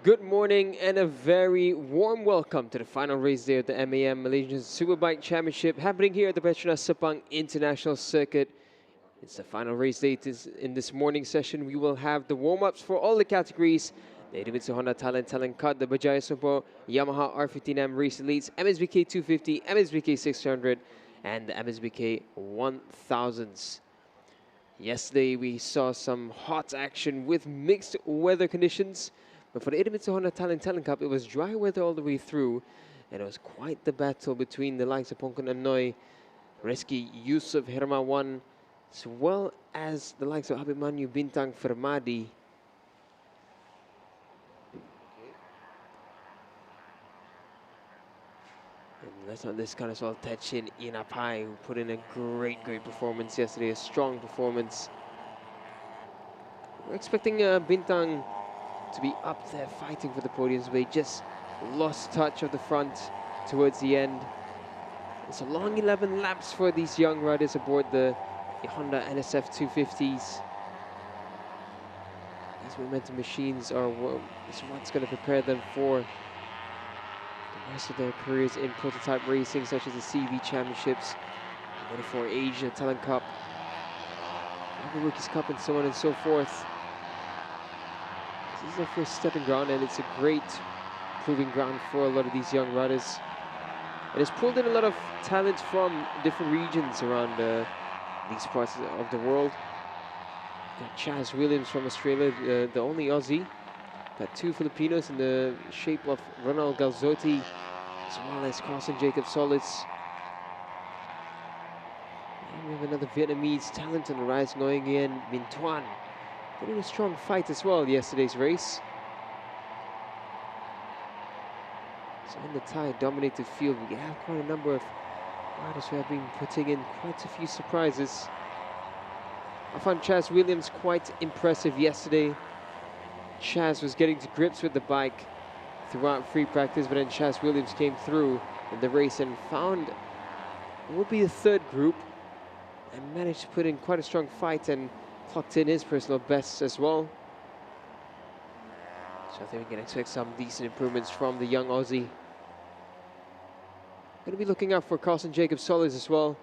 Good morning and a very warm welcome to the final race day of the MAM Malaysia Superbike Championship happening here at the Petronas Sepang International Circuit. It's the final race day. In this morning session, we will have the warm-ups for all the categories. The Idemitsu Honda Talent Cut, the Bajaj Sumpo, Yamaha R15M Race Elites, MSBK 250, MSBK 600, and the MSBK 1000s. Yesterday, we saw some hot action with mixed weather conditions. But for the Idemitsu Honda Talent Cup, it was dry weather all the way through. And it was quite the battle between the likes of Pongkon Anoy, Reski Yusuf Hermawan, as well as the likes of Abimanyu Bintang Fermadi. And let's not discount as well Techin Inapai, who put in a great performance yesterday, a strong performance. We're expecting Bintang to be up there fighting for the podiums, but he just lost touch of the front towards the end. It's a long 11 laps for these young riders aboard the Honda NSF 250s. These momentum machines are what's going to prepare them for the rest of their careers in prototype racing, such as the CV Championships, the 24 Asia Talent Cup, the Rookies Cup, and so on and so forth. This is their first stepping ground, and it's a great proving ground for a lot of these young riders. It has pulled in a lot of talent from different regions around these parts of the world. Got Chaz Williams from Australia, the only Aussie. Got two Filipinos in the shape of Ronald Galzotti, as well as Carlson Jacob Solis. And we have another Vietnamese talent on the rise, Nguyen Nguyen Minh Thuan. Put in a strong fight as well yesterday's race. So in the Thai dominated field, we have quite a number of riders who have been putting in quite a few surprises. I found Chaz Williams quite impressive yesterday. Chaz was getting to grips with the bike throughout free practice, but then Chaz Williams came through in the race and found what would be the third group and managed to put in quite a strong fight and clocked in his personal bests as well. So I think we can expect some decent improvements from the young Aussie. Going to be looking out for Carlson Jacob Solis as well.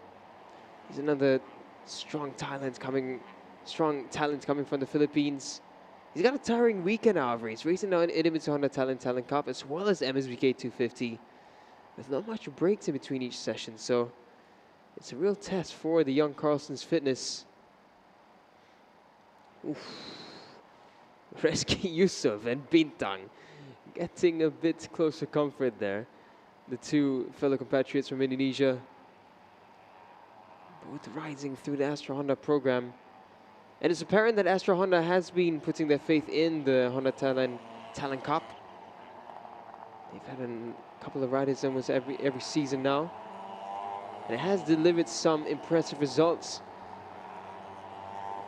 He's another strong talent coming from the Philippines. He's got a tiring weekend, however. He's racing now in Idemitsu Honda Talent Cup as well as MSBK 250. There's not much breaks in between each session, so it's a real test for the young Carlson's fitness. Reski Yusuf and Bintang getting a bit closer comfort there. The two fellow compatriots from Indonesia, both rising through the Astra Honda program. And it's apparent that Astra Honda has been putting their faith in the Honda Talent Cup. They've had a couple of riders almost every season now. And it has delivered some impressive results.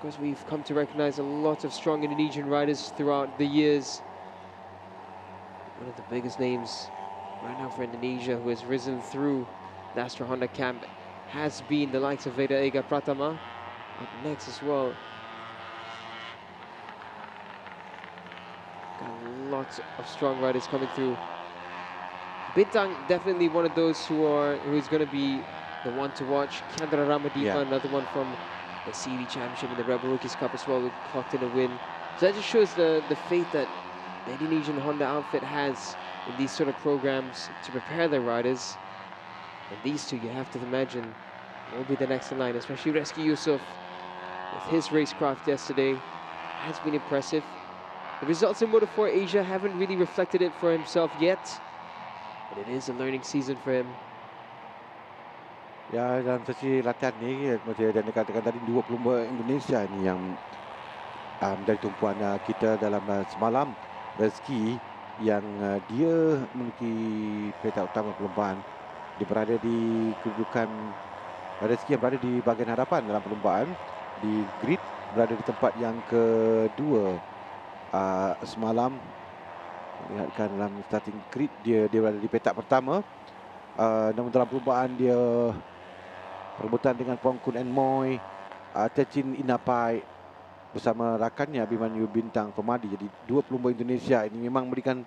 Because we've come to recognize a lot of strong Indonesian riders throughout the years. One of the biggest names right now for Indonesia who has risen through the Astra Honda camp has been the likes of Veda Ega Pratama. Up next as well. Got lots of strong riders coming through. Bintang definitely one of those who's going to be the one to watch. Kendra Ramadima, another one from the CV Championship and the Rebel Rookies Cup as well, who clocked in a win. So that just shows the faith that the Indonesian Honda outfit has in these sort of programs to prepare their riders. And these two, you have to imagine, will be the next in line, especially Reski Yusuf with his racecraft yesterday. Has been impressive. The results in Moto4 Asia haven't really reflected it for himself yet, but it is a learning season for him. Ya, dalam sesi latihan ni, macam yang dikatakan tadi, 2 pelumba Indonesia ni yang dari tumpuan kita dalam semalam. Reski yang dia memiliki petak utama perlumbaan. Dia berada di kedudukan, Reski yang berada di bahagian hadapan dalam perlumbaan. Di grid berada di tempat yang kedua semalam. Lihatkan dalam starting grid, dia berada di petak pertama. Namun dalam perlumbaan dia perebutan dengan Pongkun Enmoy, Techin Inapai bersama rakannya Abimanyu Bintang Permadi. Jadi dua pelumba Indonesia ini memang memberikan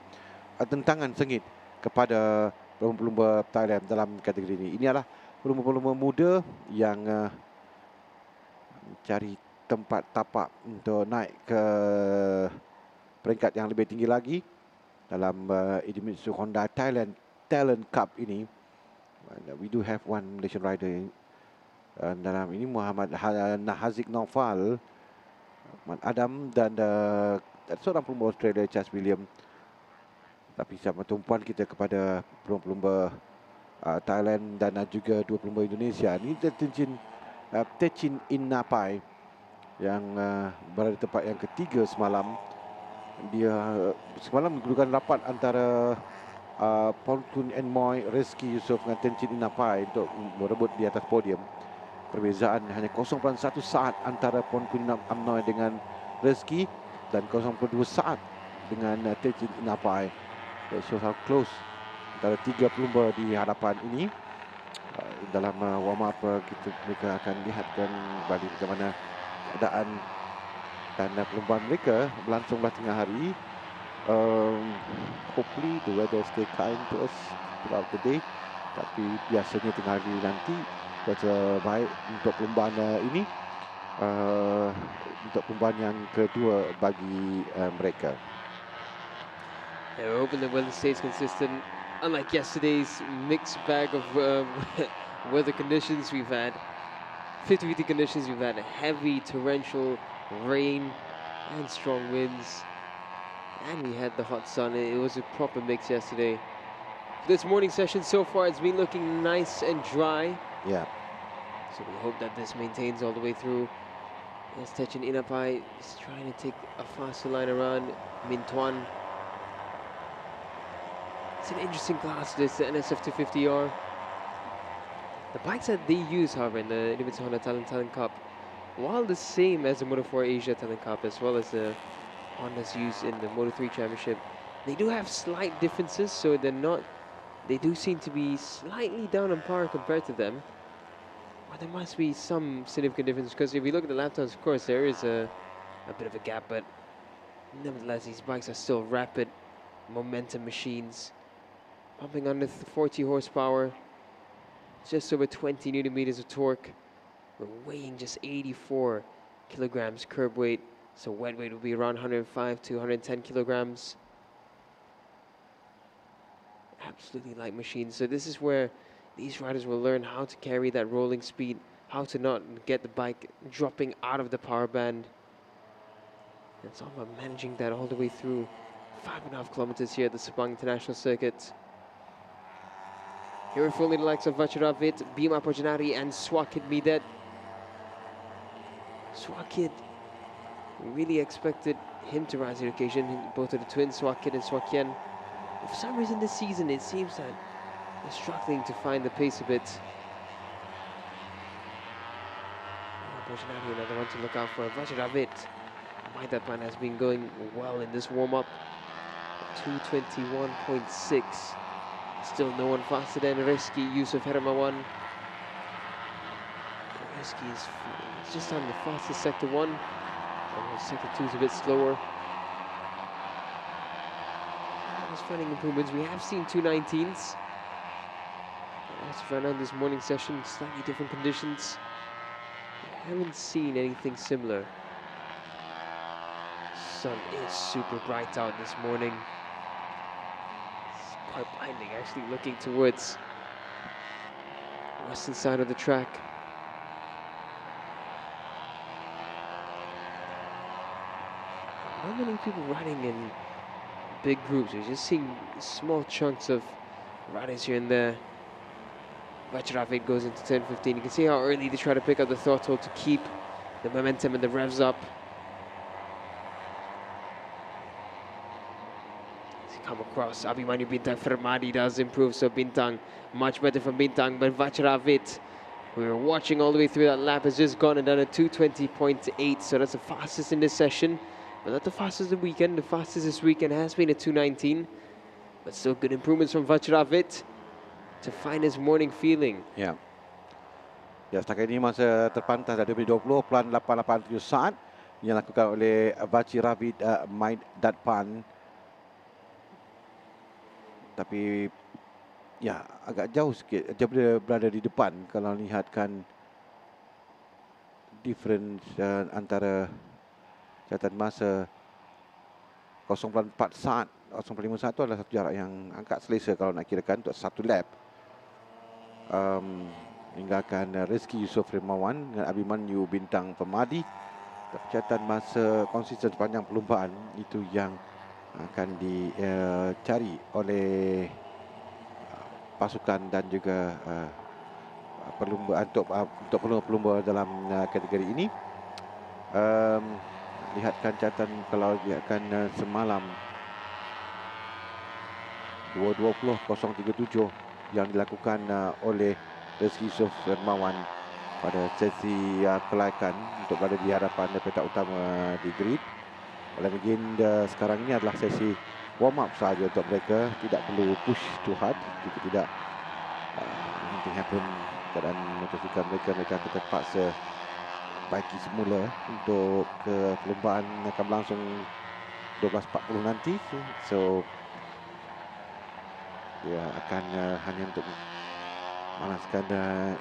tentangan sengit kepada pelumba-pelumba Thailand dalam kategori ini. Ini adalah pelumba-pelumba muda yang mencari tempat tapak untuk naik ke peringkat yang lebih tinggi lagi dalam Idemitsu Honda Thailand Talent Cup ini. We do have one Malaysian rider dalam ini, Muhammad Haziq Naufal, Muhammad Adam, dan seorang pelumba Australia, Charles William. Tapi sama tumpuan kita kepada pelumba-pelumba Thailand dan juga dua pelumba Indonesia. Ini Techin Innapai yang berada di tempat yang ketiga semalam. Dia semalam menggunakan rapat antara Pontun Enmoy, Rizky Yusof dengan Techin Innapai untuk merebut di atas podium. Perbezaan hanya 0.1 saat antara Pontun Enmoy dengan Rizky dan 0.2 saat dengan Techin Innapai. That shows how close antara tiga pelumba di hadapan ini. Dalam warm up mereka akan lihatkan balik bagaimana keadaan dan perlombaan mereka berlangsunglah tengah hari. Hopefully the weather stay kind to us throughout the day. Tapi biasanya tengah hari nanti cuaca baik untuk perlombaan ini, untuk perlombaan yang kedua bagi mereka. Yeah, we're hoping the weather stays consistent. Unlike yesterday's mixed bag of weather conditions we've had, 50-50 conditions, we've had heavy torrential rain and strong winds, and we had the hot sun. It was a proper mix yesterday. This morning session so far, it's been looking nice and dry. Yeah. So we hope that this maintains all the way through. Yes, Techin Innapai is trying to take a faster line around Min Tuan. It's an interesting class, this, the NSF 250R. The bikes that they use, however, in the Idemitsu Honda Talent Cup, while the same as the Moto4 Asia Talent Cup, as well as the Hondas used in the Moto3 Championship, they do have slight differences, so they do seem to be slightly down on par compared to them. But there must be some significant difference, because if you look at the laptops, of course, there is a bit of a gap, but nevertheless, these bikes are still rapid momentum machines, pumping under 40 horsepower, just over 20 Newton meters of torque. We're weighing just 84 kilograms curb weight, so wet weight will be around 105 to 110 kilograms. Absolutely light machines. So this is where these riders will learn how to carry that rolling speed, how to not get the bike dropping out of the power band. It's all about managing that all the way through 5.5 kilometers here at the Sepang International Circuit. Here we're following the likes of Vachiravit, Bima Projanari, and Swakid Midet. Swakid, we really expected him to rise to the occasion, both of the twins, Swakid and Swakien. But for some reason this season, it seems that they're struggling to find the pace a bit. Projanari, another one to look out for. Vachiravit, that plan has been going well in this warm-up. 221.6. Still no one faster than Rizky Yusuf Hermawan. Rizky is just on the fastest sector 1. And sector 2 is a bit slower. Just finding improvements. We have seen 219s. As found out this morning session, slightly different conditions. We haven't seen anything similar. Sun is super bright out this morning. Quite blinding, actually, looking towards the western side of the track. Not many people riding in big groups. We're just seeing small chunks of riders here and there. Vachiravit goes into 10-15. You can see how early they try to pick up the throttle to keep the momentum and the revs up. Come across, Abimanyu Bintang Fermadi does improve, so Bintang, much better from Bintang, but Vachiravit, we were watching all the way through that lap, has just gone and done a 220.8, so that's the fastest in this session, but not the fastest of the weekend. The fastest this weekend has been a 219, but still good improvements from Vachiravit to find his morning feeling. Ya, setakat ini masa terpantas dari 20, pelan 887 saat yang dilakukan oleh Baci Ravid Maid Datpan. Tapi ya agak jauh sikit dia berada di depan kalau lihatkan difference antara catatan masa 0.4 saat 0.5 saat itu adalah satu jarak yang agak selesa kalau nak kirakan untuk satu lap. Tinggalkan Rizky Yusof Rimawan dengan Abimanyu Bintang Permadi. Catatan masa konsisten sepanjang perlumbaan itu yang akan dicari oleh pasukan dan juga perlumba untuk pelumba dalam kategori ini. Lihatkan catatan kalau lihatkan semalam 2:20.037 yang dilakukan oleh Rizky Yusof Hermawan pada sesi kelaikan untuk berada di hadapan petak utama di grid. Oleh legenda sekarang ini adalah sesi warm up sahaja untuk mereka, tidak perlu push too hard. Jika tidak anything happen keadaan motosikal mereka akan terpaksa baiki semula untuk ke perlombaan akan berlangsung 12.40 nanti. So dia akan hanya untuk manaskan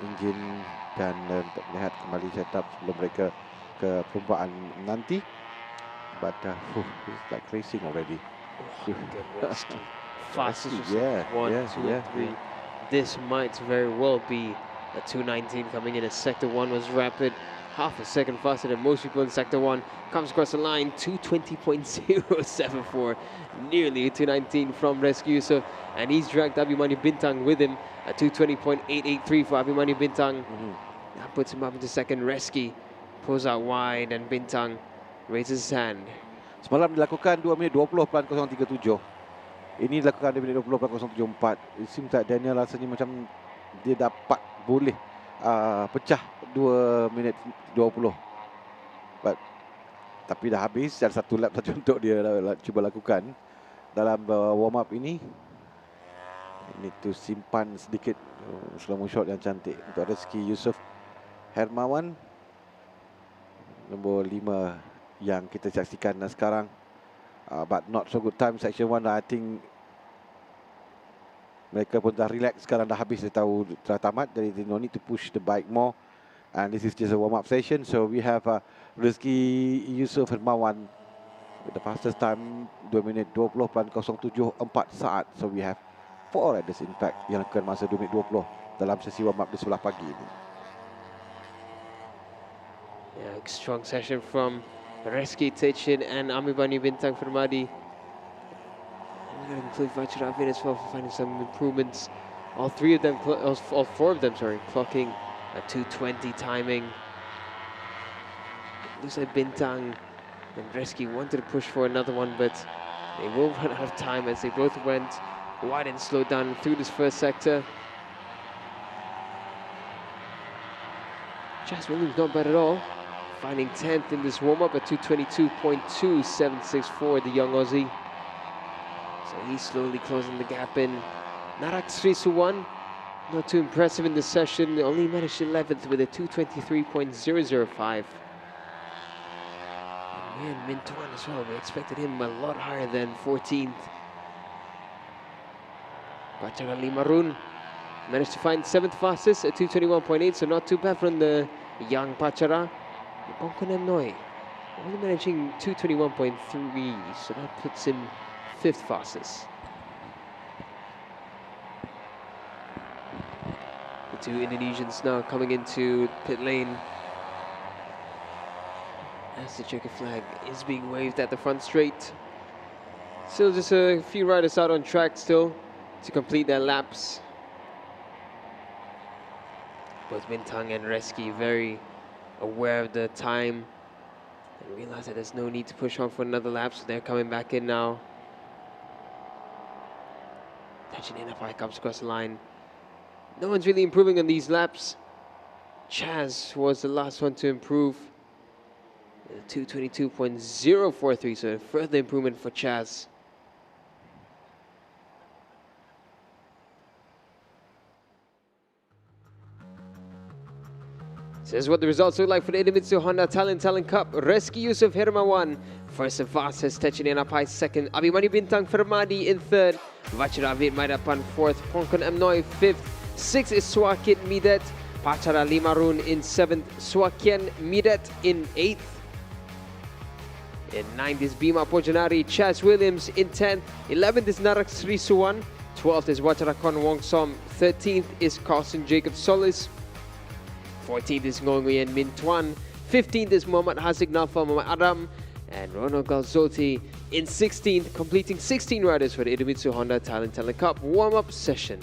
enjin dan untuk melihat kembali setup sebelum mereka ke perlombaan nanti. But it's like racing already. Fastest was 1, 2, and 3. This might very well be a 2:19 coming in as Sector 1 was rapid. Half a second faster than most people in Sector 1. Comes across the line, 2:20.074. Nearly a 2:19 from Rescue Yusof. And he's dragged Abimanyu Bintang with him at 2:20.883 for Abimanyu Bintang. That puts him up into second. Rescue pulls out wide and Bintang raises his hand. Semalam dilakukan 2 minit 20.037. Ini dilakukan 2 minit 20.074. It seems that Daniel rasanya macam dia dapat boleh pecah 2 minit 20. Tapi dah habis, ada satu lap saja untuk dia cuba lakukan dalam warm up ini. Ini tu simpan sedikit slow mo shot yang cantik untuk Rizky Yusof Hermawan, nombor 5 yang kita saksikan sekarang. But not so good time section 1. I think mereka pun dah relax sekarang, dah habis, dia tahu telah tamat, jadi they no need to push the bike more. And this is just a warm-up session. So we have Rizky Yusof Hermawan with the fastest time 2 minit 20.074 saat. So we have 4 riders in fact yang lakukan masa 2 minit 20 dalam sesi warm-up di sebelah pagi ini. Yeah, strong session from Rizky Techin and Abimanyu Bintang Permadi. We're going to include Vajravid as well for finding some improvements. All 4 of them, clocking at 2:20 timing. Looks like Bintang and Rizky wanted to push for another one, but they will run out of time as they both went wide and slowed down through this first sector. Jas Williams not bad at all, finding 10th in this warm-up at 2:22.2764, the young Aussie. So he's slowly closing the gap in. Narak Srisuwan, not too impressive in this session, only managed 11th with a 2:23.005. And Mintuan as well, we expected him a lot higher than 14th. Pachara Limarun managed to find 7th fastest at 2:21.8, so not too bad from the young Pachara. Bongkonem Noi only managing 2:21.3, so that puts him 5th fastest. The 2 Indonesians now coming into pit lane as the checkered flag is being waved at the front straight. Still just a few riders out on track still to complete their laps. Both Bintang and Rizky very aware of the time and realize that there's no need to push on for another lap, so they're coming back in now. Touching in, Apai comes across the line. No one's really improving on these laps. Chaz was the last one to improve. 2:22.043, so a further improvement for Chaz. So this is what the results look like for the Idemitsu Honda Talent Cup. Reski Yusuf Hermawan first and fastest, touching in up high second. Abimani Bintang Fermadi in third. Vachiravid Maidapan fourth. Pongkon Amnoy fifth. Sixth is Swakit Midet. Pachara Limarun in seventh. Swakian Midet in eighth. In ninth is Bima Pojanari. Chas Williams in 10th. 11th is Narak Sri Suwan. 12th is Wacharakon Wong Som. 13th is Carlson Jacob Solis. 14th is Ngonguyen Min Tuan. 15th is Muhammad Hazik Nafal Muhammad Adam. And Ronald Galzoti in 16th, completing 16 riders for the Idemitsu Honda Talent Cup warm-up session.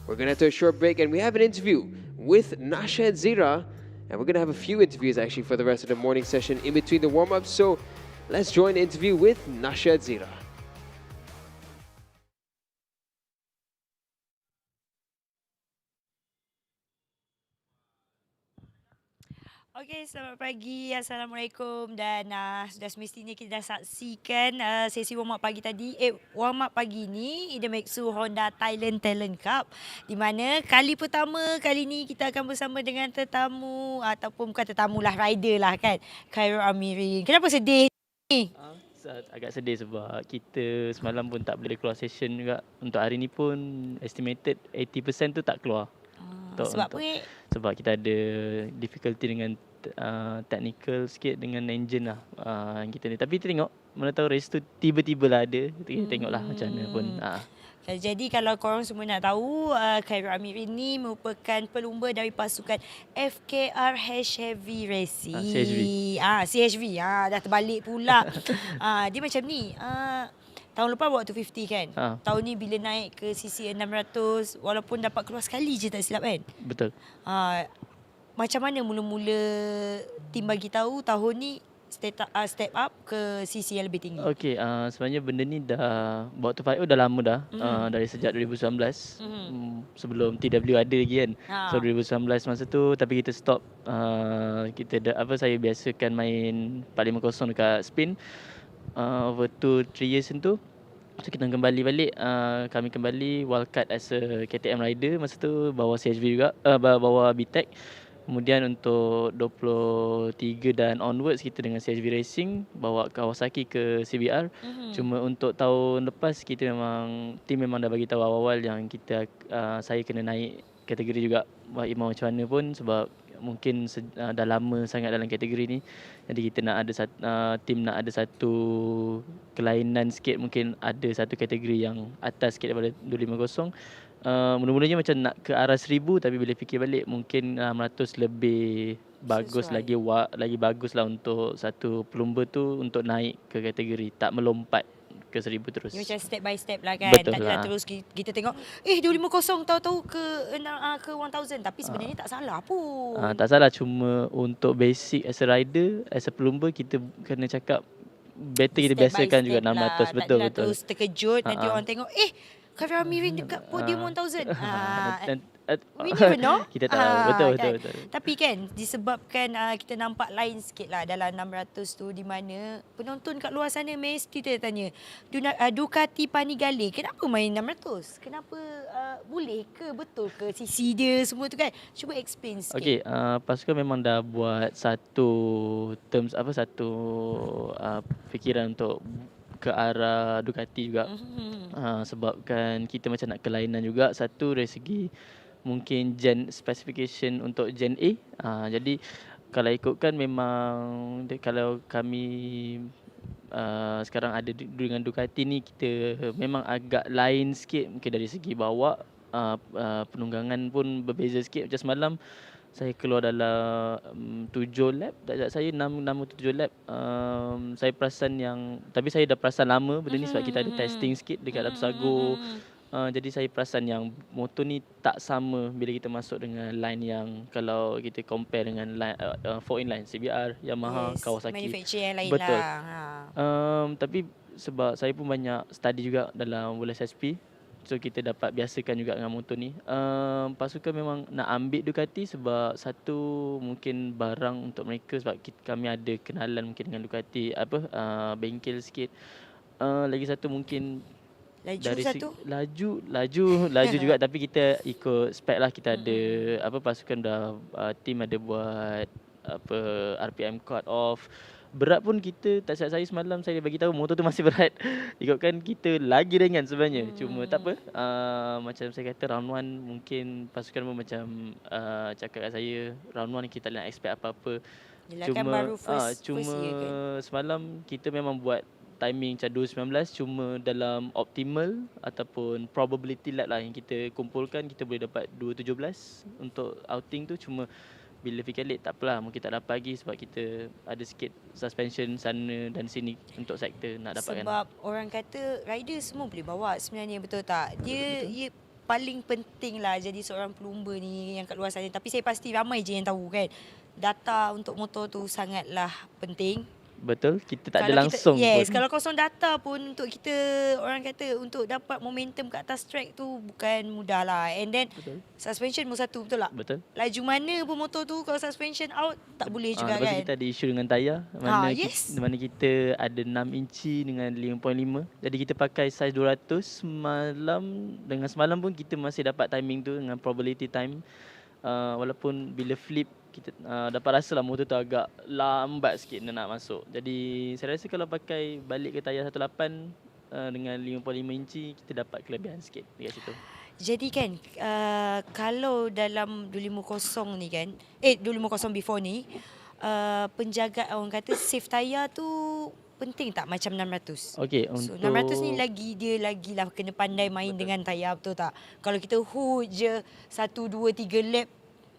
We're going to have a short break and we have an interview with Nasha Zira. And we're going to have a few interviews actually for the rest of the morning session in between the warm-ups. So let's join the interview with Nasha Zira. Okey, selamat pagi. Assalamualaikum dan sudah semestinya kita dah saksikan sesi warm up pagi tadi. Warm up pagi ni Idemitsu Honda Thailand Talent Cup di mana kali pertama kali ni kita akan bersama dengan tetamu ataupun bukan tetamu lah, rider lah kan. Khairul Amirin. Kenapa sedih ni? Agak sedih sebab kita semalam pun tak boleh keluar session juga. Untuk hari ni pun estimated 80% tu tak keluar. Sebab apa ni? Sebab kita ada difficulty dengan technical sikit dengan engine lah kita ni. Tapi kita tengok, mana tahu race tu tiba-tiba lah ada. Kita tengoklah macam mana pun. Jadi kalau korang semua nak tahu, Khairul Amirin ni merupakan pelumba dari pasukan FKR Heavy Racing. CHV. Dah terbalik pula. Dia macam ni. Tahun lepas bawa 250 kan? Tahun ni bila naik ke CC 600, walaupun dapat keluar sekali je tak silap kan? Betul. Macam mana mula-mula tim bagi tahu tahun ni step up ke CC yang lebih tinggi? Okey, sebenarnya benda ni dah bawa 250 dah lama dah. Dari sejak 2019. Sebelum TW ada lagi kan. So 2019 masa tu, tapi kita stop. Saya biasakan main 450 dekat Spain. Over 2-3 years tu. So kita kembali balik, kami kembali wildcard as a KTM rider. Masa tu bawa CHV juga, bawa BTEC. Kemudian untuk 23 dan onwards kita dengan CHV Racing bawa Kawasaki ke CBR. Cuma untuk tahun lepas kita tim memang dah bagi tahu awal-awal yang saya kena naik kategori juga. Mau macam mana pun sebab mungkin dah lama sangat dalam kategori ni. Jadi kita nak ada tim nak ada satu kelainan sikit, mungkin ada satu kategori yang atas sikit daripada 250. Mula-mulanya macam nak ke arah 1000, tapi bila fikir balik mungkin 600 lebih bagus lagi bagus lah untuk satu pelumba tu untuk naik ke kategori, tak melompat ke 1000 terus. Dia macam step by step lah kan. Betul tak lah. terus kita tengok 250 tahu-tahu ke 1000, tapi sebenarnya tak salah pun. Tak salah, cuma untuk basic as a rider, as a pelumba kita kena cakap better kita biasakan juga 600 lah. Betul. Terus terkejut nanti orang tengok Khairul Amirin dekat podium 1000. We never know. Kita tahu. Betul. Tapi kan disebabkan kita nampak lain sikit lah dalam 600 tu, di mana penonton kat luar sana mesti tanya Ducati Panigale kenapa main 600? Kenapa boleh ke, betul ke CC dia semua tu kan? Cuba explain sikit. Okey, pasukan memang dah buat satu fikiran untuk ke arah Ducati juga. Sebabkan kita macam nak kelainan juga. Satu dari segi mungkin specification untuk Gen A. Jadi kalau ikutkan memang kalau kami sekarang ada dengan Ducati ni, kita memang agak lain sikit. Mungkin dari segi bawa penunggangan pun berbeza sikit. Macam semalam saya keluar dalam 7 lap, tak silap saya 6-7 lap. Saya perasan tapi saya dah perasan lama benda ni sebab kita ada testing sikit dekat Datu Sago. Jadi saya perasan yang motor ni tak sama bila kita masuk dengan line yang kalau kita compare dengan line 4-in line CBR, Yamaha, Kawasaki. Manufacturer yang lain Betul. lah. Tapi sebab saya pun banyak study juga dalam World SSP. So kita dapat biasakan juga dengan motor ni. Pasukan memang nak ambil Ducati sebab satu mungkin barang untuk mereka, sebab kami ada kenalan mungkin dengan Ducati bengkel sikit. Lagi satu mungkin Laju dari satu? laju juga, tapi kita ikut spec lah. Kita ada pasukan dah team ada buat apa RPM cut off. Berat pun kita, tak silap saya semalam saya bagi tahu motor tu masih berat. Ikutkan kita lagi ringan sebenarnya. Cuma tak apa. Macam saya kata round 1 mungkin pasukan pun macam cakap kat saya round 1 kita tak nak expect apa-apa. Yelah kan baru first year kan. Semalam kita memang buat timing macam 2.19, cuma dalam optimal ataupun probability lap lah yang kita kumpulkan, kita boleh dapat 2.17 untuk outing tu. Cuma bila fikir late tak apalah, mungkin tak dapat lagi sebab kita ada sikit suspension sana dan sini untuk sektor nak dapatkan. Sebab orang kata rider semua boleh bawa sebenarnya, betul tak? Dia paling penting lah jadi seorang pelumba ni yang kat luar sana. Tapi saya pasti ramai je yang tahu kan, data untuk motor tu sangatlah penting. Betul, kita tak ada langsung pun. Kalau kosong data pun untuk kita, orang kata untuk dapat momentum kat atas track tu bukan mudah lah. And then suspension pun satu, betul tak? Betul. Laju mana pun motor tu kalau suspension out tak boleh juga lepas kan. Kita ada isu dengan tayar, mana kita ada 6 inci dengan 5.5. Jadi kita pakai size 200 semalam pun kita masih dapat timing tu dengan probability time. Walaupun bila flip kita dapat rasa lah motor tu agak lambat sikit nak masuk. Jadi saya rasa kalau pakai balik ke tayar 18 dengan 5.5 inci kita dapat kelebihan sikit dekat situ. Jadi kan kalau dalam 250 ni kan 250 before ni penjagaan, orang kata save tayar tu penting tak macam 600? Okey, so, untuk 600 ni lagi lah kena pandai main dengan tayar, betul tak? Kalau kita hood je 1, 2, 3 lap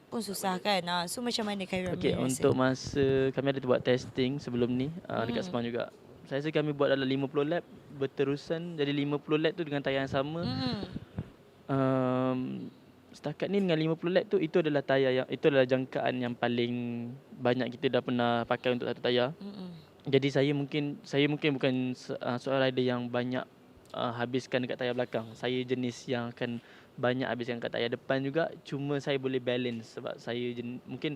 pun susah kan. So macam mana Khairul? Okey, untuk masa kami ada buat testing sebelum ni dekat Sepang juga. Saya rasa kami buat dalam 50 lap berterusan. Jadi 50 lap tu dengan tayar yang sama. Setakat ni dengan 50 lap tu, itu adalah adalah jangkaan yang paling banyak kita dah pernah pakai untuk satu tayar. Jadi saya mungkin bukan seorang rider yang banyak habiskan dekat tayar belakang. Saya jenis yang akan banyak habiskan kat tayar depan juga. Cuma saya boleh balance sebab saya mungkin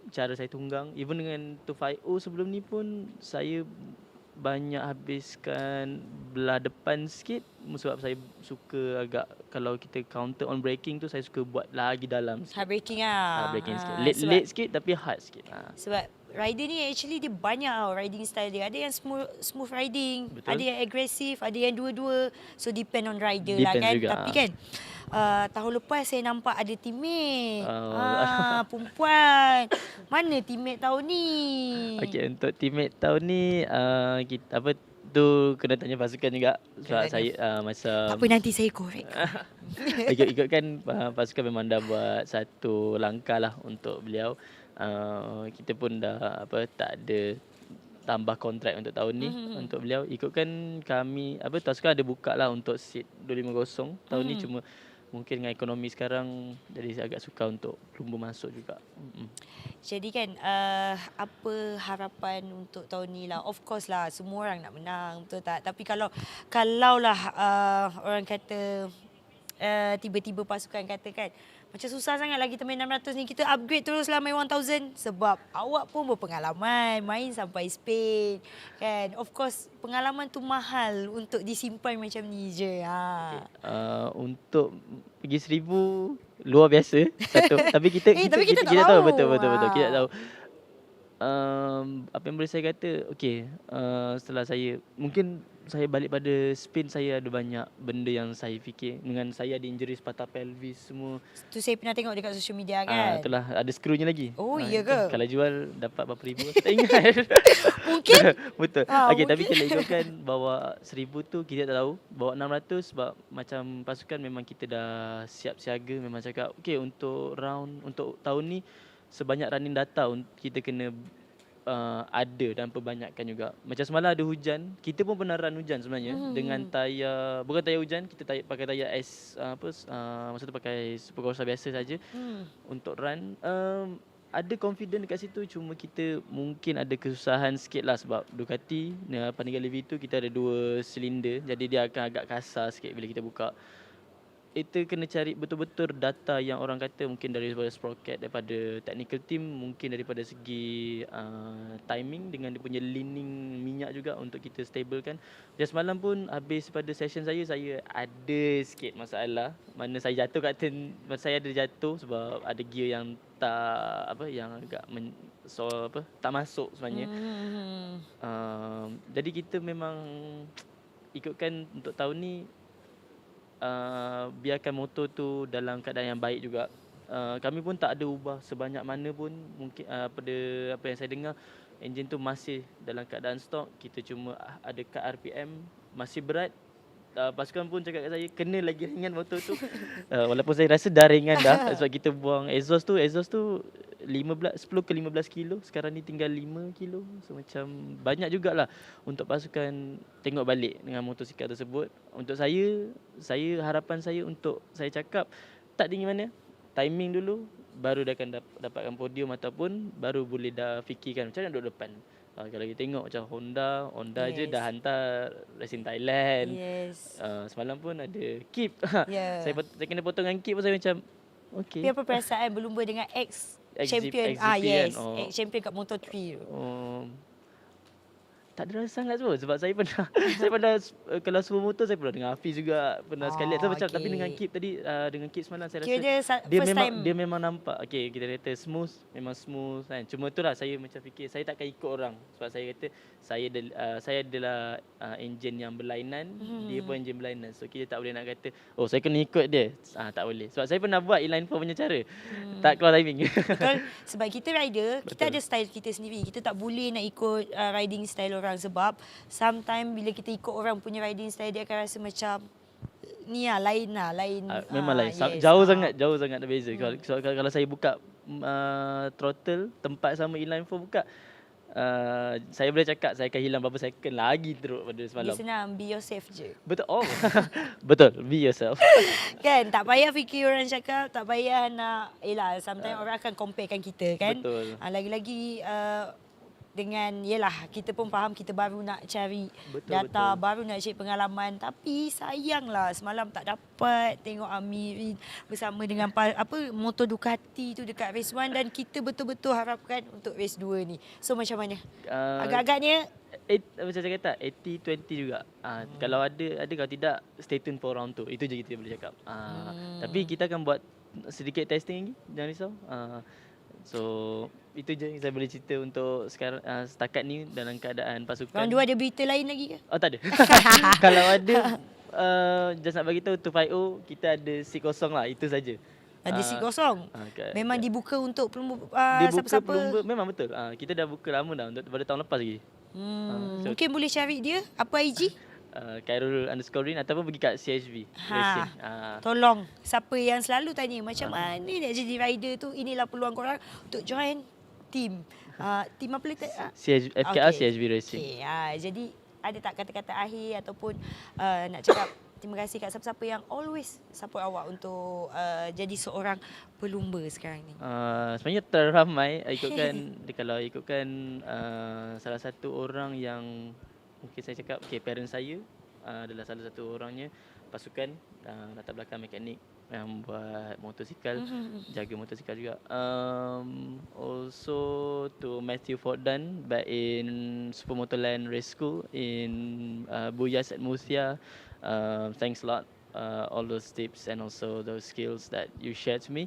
cara saya tunggang. Even dengan 250 sebelum ni pun saya banyak habiskan belah depan sikit sebab saya suka agak, kalau kita counter on braking tu saya suka buat lagi dalam sikit. Hard braking lah. Braking sikit. Late sikit tapi hard sikit. Sebab rider ni actually dia banyak riding style dia. Ada yang smooth riding, betul. Ada yang agresif, ada yang dua-dua. So depend on rider lah kan. Juga. Tapi kan tahun lepas saya nampak ada teammate perempuan. Mana teammate tahun ni? Okey, untuk teammate tahun ni kita tu kena tanya pasukan juga. Sebab saya masa tak apa, nanti saya korek. ikutkan pasukan memang dah buat satu langkah lah untuk beliau. Kita pun dah tak ada tambah kontrak untuk tahun ni untuk beliau. Ikutkan kami pasukan ada buka lah untuk seat 250 tahun ni, cuma mungkin dengan ekonomi sekarang jadi saya agak suka untuk pelumba masuk juga. Jadi kan apa harapan untuk tahun ni lah? Of course lah semua orang nak menang, betul tak? Tapi kalau lah orang kata tiba-tiba pasukan kata kan macam susah sangat lagi kita main 600 ni, kita upgrade teruslah main 1000 sebab awak pun berpengalaman main sampai Spain kan. Of course pengalaman tu mahal untuk disimpan macam ni je. Untuk pergi 1000 luar biasa satu. Tapi kita kita tak tahu tahu. Betul kita tak tahu. Apa yang boleh saya kata, okey, setelah saya balik pada Spain, saya ada banyak benda yang saya fikir. Dengan saya ada injury patah pelvis semua. Tu saya pernah tengok dekat social media kan. Itulah, ada skrunya lagi. Oh iya ke? Kalau jual dapat berapa ribu saya tak ingat. Mungkin. Betul. Okey, tapi kita ikutkan bawa 1000 tu kita tak tahu. Bawa 600 sebab macam pasukan memang kita dah siap siaga. Memang cakap okey, untuk tahun ni sebanyak running data kita kena ada dan perbanyakkan juga. Macam semalam ada hujan, kita pun pernah run hujan sebenarnya dengan tayar, bukan tayar hujan, kita pakai tayar masa tu pakai supercross biasa saja untuk run. Ada confident dekat situ, cuma kita mungkin ada kesusahan sikit lah sebab Ducati Panigale V2 kita ada 2 silinder, jadi dia akan agak kasar sikit bila kita buka. itu kena cari betul-betul data yang orang kata mungkin daripada sprocket, daripada technical team, mungkin daripada segi timing dengan dia punya leaning minyak juga untuk kita stablekan. Dan semalam pun habis pada session saya ada sikit masalah. Mana saya jatuh kat turn, saya ada jatuh sebab ada gear yang yang agak tak masuk sebenarnya. Jadi kita memang ikutkan untuk tahun ni biarkan motor tu dalam keadaan yang baik juga. Kami pun tak ada ubah sebanyak mana pun. Mungkin pada apa yang saya dengar, enjin tu masih dalam keadaan stok. Kita cuma ada kad RPM masih berat. Pasukan pun cakap kat saya, kena lagi ringan motor tu. Walaupun saya rasa dah ringan dah sebab kita buang exhaust tu 10 ke 15 kilo. Sekarang ni tinggal 5 kilo. So macam banyak jugalah untuk pasukan tengok balik dengan motosikal tersebut. Untuk saya harapan saya untuk saya cakap tak tinggi mana, timing dulu baru dia akan dapatkan podium ataupun baru boleh dah fikirkan macam mana duduk depan. Kalau kita tengok macam Honda je dah hantar Racing Thailand. Semalam pun ada Kip. Saya kena potongkan Kip pun saya macam okey. Tapi apa perasaan berlumba dengan ex-champion? Kan? Ex-champion kat Moto3 tu. Tak ada rasa sangat tu sebab saya pernah kalau semua motor saya pernah dengan Hafiz juga pernah sekali. Macam tapi dengan Kip tadi dengan Kip semalam saya rasa dia memang nampak kita kata smooth kan. Cuma itulah saya macam fikir saya takkan ikut orang sebab saya kata saya adalah enjin yang berlainan, dia pun enjin berlainan. So kita tak boleh nak kata saya kena ikut dia. Tak boleh. Sebab saya pernah buat inline 4 punya cara. Tak keluar timing. Betul. Sebab kita rider, kita ada style kita sendiri. Kita tak boleh nak ikut riding style orang sebab sometimes bila kita ikut orang punya riding style dia akan rasa macam ni lain. Memang lain. Jauh sangat berbeza. Kalau saya buka throttle tempat sama inline 4 buka, saya boleh cakap saya akan hilang berapa second lagi teruk pada semalam. Dia senang, be yourself je. Betul. Betul, be yourself. Kan, tak payah fikir orang cakap, tak payah nak sometimes orang akan comparekan kita kan. Betul. Lagi-lagi dengan kita pun faham kita baru nak cari data, baru nak cari pengalaman, tapi sayanglah semalam tak dapat tengok Amirin bersama dengan motor Ducati tu dekat race 1 dan kita betul-betul harapkan untuk race 2 ni. So macam mana? Agak-agaknya macam saya kata 80-20 juga. Kalau ada kalau tidak stay tune for round 2. Itu je kita boleh cakap. Tapi kita akan buat sedikit testing lagi, jangan risau. So itu je yang saya boleh cerita untuk sekarang setakat ni dalam keadaan pasukan. Round 2 ada berita lain lagi ke? Tak ada. Kalau ada just nak bagi tahu 250 kita ada seat kosong lah, itu saja. Ada seat kosong. Memang dibuka untuk siapa-siapa. Pelumba, memang betul. Kita dah buka lama dah untuk pada tahun lepas lagi. Mungkin boleh cari dia apa IG? Khairul_rin ataupun pergi kat CHV Racing. Tolong siapa yang selalu tanya macam mana nak jadi rider tu, inilah peluang korang untuk join team. Team apa lagi? FKR CHV Racing. Jadi ada tak kata-kata akhir ataupun nak cakap terima kasih kat siapa-siapa yang always support awak untuk jadi seorang pelumba sekarang ni? Sebenarnya terramai kalau ikutkan salah satu orang yang mungkin saya cakap parents saya adalah salah satu orangnya, pasukan latar belakang mekanik yang buat motosikal, jaga motosikal juga. Also to Matthew Fordan back in Supermotoland Race School in Buyas at Muthia. Thanks a lot, all those tips and also those skills that you shared to me.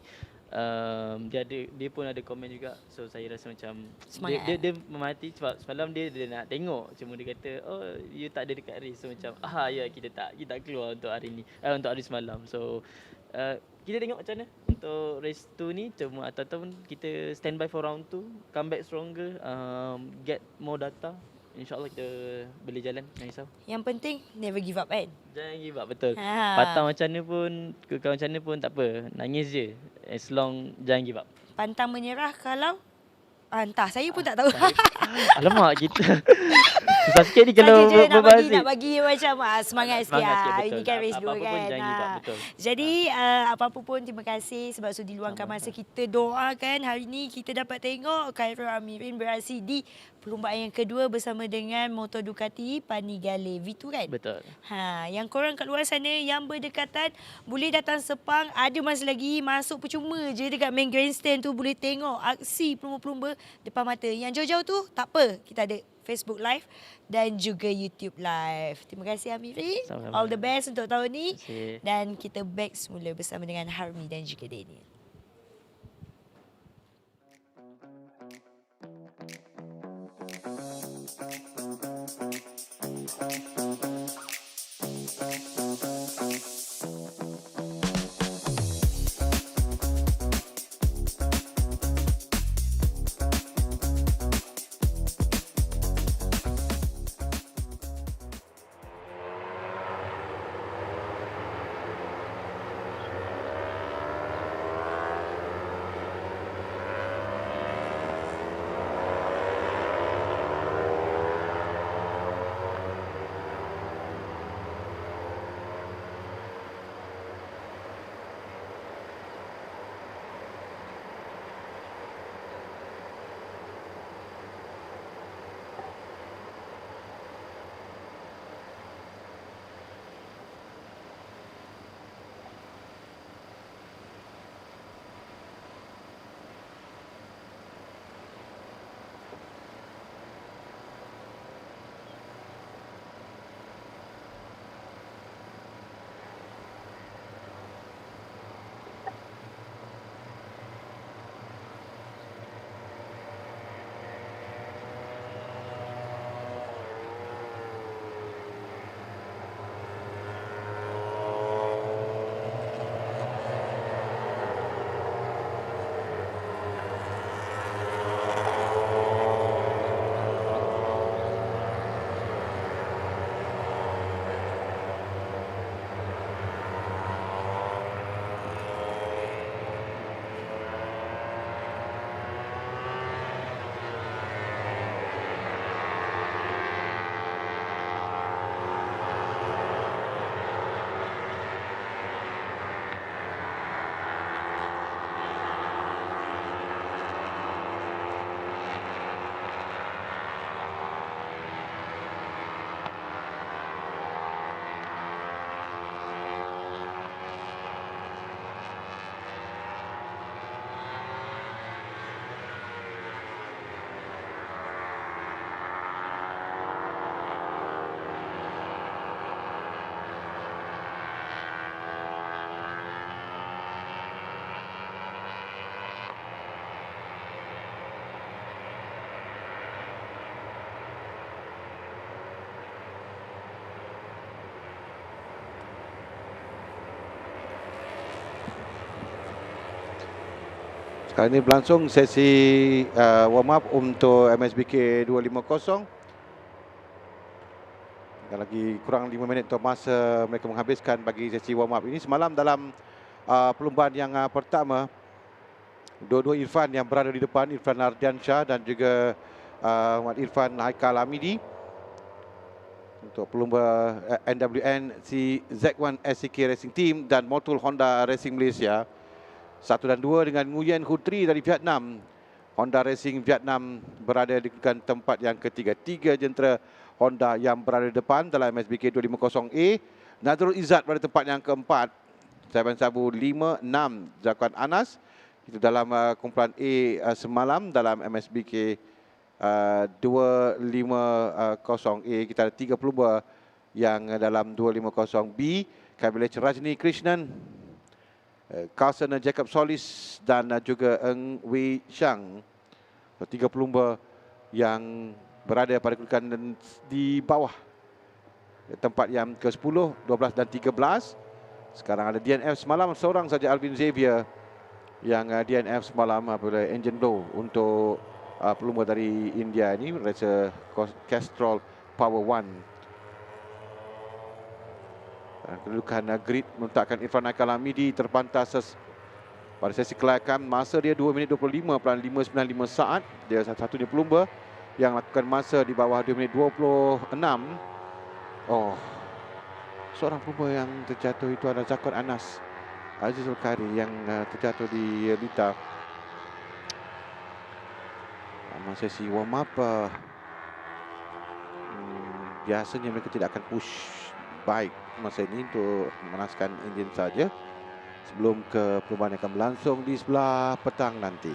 Dia pun ada komen juga. So saya rasa macam dia memati sebab semalam dia nak tengok, cuma dia kata you tak ada dekat race. So macam kita tak keluar untuk hari ni, untuk hari semalam. So kita tengok macam mana untuk race 2 ni, cuma ataupun kita standby for round 2, come back stronger, get more data. InsyaAllah kita boleh jalan, jangan risau. Yang penting never give up kan? Jangan give up, betul. Patah macam mana pun, kekal macam mana pun tak apa, nangis je. As long jangan give up. Pantang menyerah kalau entah, saya pun tak tahu. Alamak, kita susah sikit ni kalau berbahasa. Nak bagi macam semangat sikit. Ini kan race 2 kan. Apa-apa pun jangan give up, betul. Jadi apa-apa pun terima kasih sebab sudah diluangkan masa. Kita doakan hari ni kita dapat tengok Khairul Amirin beraksi di perlumbaan yang kedua bersama dengan motor Ducati Panigale V2 kan? Betul. Yang korang kat luar sana yang berdekatan boleh datang Sepang, ada masa lagi, masuk percuma je dekat main grandstand tu, boleh tengok aksi pelumba-pelumba depan mata. Yang jauh-jauh tu tak apa, kita ada Facebook Live dan juga YouTube Live. Terima kasih Amiri. All the best untuk tahun ni. Dan kita back semula bersama dengan Harmi dan juga Daniel. Sekarang ini berlangsung sesi warm up untuk MSBK 250. Tinggal lagi kurang 5 minit untuk masa mereka menghabiskan bagi sesi warm up ini. Semalam dalam perlumbaan yang pertama, dua-dua Irfan yang berada di depan, Irfan Ardiansyah dan juga Muhammad Irfan Haikal Hamidi. Untuk pelumba NWN Z1 SCK Racing Team dan Motul Honda Racing Malaysia. 1 dan 2 dengan Nguyen Hu Tri dari Vietnam. Honda Racing Vietnam berada di tempat yang ketiga. 3 jentera Honda yang berada di depan dalam MSBK 250A. Nazrul Izzat berada tempat yang keempat. Saban Sabu 5-6 Zakuan Anas. Itu dalam kumpulan A semalam dalam MSBK 250A. Kita ada 3 pelumba yang dalam 250B. Kabilech Rajni Krishnan, Carlson Jacob Solis dan juga Eng Wei Xiang. 3 pelumba yang berada pada kedudukan di bawah tempat yang ke-10, 12 dan 13. Sekarang ada DNF semalam seorang saja, Alvin Xavier, yang DNF semalam apabila engine blow untuk pelumba dari India ini, racer Castrol Power One. Kedudukan grid menetapkan Irfan Haikal Hamidi terpantas pada sesi kelayakan. Masa dia 2 minit 25.595 saat. Dia satu-satunya pelumba yang lakukan masa di bawah 2 minit 26. Oh, seorang pelumba yang terjatuh itu adalah Zakuan Anas Azizul Kari yang terjatuh di Lita. Sesi warm up biasanya mereka tidak akan push bike masa ini untuk memanaskan enjin saja sebelum ke perlumbaan yang akan berlangsung di sebelah petang nanti.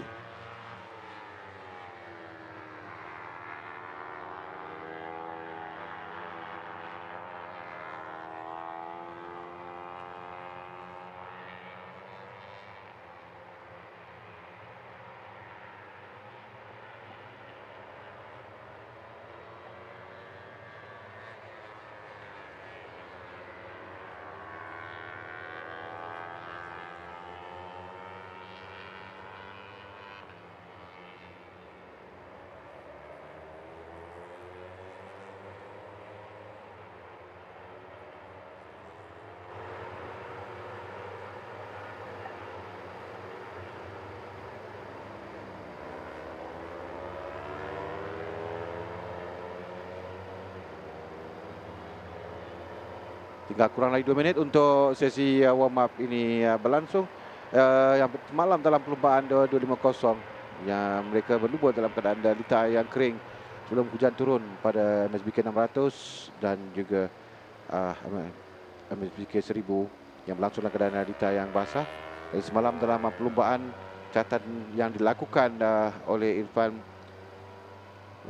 Tinggal kurang lagi 2 minit untuk sesi warm up ini berlangsung. Yang semalam dalam perlumbaan 250 yang mereka berlumba dalam keadaan litar yang kering sebelum hujan turun pada MSBK 600 dan juga MSBK 1000 yang berlangsung dalam keadaan litar yang basah. Jadi semalam dalam perlumbaan catatan yang dilakukan oleh Irfan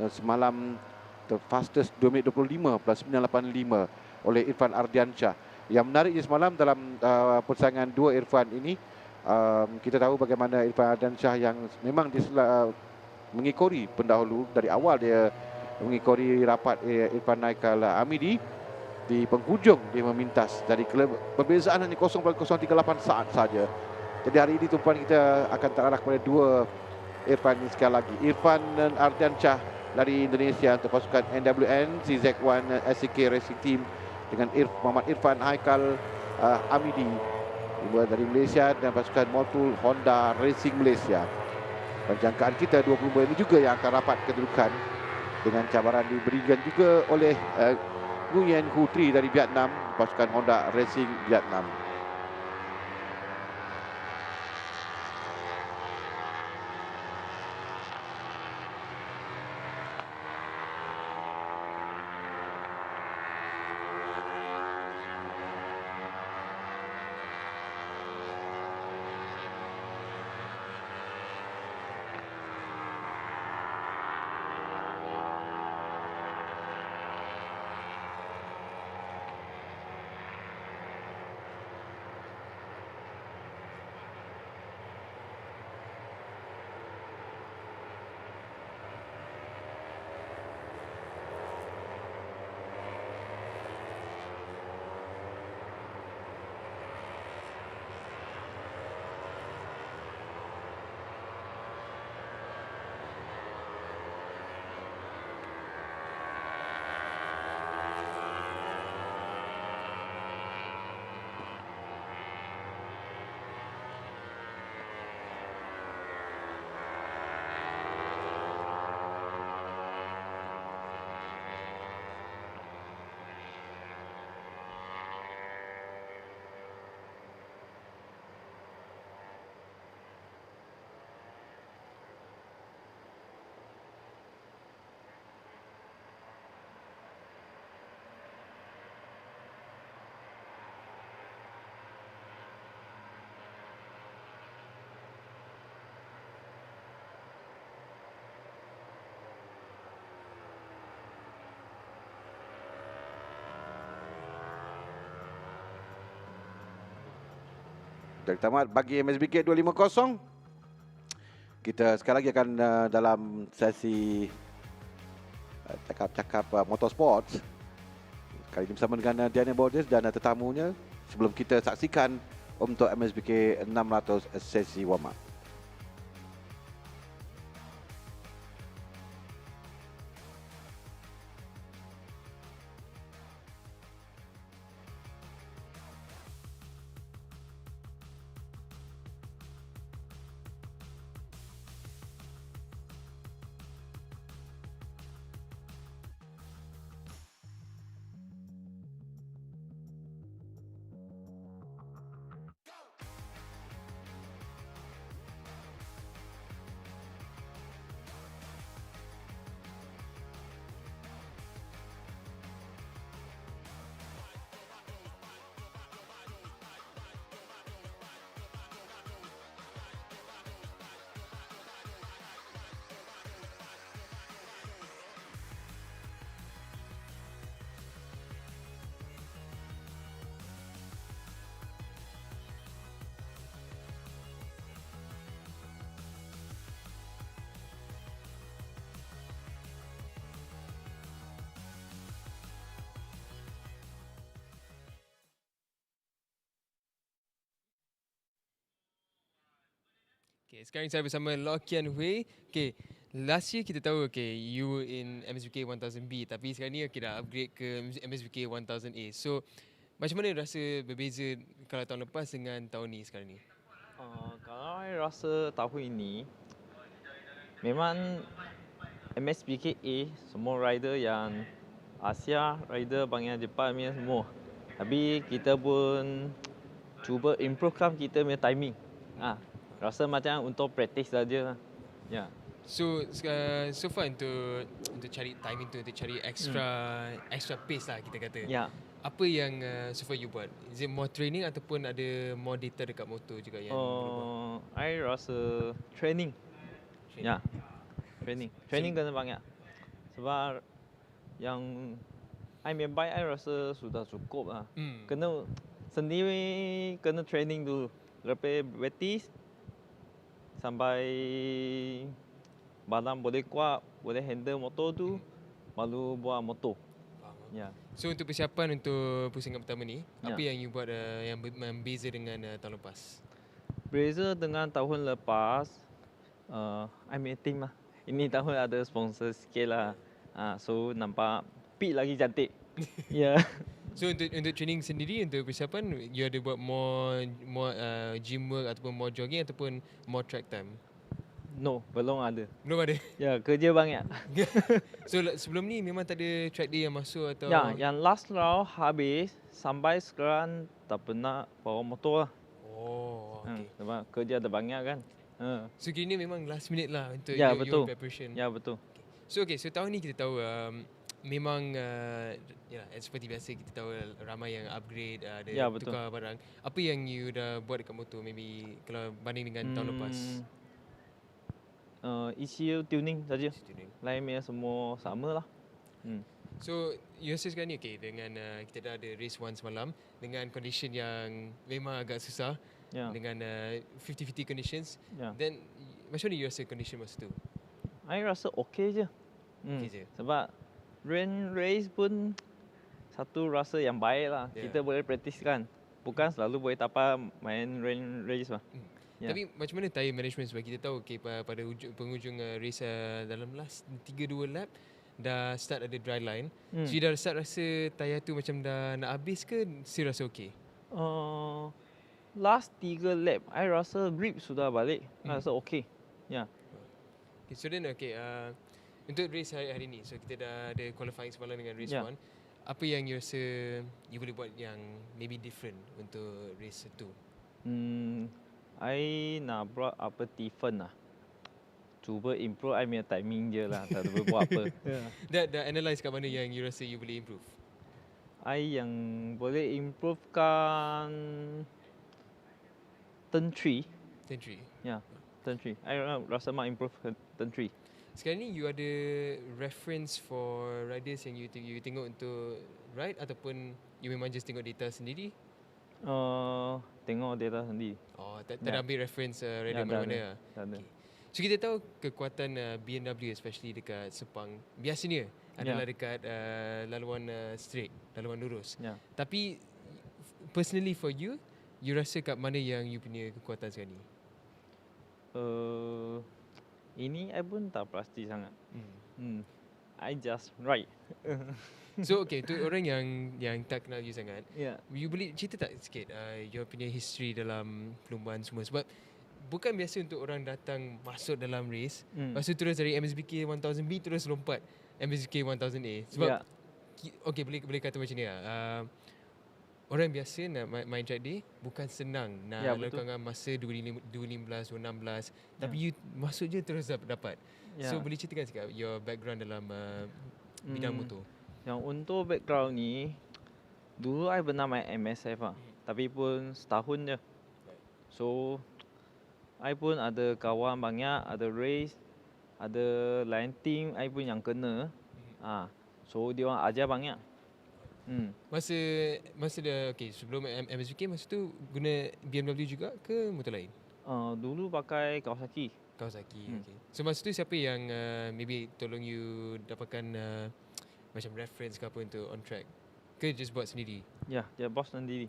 semalam the fastest 2 minit 25 plus 985 oleh Irfan Ardiansyah. Yang menariknya semalam dalam persaingan dua Irfan ini, kita tahu bagaimana Irfan Ardiansyah yang memang mengikori pendahulu dari awal dia mengikori rapat Irfan Haikal Amidi. Di penghujung dia memintas dari perbezaan hanya 0.038 saat saja. Jadi hari ini tumpuan kita akan terarah kepada dua Irfan ini sekali lagi. Irfan dan Ardiansyah dari Indonesia untuk pasukan NWN CZ1 SCK Racing Team dengan Muhammad Irfan Haikal Amidi dari Malaysia dan pasukan Motul Honda Racing Malaysia. Penjangkaan kita 20 ini juga yang akan rapat kedudukan dengan cabaran diberikan juga oleh Nguyen Hu Tri dari Vietnam, pasukan Honda Racing Vietnam. Dari tamat bagi MSBK 250. Kita sekali lagi akan dalam sesi cakap-cakap motorsport. Kali ini bersama dengan Daniel Borders dan tetamunya sebelum kita saksikan untuk MSBK 600 sesi warm up. Okay, sekarang saya bersama Lokian Hui. Okay, last year kita tahu you were in MSBK 1000B, tapi sekarang ni dah upgrade ke MSBK 1000A. So, macam mana rasa berbeza kalau tahun lepas dengan tahun ni sekarang ni? Kalau saya rasa tahun ini memang MSBK A semua rider yang Asia, rider banyak Jepang punya semua. Tapi kita pun cuba improvekan kita punya timing. Rasa macam untuk praktis saja. Ya. So far untuk cari timing tu, untuk cari extra pace lah kita kata. Ya. Apa yang so far you buat? Is it more training ataupun ada more data dekat motor juga yang berubah? I rasa training. Ya. Training kena banyak. Sebab yang I punya bike I rasa sudah cukup lah. Kena sendiri kena training dulu. Lepas practice sampai badan boleh kuat, boleh handle motor tu, baru buat motor. Ya. So untuk persiapan untuk pusingan pertama ni, apa yang you buat yang berbeza dengan tahun lepas? Beza dengan tahun lepas, I meeting lah. Ini tahun ada sponsor sikit lah. So nampak pit lagi cantik. Ya. So untuk training sendiri, untuk persiapan, you ada buat more gym work ataupun more jogging ataupun more track time? No, belum ada. Belum ada? Ya, kerja banyak. So sebelum ni memang tak ada track day yang masuk atau? Ya, yang last round habis, sampai sekarang tak pernah bawa motor lah. Oh, okay. Sebab kerja ada banyak kan. So kini memang last minute lah untuk ya, your preparation. Ya, betul. So tahun ni kita tahu memang seperti biasa kita tahu ramai yang upgrade, ada tukar barang. Apa yang you dah buat dekat motor maybe kalau banding dengan tahun lepas? ECU tuning saja. Lainnya semua sama lah. So you rasa sekarang ni dengan kita dah ada race 1 semalam dengan condition yang memang agak susah, dengan 50-50 conditions, then macam mana you rasa condition masa tu? I rasa okey je. Sebab rain race pun satu rasa yang baik lah. Kita boleh practice kan. Bukan selalu boleh dapat main rain race lah. Tapi macam mana tyre management, sebab kita tahu pada penghujung race dalam last 3-2 lap dah start ada dry line. So you dah start rasa tyre tu macam dah nak habis ke still rasa okey? Last 3 lap I rasa grip sudah balik. I rasa okey. Ya. Okay, so then untuk race hari ni, so kita dah ada qualifying semalam dengan race 1. Apa yang you rasa you boleh buat yang maybe different untuk race tu? I nak buat apa different lah. Cuba improve I punya timing je lah. Tak ada buat apa. Dah analyse kat mana yang you rasa you boleh improve? I yang boleh improvekan turn 3. Turn 3? Ya, turn 3. I rasa nak improve turn 3. Sekarang ni you ada reference for riders yang you tengok untuk ride ataupun you memang just tengok data sendiri? Tengok data sendiri. Tak ada ambil reference rider mana-mana? Tak ada. Okay. So kita tahu kekuatan BMW especially dekat Sepang biasanya adalah dekat laluan straight, laluan lurus. Tapi personally for you, you rasa kat mana yang you punya kekuatan sekarang ni? Ini I pun tak pasti sangat. I just ride. So untuk orang yang tak kenal you sangat, you boleh cerita tak sikit your punya history dalam perlombaan semua? Sebab bukan biasa untuk orang datang masuk dalam race, lepas tu terus dari MSBK 1000B terus lompat MSBK 1000A. Sebab boleh kata macam ni lah, orang biasa nak main track day bukan senang nak lakukan masa 2015, 2016, tapi you masuk je terus dapat. So boleh ceritakan sikit your background dalam bidang motor? Yang untuk background ni, dulu I pernah main MSF lah. Tapi pun setahun je. So I pun ada kawan banyak, ada race, ada lain team I pun yang kena. So dia orang ajar banyak. Masa dah sebelum MSBK masa tu guna BMW juga ke motor lain? Dulu pakai Kawasaki. So masa tu siapa yang maybe tolong you dapatkan macam reference ke apa untuk on track? Ke just buat sendiri? Ya, dia boss sendiri.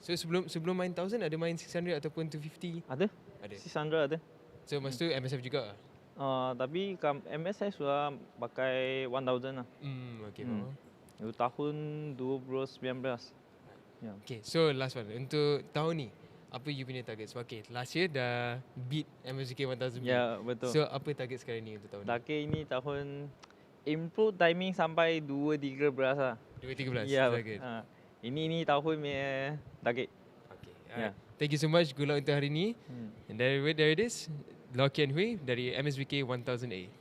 So sebelum main 1000 ada main 600 ataupun 250? Ada. Ada. 600 ada. So masa tu MSF juga? Tapi MS saya sudah pakai 1000 lah. Okay. Itu tahun 2019. Ya. Okay, so last one. Untuk tahun ni, apa you punya target? So, okay, last year dah beat MSBK 1000. Ya, betul. So apa target sekarang ni untuk tahun ni? Target ini tahun improve timing sampai 2.13 lah. 2013 Ya. target. Ini tahun punya target. Okay. Ya. Thank you so much. Good luck untuk hari ni. And there it is. Loh Kian Hui dari MSBK 1000A.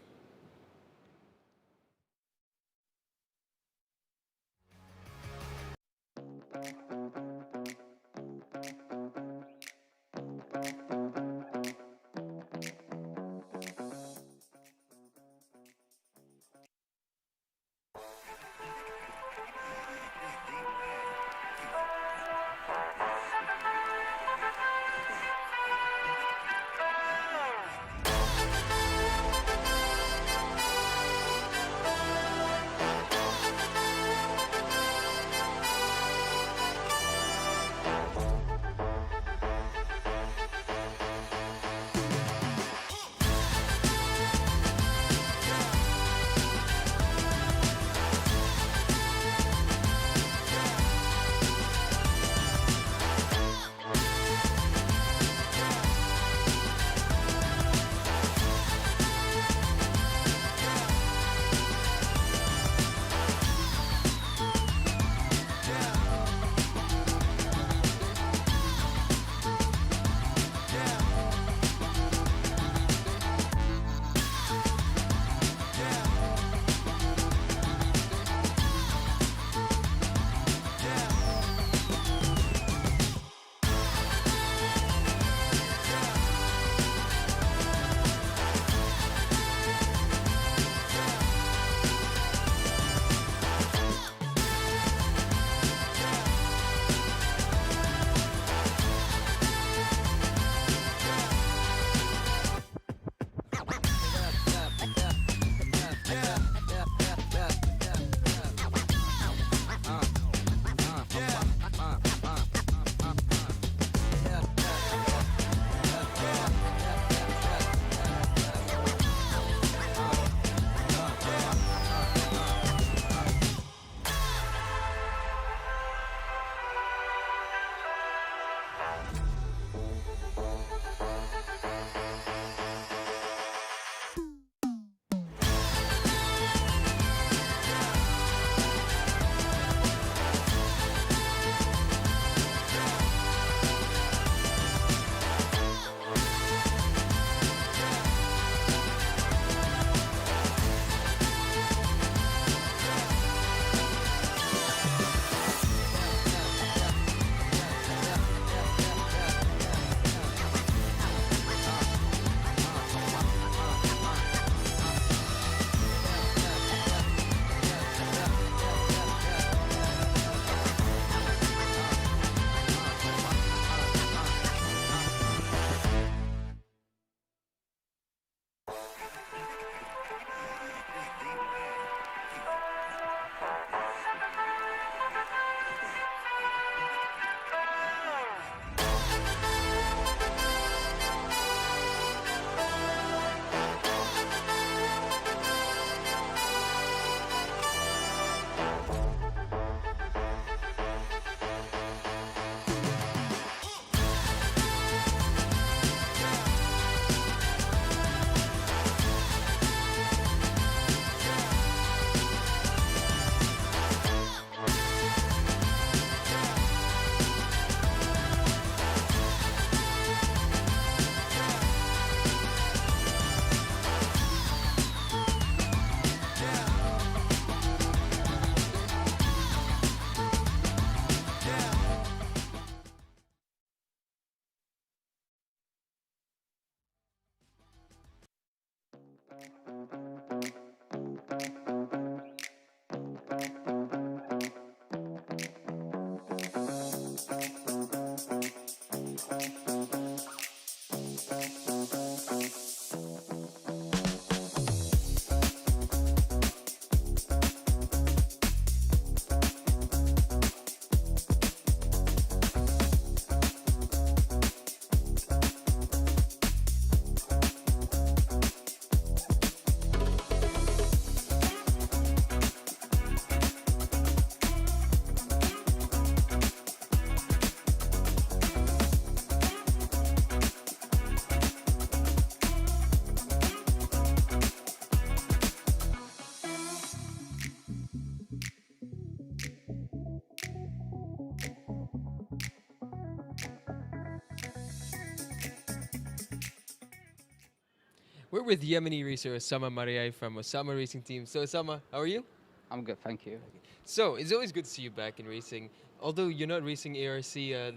We're with Yemeni racer Osama Mariai from Osama Racing Team. So Osama, how are you? I'm good, thank you. So it's always good to see you back in racing. Although you're not racing ARC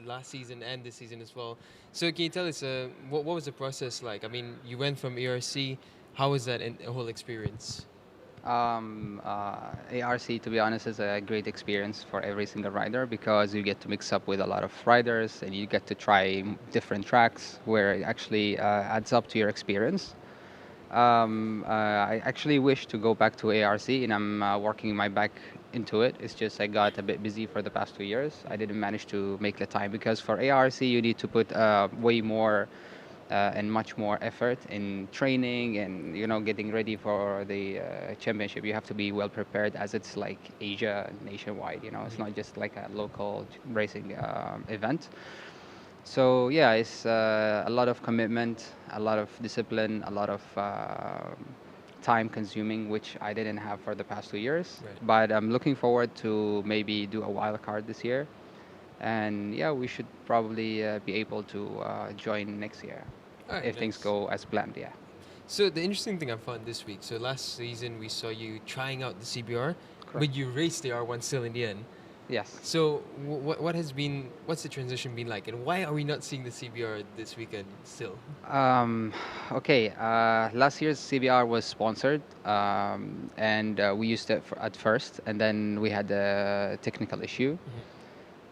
last season and this season as well. So can you tell us what was the process like? I mean, you went from ARC. How was that whole experience? ARC, to be honest, is a great experience for every single rider because you get to mix up with a lot of riders and you get to try different tracks where it actually adds up to your experience. I actually wish to go back to ARC and I'm working my back into it. It's just I got a bit busy for the past 2 years. I didn't manage to make the time because for ARC you need to put way more and much more effort in training and getting ready for the championship. You have to be well prepared as it's like Asia nationwide. It's not just like a local racing event. So yeah, it's a lot of commitment, a lot of discipline, a lot of time consuming, which I didn't have for the past 2 years. Right. But I'm looking forward to maybe do a wild card this year. And yeah, we should probably be able to join next year Alright, if things nice. go as planned, yeah. So the interesting thing I found this week. So last season we saw you trying out the CBR, but Correct. you raced the R1 still in the end. Yes. So what's the transition been like, and why are we not seeing the CBR this weekend still? Okay, last year's CBR was sponsored, and we used it at first, and then we had a technical issue.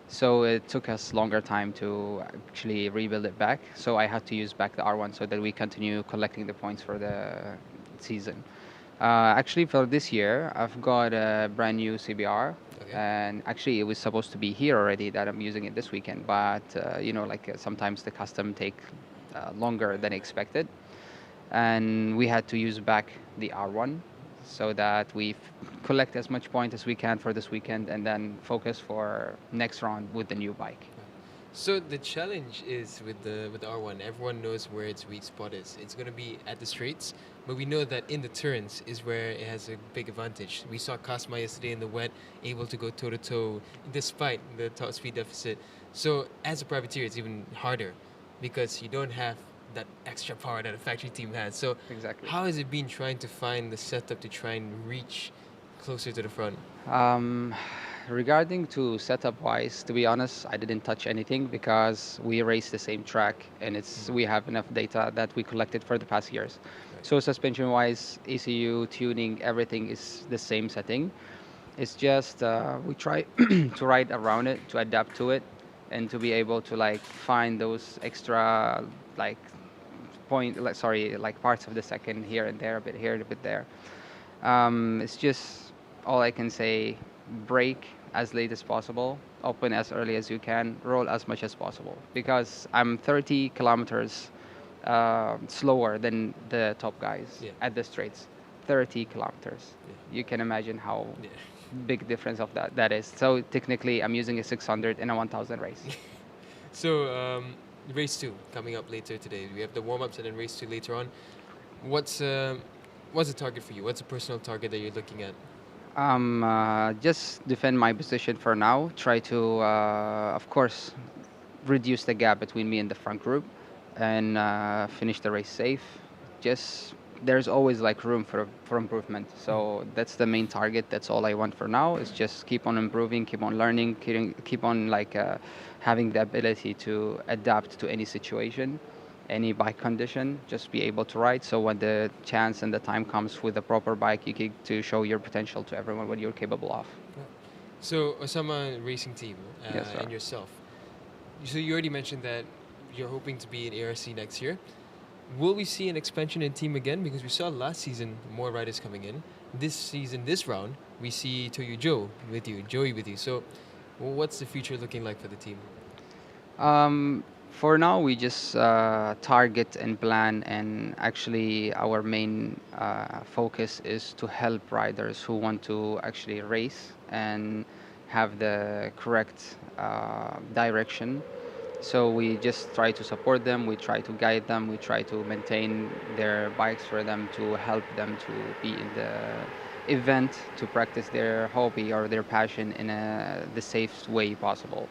So it took us longer time to actually rebuild it back. So I had to use back the R1 so that we continue collecting the points for the season. Actually, for this year, I've got a brand new CBR. Okay. And actually, it was supposed to be here already that I'm using it this weekend. But, sometimes the custom take longer than expected. And we had to use back the R1 so that we collect as much point as we can for this weekend and then focus for next round with the new bike. So the challenge is with the R1. Everyone knows where its weak spot is. It's going to be at the straights, but we know that in the turns is where it has a big advantage. We saw Kasma yesterday in the wet, able to go toe to toe despite the top speed deficit. So as a privateer, it's even harder because you don't have that extra power that a factory team has. So Exactly. how has it been trying to find the setup to try and reach closer to the front? Regarding to setup wise, to be honest, I didn't touch anything because we race the same track and we have enough data that we collected for the past years. Right. So suspension wise, ECU, tuning, everything is the same setting. It's just we try to ride around it, to adapt to it, and to be able to like find those extra like parts of the second here and there, a bit here, a bit there. It's just all I can say. Brake as late as possible, open as early as you can, roll as much as possible. Because I'm 30 kilometers slower than the top guys at the straights. 30 kilometers. Yeah. You can imagine how Yeah. big difference of that is. So technically, I'm using a 600 in a 1000 race. So race 2 coming up later today. We have the warm-ups and then race 2 later on. What's the target for you? What's a personal target that you're looking at? Just defend my position for now. Try to, of course, reduce the gap between me and the front group, and finish the race safe. Just there's always like room for improvement. So that's the main target. That's all I want for now. Is just keep on improving, keep on learning, keep on like having the ability to adapt to any situation, any bike condition, just be able to ride. So when the chance and the time comes with the proper bike, you get to show your potential to everyone what you're capable of. So Osama Racing Team Yes, sir. and yourself. So you already mentioned that you're hoping to be in ARC next year. Will we see an expansion in team again? Because we saw last season more riders coming in. This season, this round, we see Joey with you. So what's the future looking like for the team? For now, we just target and plan, and actually our main focus is to help riders who want to actually race and have the correct direction. So we just try to support them, we try to guide them, we try to maintain their bikes for them, to help them to be in the event, to practice their hobby or their passion in the safest way possible.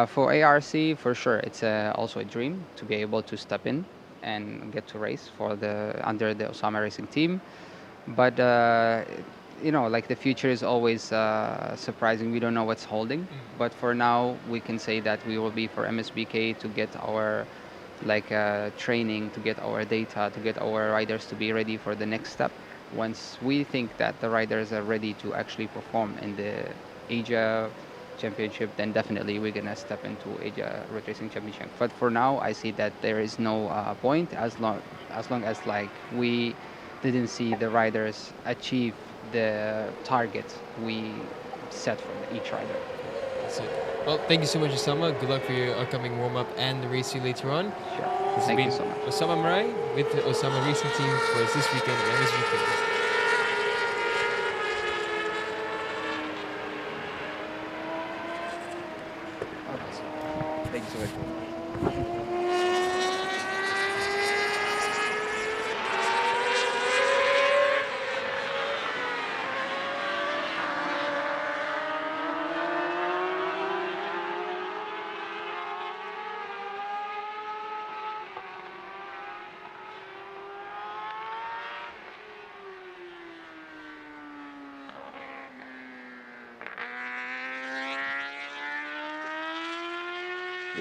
For ARC, for sure, it's also a dream to be able to step in and get to race for under the Osama Racing team. But you know, like the future is always surprising. We don't know what's holding. But for now, we can say that we will be for MSBK to get our training, to get our data, to get our riders to be ready for the next step. Once we think that the riders are ready to actually perform in the Asia Championship, then definitely we're gonna step into Asia Road Racing Championship. But for now, I see that there is no point as long as like we didn't see the riders achieve the target we set for each rider. That's it. Well, thank you so much, Osama. Good luck for your upcoming warm-up and the race later on. Sure. This Thank you has so been much. Osama Marai with the Osama Racing Team for us this weekend at MSBK. Thank you so much.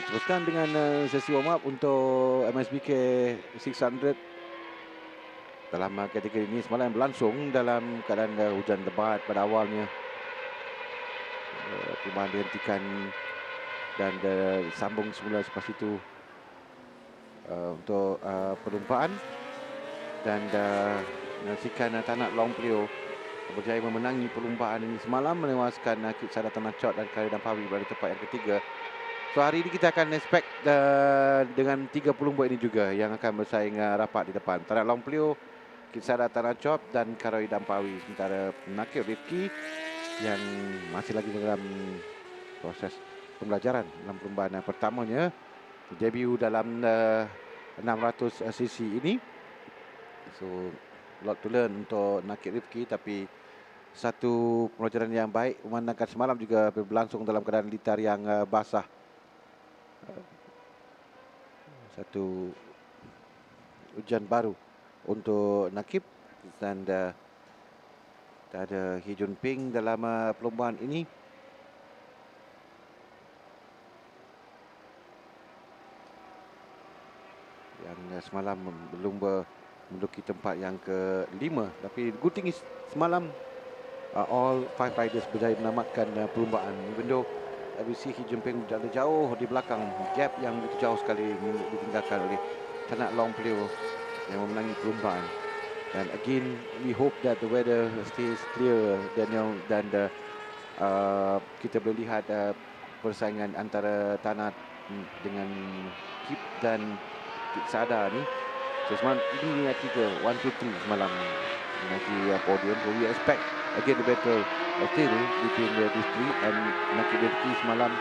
Teruskan dengan sesi warm up untuk MSBK 600 dalam kategori ini. Semalam berlangsung dalam keadaan hujan lebat pada awalnya. Perlumbaan dihentikan dan sambung semula selepas itu untuk perlumbaan, dan menyaksikan Tanak Long Plio berjaya memenangi perlumbaan ini semalam, menewaskan Kit Sada Tanachot dan Khalid Dampawi pada tempat yang ketiga. So hari ini kita akan expect dengan 3 pelumba ini juga yang akan bersaing rapat di depan. Tanak Long Plio, Kit Sada Tanachot dan Khalid Dampawi. Sementara Nakib Rifki yang masih lagi dalam proses pembelajaran dalam perlumbaan pertamanya, debut dalam 600 cc ini. So lot to learn untuk Nakib Rifki, tapi satu pembelajaran yang baik memandangkan semalam juga berlangsung dalam keadaan litar yang basah. Satu hujan baru untuk Nakib, dan ada Hee Jun Ping dalam perlombaan ini. Yang semalam berlumba menduduki tempat yang ke-5, tapi good thing is semalam all 5 riders berjaya menamatkan perlombaan. Even though WC Hee Jun Ping berada jauh di belakang, gap yang begitu jauh sekali ditinggalkan oleh Tanak Long Plio yang memenangi perlombaan. And again, we hope that the weather stays clear, dan kita boleh lihat persaingan antara Tanak dengan Kip dan Kit Sada ni. So semalam ini 3, 1, 2, 3 semalam menanti podium. So we expect again the battle still between these three, and Nakib Rifki semalam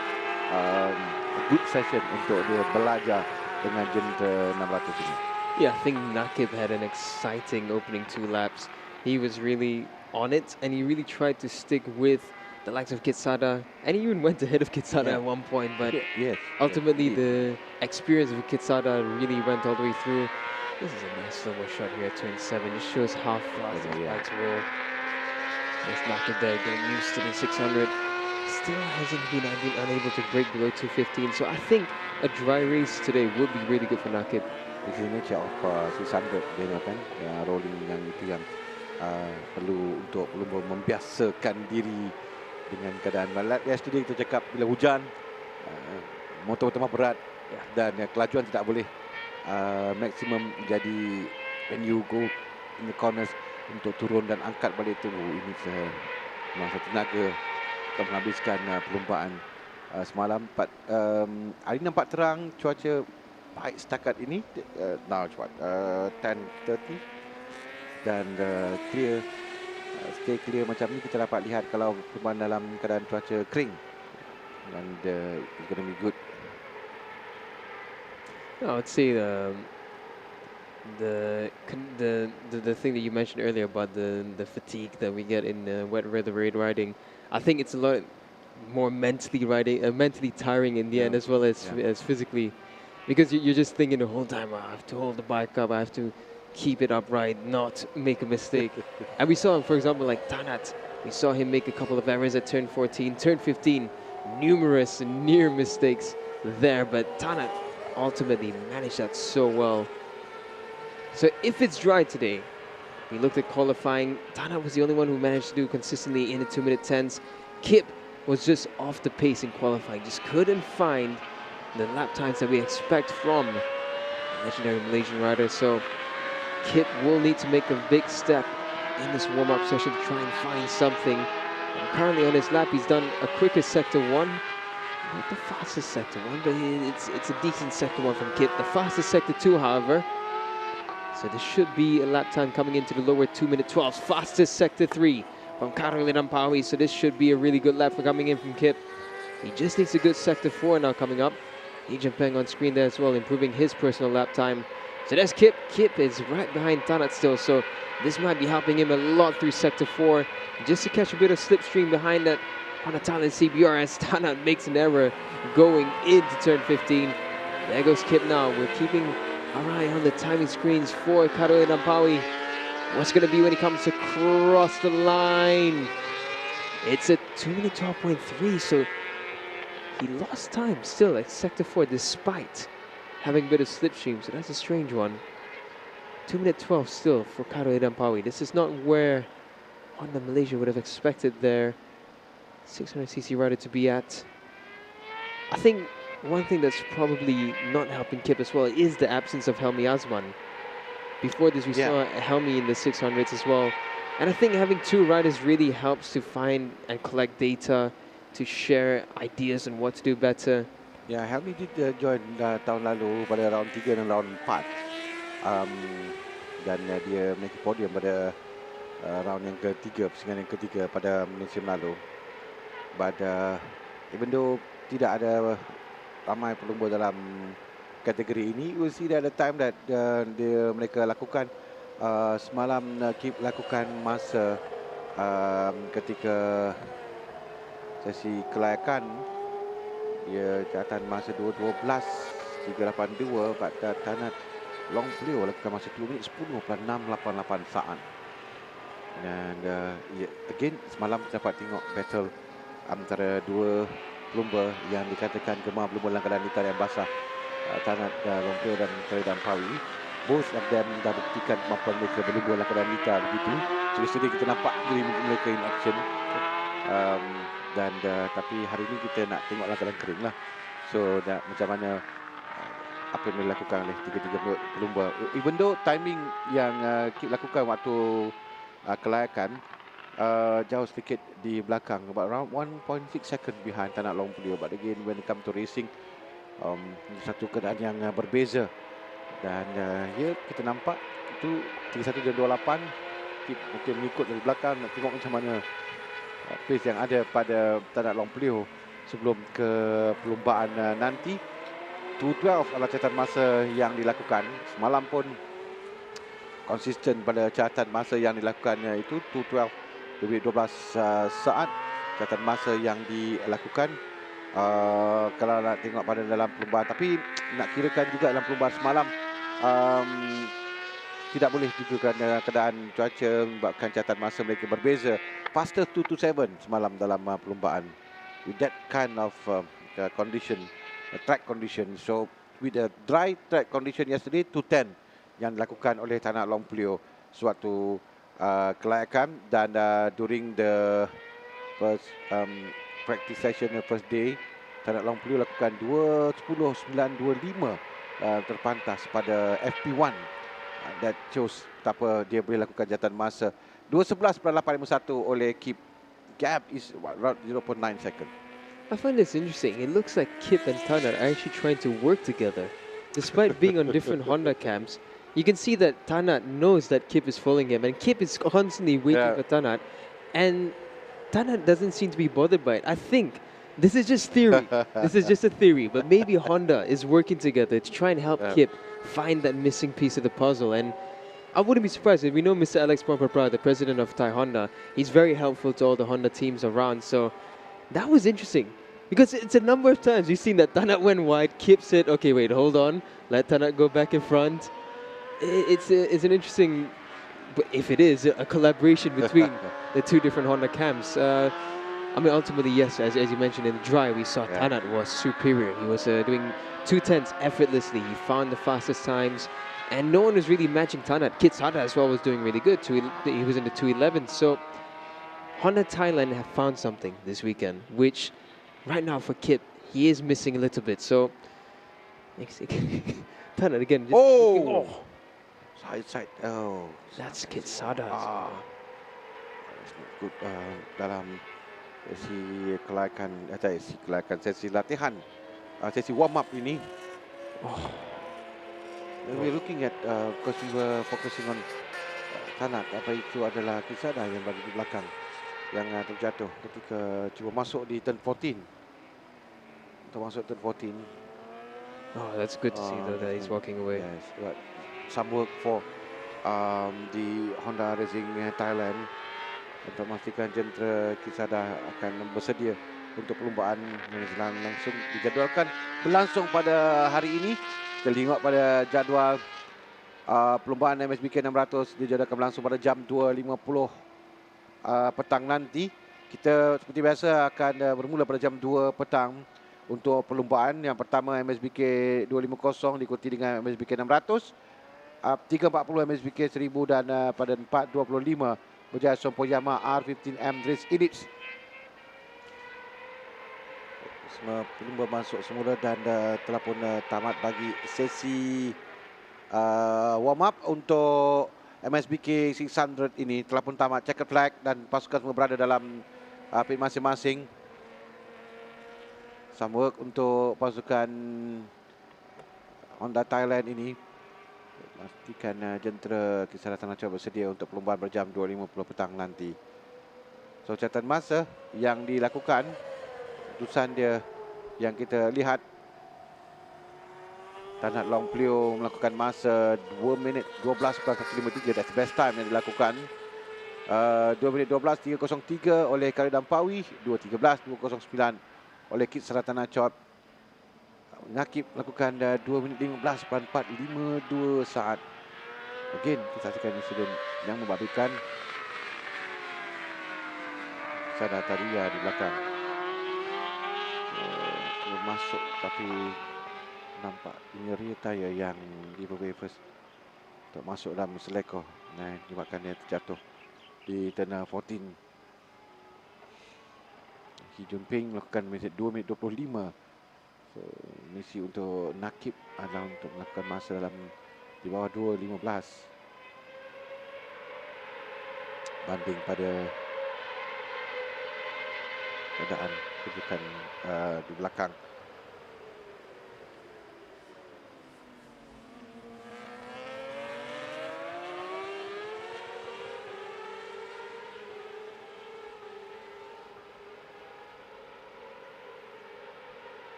a good session untuk dia belajar dengan genre 600 ini. Yeah, I think Nakib had an exciting opening 2 laps. He was really on it, and he really tried to stick with the likes of Kit Sada, and he even went ahead of Kit Sada at one point, but yes, ultimately the experience of Kit Sada really went all the way through. This is a nice slow-mo shot here at turn 7. It shows how fast his bikes roll. There's Nakib there getting used to the 600. Still hasn't been unable to break below 215. So I think a dry race today would be really good for Nakib. This is nature of 600 dia kan, rolling yang itu yang perlu untuk membiasakan diri dengan keadaan malat. Yesterday kita cakap bila hujan, motor utama berat dan kelajuan tidak boleh maksimum. Jadi when you go in the corners untuk turun dan angkat balik tu, ini masa tenaga untuk menghabiskan perlumbaan semalam. Hari ini nampak terang, cuaca baik setakat ini. Now cepat 10:30 dan clear, stay clear macam ni. Kita dapat lihat kalau perlumbaan dalam keadaan cuaca kering, dan it's gonna be good. I would say the thing that you mentioned earlier about the fatigue that we get in wet weather raid riding, I think it's a lot more mentally tiring in the end, as well as physically. Because you're just thinking the whole time, I have to hold the bike up, I have to keep it upright, not make a mistake. And we saw, for example, like Tanat, we saw him make a couple of errors at turn 14, turn 15, numerous near mistakes there, but Tanat ultimately managed that so well. So if it's dry today, we looked at qualifying, Tanat was the only one who managed to do consistently in the 2-minute 10s. Kip was just off the pace in qualifying, just couldn't find the lap times that we expect from a legendary Malaysian rider. So Kip will need to make a big step in this warm-up session to try and find something. And currently on his lap, he's done a quicker sector 1. Not the fastest sector 1, but it's a decent sector 1 from Kip. The fastest sector 2, however. So there should be a lap time coming into the lower 2-minute 12s. Fastest sector 3 from Caroline Ampawi. So this should be a really good lap for coming in from Kip. He just needs a good sector 4 now coming up. Li Peng on screen there as well, improving his personal lap time. So that's Kip. Kip is right behind Tanat still, so this might be helping him a lot through sector 4, just to catch a bit of slipstream behind that Honda Talent CBR as Tanat makes an error going into turn 15. There goes Kip now. We're keeping our eye on the timing screens for Caroline Ampawi. What's going to be when he comes across the line? It's a 2-minute 12.3, so he lost time still at sector 4 despite having a bit of slipstream, so that's a strange one. 2-minute 12 still for Caroline Ampawi. This is not where Honda Malaysia would have expected their 600cc rider to be at. I think one thing that's probably not helping Kip as well is the absence of Helmi Azman. Before this, we saw Helmi in the 600s as well. And I think having two riders really helps to find and collect data, to share ideas on what to do better. Ya, Helmi did join tahun lalu pada round 3 dan round 4. Dan dia memiliki podium pada round yang ketiga, persingan yang ketiga pada musim lalu. But even though tidak ada ramai pelumba dalam kategori ini, you will see that the time that mereka lakukan semalam Kip lakukan masa ketika sesi kelayakan, dia catatan masa 2:12.382 pada Tanat Long Pleo lakukan masa 2 minit 10.688 saat. Dan again semalam dapat tengok battle antara dua pelumba yang dikatakan gemar pelumba dalam keadaan litar yang basah, Tanat Long Pleo dan Caroline Ampawi. Both of them dah buktikan kemampuan mereka berlumba dalam keadaan litar begitu. So yesterday kita nampak diri mereka in action. Tapi hari ini kita nak tengok dalam keadaan kering lah. So macam mana apa yang dilakukan oleh tiga-tiga pelumba. Even though timing yang Kip lakukan waktu kelayakan jauh sedikit di belakang, about around 1.6 second behind Tanat Long Pleo. But again when it comes to racing, satu keadaan yang berbeza. Dan kita nampak itu 31.28. Kip mungkin mengikut dari belakang, nak tengok macam mana pace yang ada pada Tanat Long Pleo sebelum ke perlumbaan nanti. 2:12 adalah catatan masa yang dilakukan. Semalam pun konsisten pada catatan masa yang dilakukannya itu 2:12 lebih 12 saat catatan masa yang dilakukan. Kalau nak tengok pada dalam perlumbaan, tapi nak kirakan juga dalam perlumbaan semalam tidak boleh juga kerana keadaan cuaca menyebabkan catatan masa mereka berbeza. Faster 2:27 semalam dalam perlumbaan with that kind of condition, track condition. So with the dry track condition yesterday, 2:10 yang dilakukan oleh Tanat Long Pleo sewaktu kelayakan. Dan during the first practice session the first day, Tanat Long Pleo lakukan 2:10.925 terpantas pada FP1. That shows betapa dia boleh lakukan jatuhan masa. 2:11.851 oleh Kip. Gap is around 0.9 second. I find this interesting. It looks like Kip and Tanat are actually trying to work together. Despite being on different Honda camps, you can see that Tanat knows that Kip is following him, and Kip is constantly waiting for Tanat, and Tanat doesn't seem to be bothered by it. I think this is just theory. This is just a theory, but maybe Honda is working together to try and help Kip find that missing piece of the puzzle. And I wouldn't be surprised if we know Mr. Alex Pompapra, the president of Thai Honda. He's very helpful to all the Honda teams around. So that was interesting. Because it's a number of times we've seen that Tanat went wide, keeps it. Okay, wait, hold on. Let Tanat go back in front. It's an interesting, but if it is, a collaboration between the two different Honda camps. I mean, ultimately, yes, as you mentioned in the dry, we saw Tanat was superior. He was doing 2/10 effortlessly. He found the fastest times, and no one was really matching Tanat. Kit Sada as well was doing really good. He was in the 2:11. So Honda Thailand have found something this weekend, which right now for Kit, he is missing a little bit. So, Tanat again. Side. Oh. That's Kit Sada. That's not good. Dalam sesi latihan, sesi warm up ini. We're looking at because we were focusing on Tanat. Apa itu adalah Kit Sada yang berada di belakang yang terjatuh ketika cuba masuk di turn 14. Untuk masuk turn 14. Oh, that's good to see though that he's walking away. Yes, but some work for the Honda Racing Thailand untuk memastikan jentera Kit Sada akan bersedia untuk perlombaan yang langsung dijadualkan berlangsung pada hari ini. Kita tengok pada jadual perlombaan MSBK 600 dijadualkan berlangsung pada jam 2.50 petang nanti. Kita seperti biasa akan bermula pada jam 2 petang untuk perlombaan. Yang pertama MSBK 250 diikuti dengan MSBK 600, 340 MSBK 1000 dan pada 4.25 berjaya sompong Yamaha R15M Race Edits. Semua pelumba masuk semula dan telah pun tamat bagi sesi warm up untuk MSBK 600 ini. Telah pun tamat checker flag dan pasukan semua berada dalam pit masing-masing. Some work untuk pasukan Honda Thailand ini. Pastikan jentera Kit Sada Tanah Chot bersedia untuk perlombaan berjam 2.50 petang nanti. So, catatan masa yang dilakukan, keputusan dia yang kita lihat, Tanat Long Plio melakukan masa 2 minit 12.153. That's the best time yang dilakukan. 2 minit 12.303 oleh Khalid Ampawi, 2.13.209 oleh Kit Sada Tanah Chot. Nakib melakukan 2 minit 15.452 saat. Again, kita saksikan insiden yang membabitkan. Sada tadi di belakang. Belum masuk tapi nampak ini rear tire yang giveaway first untuk masuk dalam selekoh. Nah, menyebabkan dia terjatuh di turn 14. Hi Jun Ping melakukan 2 minit 25. So, misi untuk Nakib adalah untuk melakukan masa dalam di bawah 2.15 banding pada keadaan kedudukan di belakang.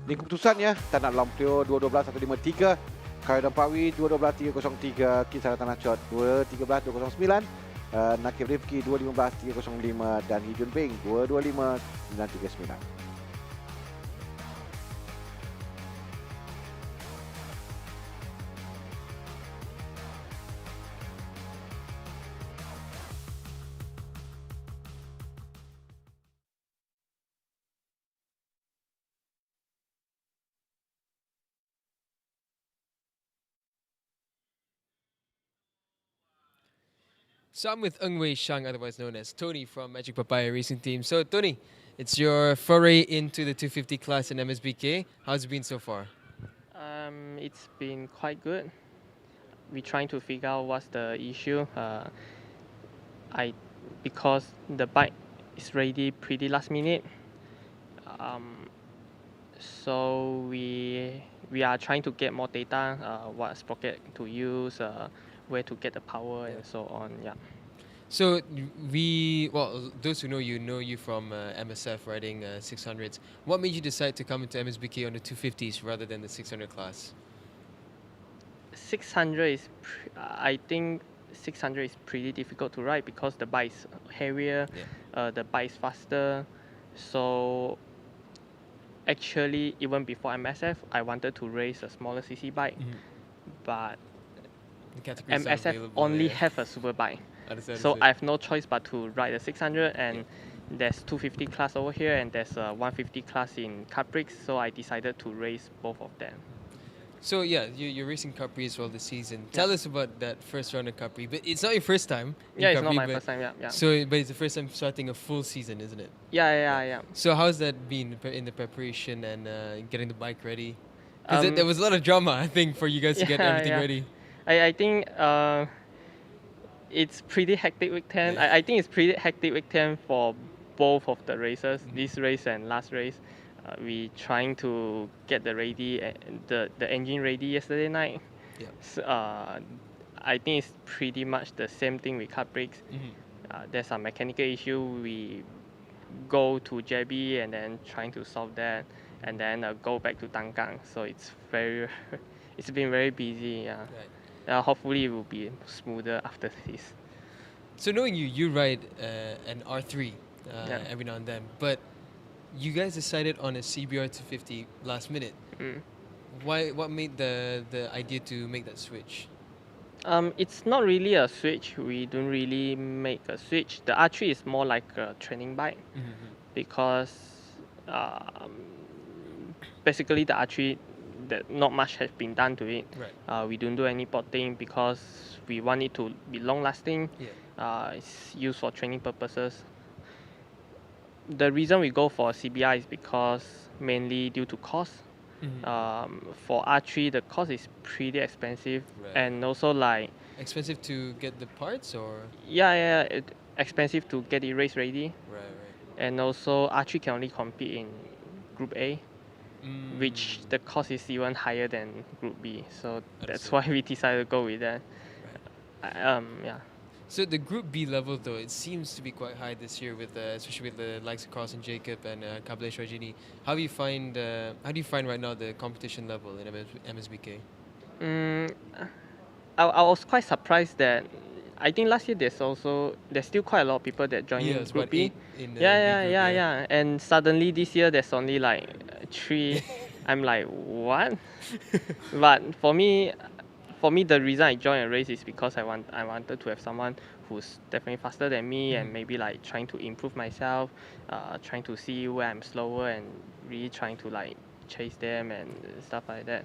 Ini keputusannya, Tanat Long Plio 2.12.153, Khalid Ampawi 2.12.303, Kit Sada Tanah Chot 2.13.209, Nakib Rifki 2.15.305 dan Hi Jun Ping 2.25.939. So I'm with Ng Wei Shang, otherwise known as Tony from Magic Papaya Racing Team. So Tony, it's your foray into the 250 class in MSBK. How's it been so far? It's been quite good. We're trying to figure out what's the issue. Because the bike is ready pretty last minute. So we are trying to get more data, what sprocket to use, where to get the power and so on. Yeah. So those who know you from MSF riding 600s. What made you decide to come into MSBK on the 250s rather than the 600 class? 600 is, I think 600 is pretty difficult to ride because the bike is heavier, the bike is faster. So actually, even before MSF, I wanted to race a smaller CC bike, but The categories are MSF available, only yeah. have a super bike. Understand, So understand. I have no choice but to ride a 600, and there's 250 class over here and there's a 150 class in Caprix, so I decided to race both of them. So yeah, you're racing Capri as well this season. Tell us about that first round of Capri. But it's not your first time in Yeah, Capri, it's not my but first time, yeah. So, but it's the first time starting a full season, isn't it? Yeah. So how's that been in the preparation and getting the bike ready? Because there was a lot of drama, I think, for you guys to get everything ready. I think it's pretty hectic week 10. I think it's pretty hectic week 10 for both of the races, this race and last race. We trying to get the engine ready yesterday night. Yeah. So, I think it's pretty much the same thing with Caprix. There's some mechanical issue. We go to JB and then trying to solve that, and then go back to Tangkang. So it's it's been very busy. Yeah. Right. Hopefully it will be smoother after this. So knowing you ride an R3 every now and then, but you guys decided on a CBR 250 last minute. What made the idea to make that switch? It's not really a switch. We don't really make a switch. The R3 is more like a training bike because basically the R3, that not much has been done to it. Right. We don't do any potting because we want it to be long lasting. It's used for training purposes. The reason we go for CBR is because mainly due to cost. For R3, the cost is pretty expensive, and also like expensive to get the parts, or expensive to get it race ready. Right. And also R3 can only compete in Group A, which the cost is even higher than Group B. So that's why we decided to go with that. Yeah. So the Group B level, though, it seems to be quite high this year, with especially with the likes of Carlson Jacob and Kablesh Rajini. How do you find right now the competition level in MSBK? I was quite surprised that I think last year there's still quite a lot of people that joined in Group B. Yeah. And suddenly this year there's only like 3. I'm like, what? But for me, the reason I joined a race is because I wanted to have someone who's definitely faster than me and maybe like trying to improve myself, trying to see where I'm slower and really trying to like chase them and stuff like that.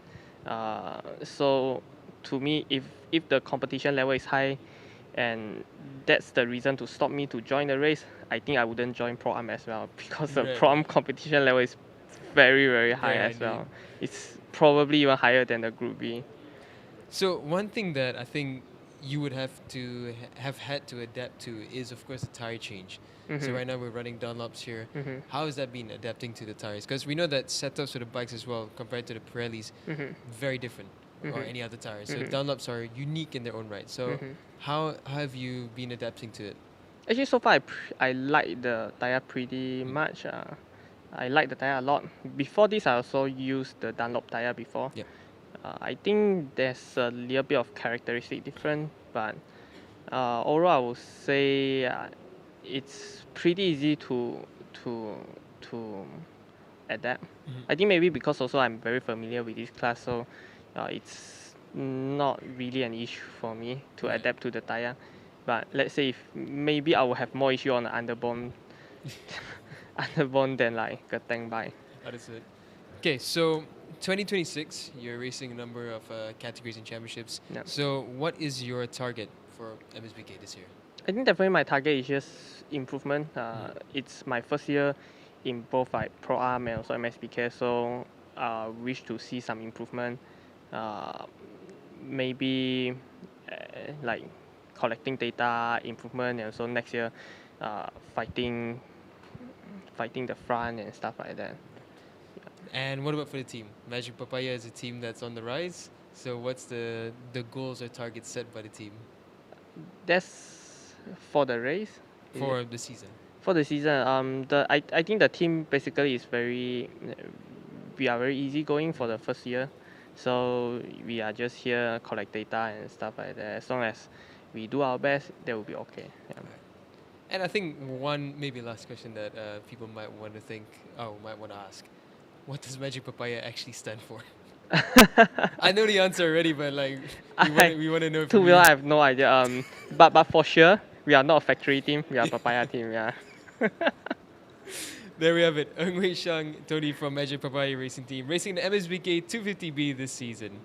So to me, if the competition level is high and that's the reason to stop me to join the race, I think I wouldn't join Pro-Am as well, because the Pro-Am competition level is very, very high as well. It's probably even higher than the Group B. So one thing that I think you would have to have had to adapt to is, of course, the tire change. So right now we're running Dunlops here. How has that been adapting to the tires? Because we know that setups for the bikes as well, compared to the Pirellis, very different, or any other tires. So Dunlops are unique in their own right. So how have you been adapting to it? Actually, so far I like the tire pretty much. I like the tire a lot. Before this, I also used the Dunlop tire before. I think there's a little bit of characteristic difference, but overall I would say it's pretty easy to adapt. I think maybe because also I'm very familiar with this class, so it's not really an issue for me to adapt to the tire. But let's say if maybe I will have more issue on the underbone than like a tank bike. Understood. Okay, so 2026, you're racing a number of categories and championships. So what is your target for MSBK this year? I think definitely my target is just improvement. It's my first year in both like Pro-Am and also MSBK, so wish to see some improvement. Maybe like collecting data improvement, and also next year fighting the front and stuff like that. And what about for the team? Magic Papaya is a team that's on the rise. So what's the goals or targets set by the team? For the race? For the season? For the season, I think the team basically is we are very easygoing for the first year. So we are just here, collect data and stuff like that. As long as we do our best, that will be okay. Yeah. And I think one maybe last question that people might want to ask. What does Magic Papaya actually stand for? I know the answer already, but like we want to know. To be honest, I have no idea. But for sure, we are not a factory team. We are a papaya team. Yeah. There we have it. Ng Wei Shang, Tony from Magic Papaya Racing Team, racing the MSBK 250B this season.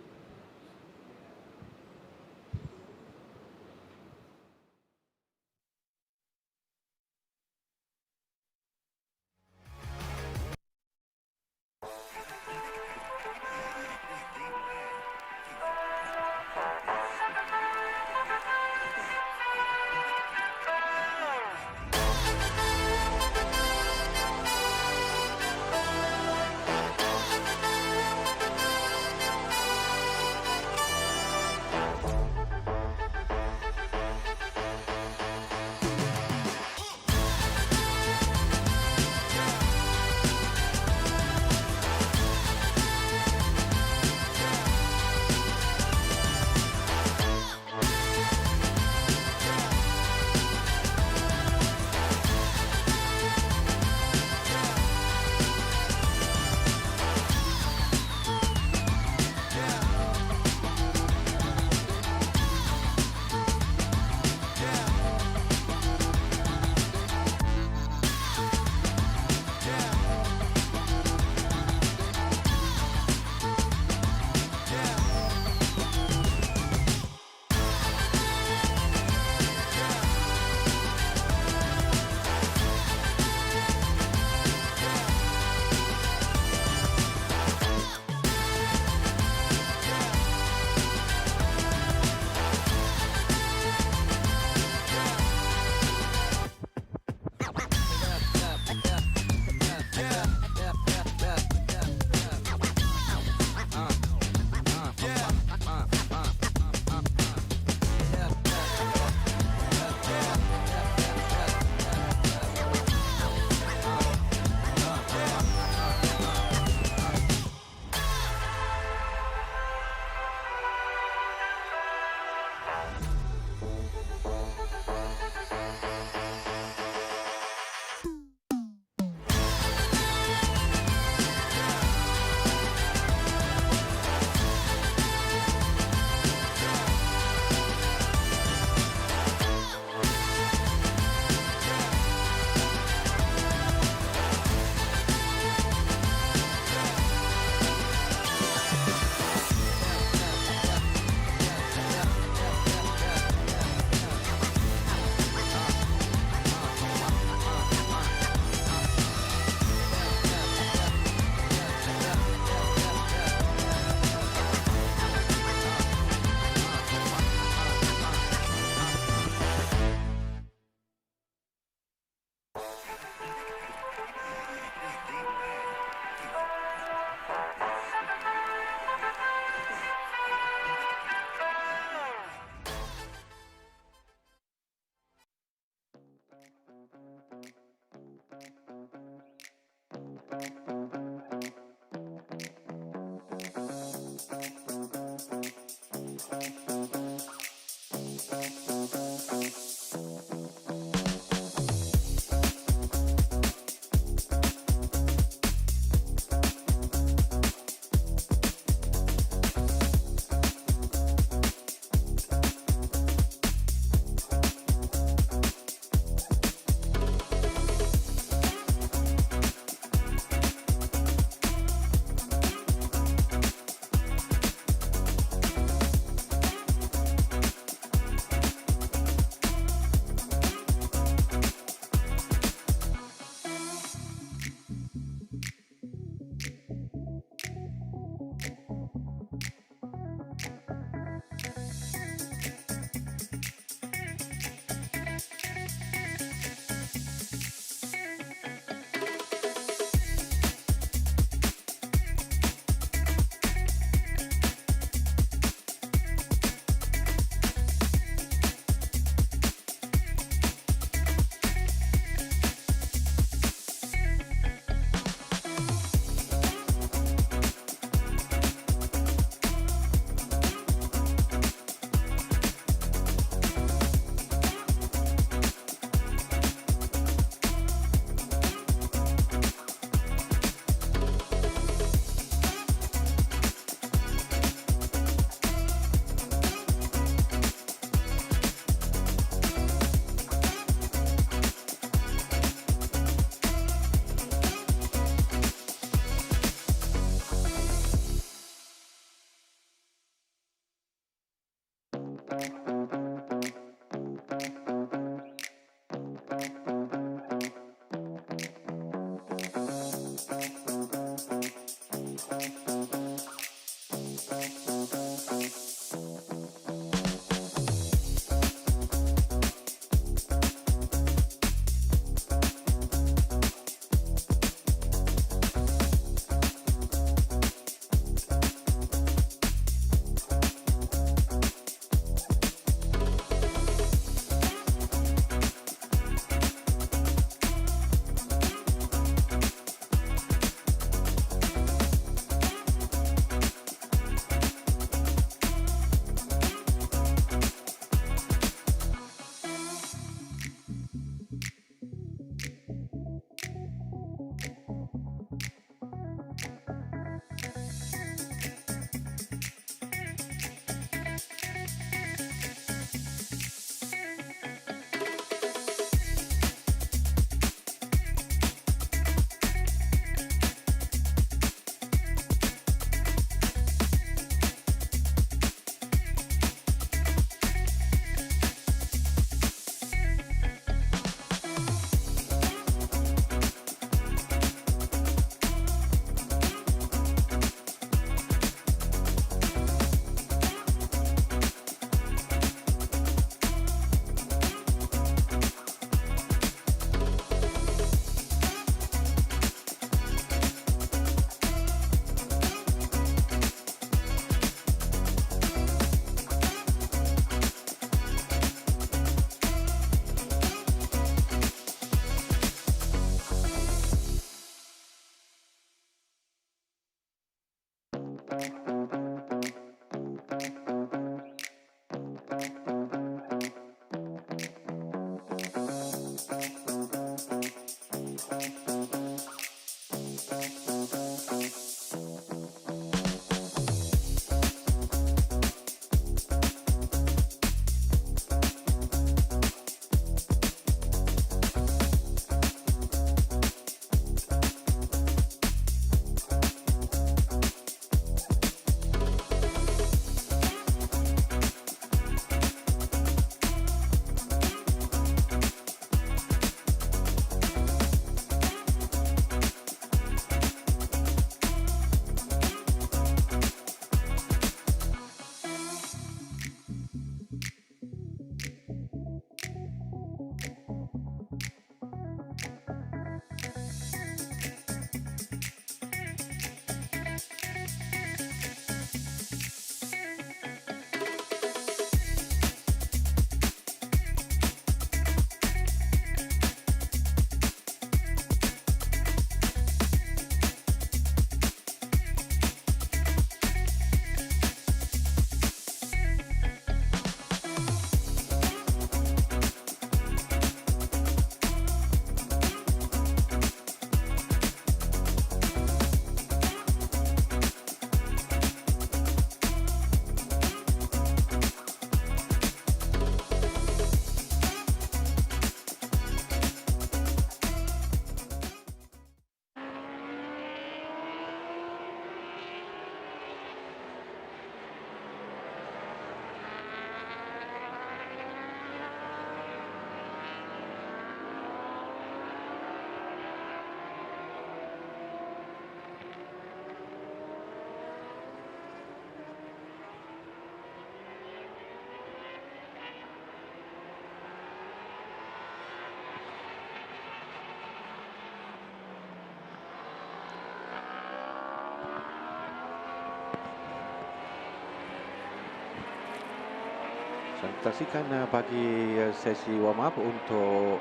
Saksikan bagi sesi warm up untuk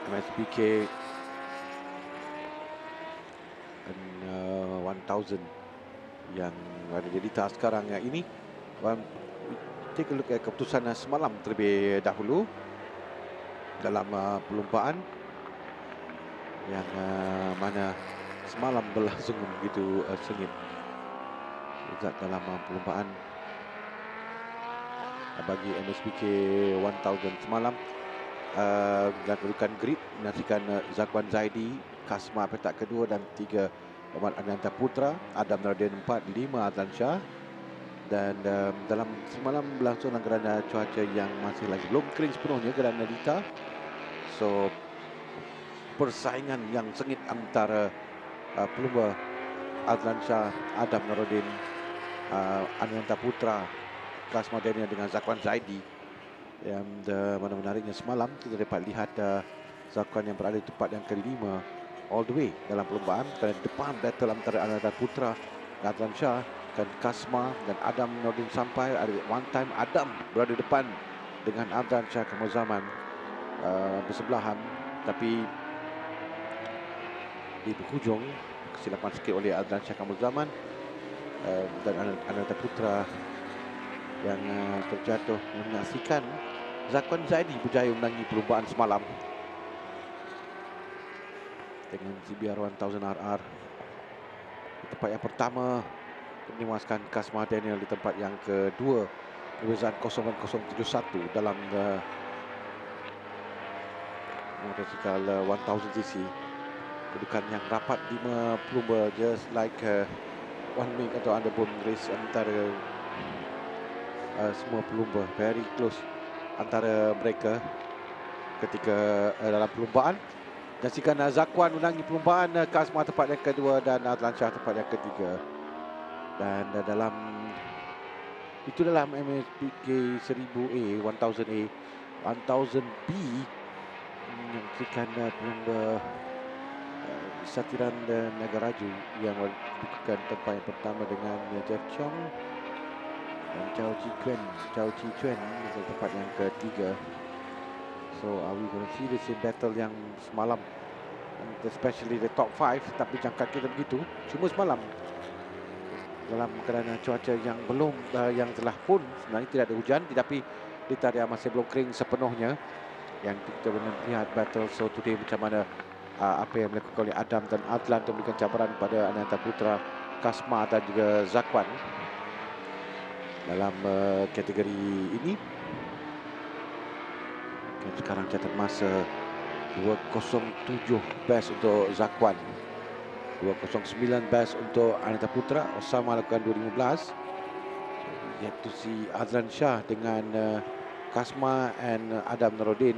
MSBK 1000 yang ada di litar sekarang ini. Take a look at keputusan semalam terlebih dahulu dalam perlumbaan yang mana semalam berlangsung begitu sengit. Result dalam perlumbaan bagi MSBK 1000 semalam, dan kedudukan grid menyaksikan Zakwan Zaidi, Kasma petak kedua dan 3 Muhammad Ananta Putra, Adam Nordin 4, 5 Adlan Shah. Dan dalam semalam berlangsung kerana cuaca yang masih lagi belum kering sepenuhnya kerana Dita. So persaingan yang sengit antara pelumba Adlan Shah, Adam Nordin, Ananta Putra, Kasma Daniel dengan Zakwan Zaidi. Yang mana menariknya semalam kita dapat lihat Zakwan yang berada di tempat yang kelima all the way dalam perlumbaan, kerana depan battle antara Ananta Putra dan Adlan Shah dan Kasma dan Adam Nordin sampai ada one time Adam berada depan dengan Adlan Shah Kamal Zaman bersebelahan, tapi di penghujung kesilapan sikit oleh Adlan Shah Kamal Zaman dan Ananta Putra yang terjatuh. Menyaksikan Zakwan Zaidi berjaya menangi perlumbaan semalam dengan CBR 1000 RR di tempat yang pertama, menewaskan Kasma Daniel di tempat yang kedua, perbezaan 0.071 dalam motosikal 1000cc. Kedudukan yang rapat 5 pelumba, just like one week atau underbone race antara semua pelumba, very close antara mereka ketika dalam perlumbaan. Saksikan Zakwan menangi perlumbaan, Kasma tempat yang kedua dan Adlan Shah tempat yang ketiga. Dan dalam MSBK 1000A, 1000A, 1000B menyaksikan pelumba Satiran dan Nagaraju yang mendudukan tempat yang pertama dengan Jeff Chong dan Chao Chi Chuen di tempat yang ketiga. So are we going to see the same battle yang semalam, especially the top 5? Tapi jangka kita begitu, cuma semalam dalam kerana cuaca yang belum yang telah pun sebenarnya tidak ada hujan, tetapi litar yang masih belum kering sepenuhnya yang kita boleh lihat battle. So today macam mana apa yang dilakukan oleh Adam dan Adlan untuk memberikan cabaran pada Ananta Putra, Kasma dan juga Zakwan dalam kategori ini. Dan sekarang catatan masa 2:07 best untuk Zakwan, 2:09 best untuk Ananta Putra. Osama lakukan 2:15. Yet to see Adlan Shah dengan Kasma and Adam Nordin,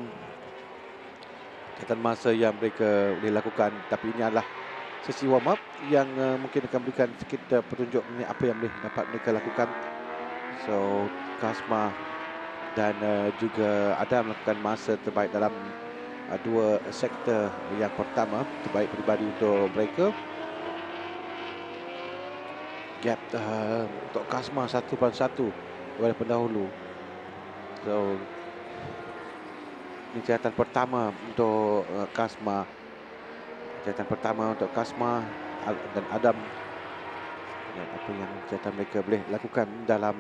catatan masa yang mereka boleh lakukan. Tapi ini adalah sesi warm up yang mungkin akan berikan sedikit petunjuk mengenai apa yang boleh dapat mereka lakukan. So Kasma dan juga Adam melakukan masa terbaik dalam dua sektor yang pertama, terbaik peribadi untuk mereka. Gap untuk Kasma 1.1 daripada pendahulu. So ini catatan pertama untuk Kasma. Catatan pertama untuk Kasma dan Adam. Dan apa yang catatan mereka boleh lakukan dalam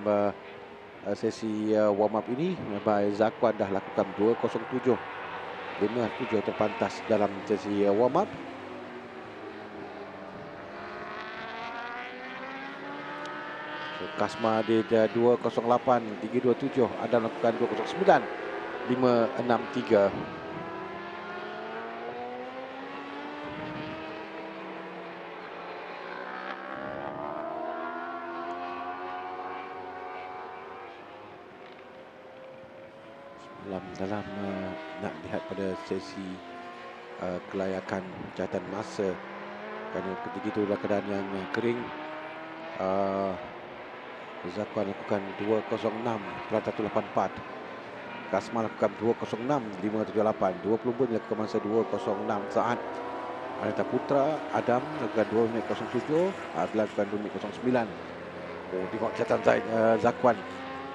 sesi warm up ini. Zakwan dah lakukan 2:07, 5.7 terpantas dalam sesi warm up. So, Kasma di 2:08, 3.27. Adam lakukan 2:09, 5.63. Dalam nak lihat pada sesi kelayakan catatan masa, kerana ketika itu adalah keadaan yang kering. Zakwan lakukan 2:06.184, Kasma lakukan 2:06.578. Dua pelumba dilakukan masa 2:06 saat. Ananta Putra, Adam lakukan 2:07, Adlan lakukan 2:09. Oh, tengok catatan Zakwan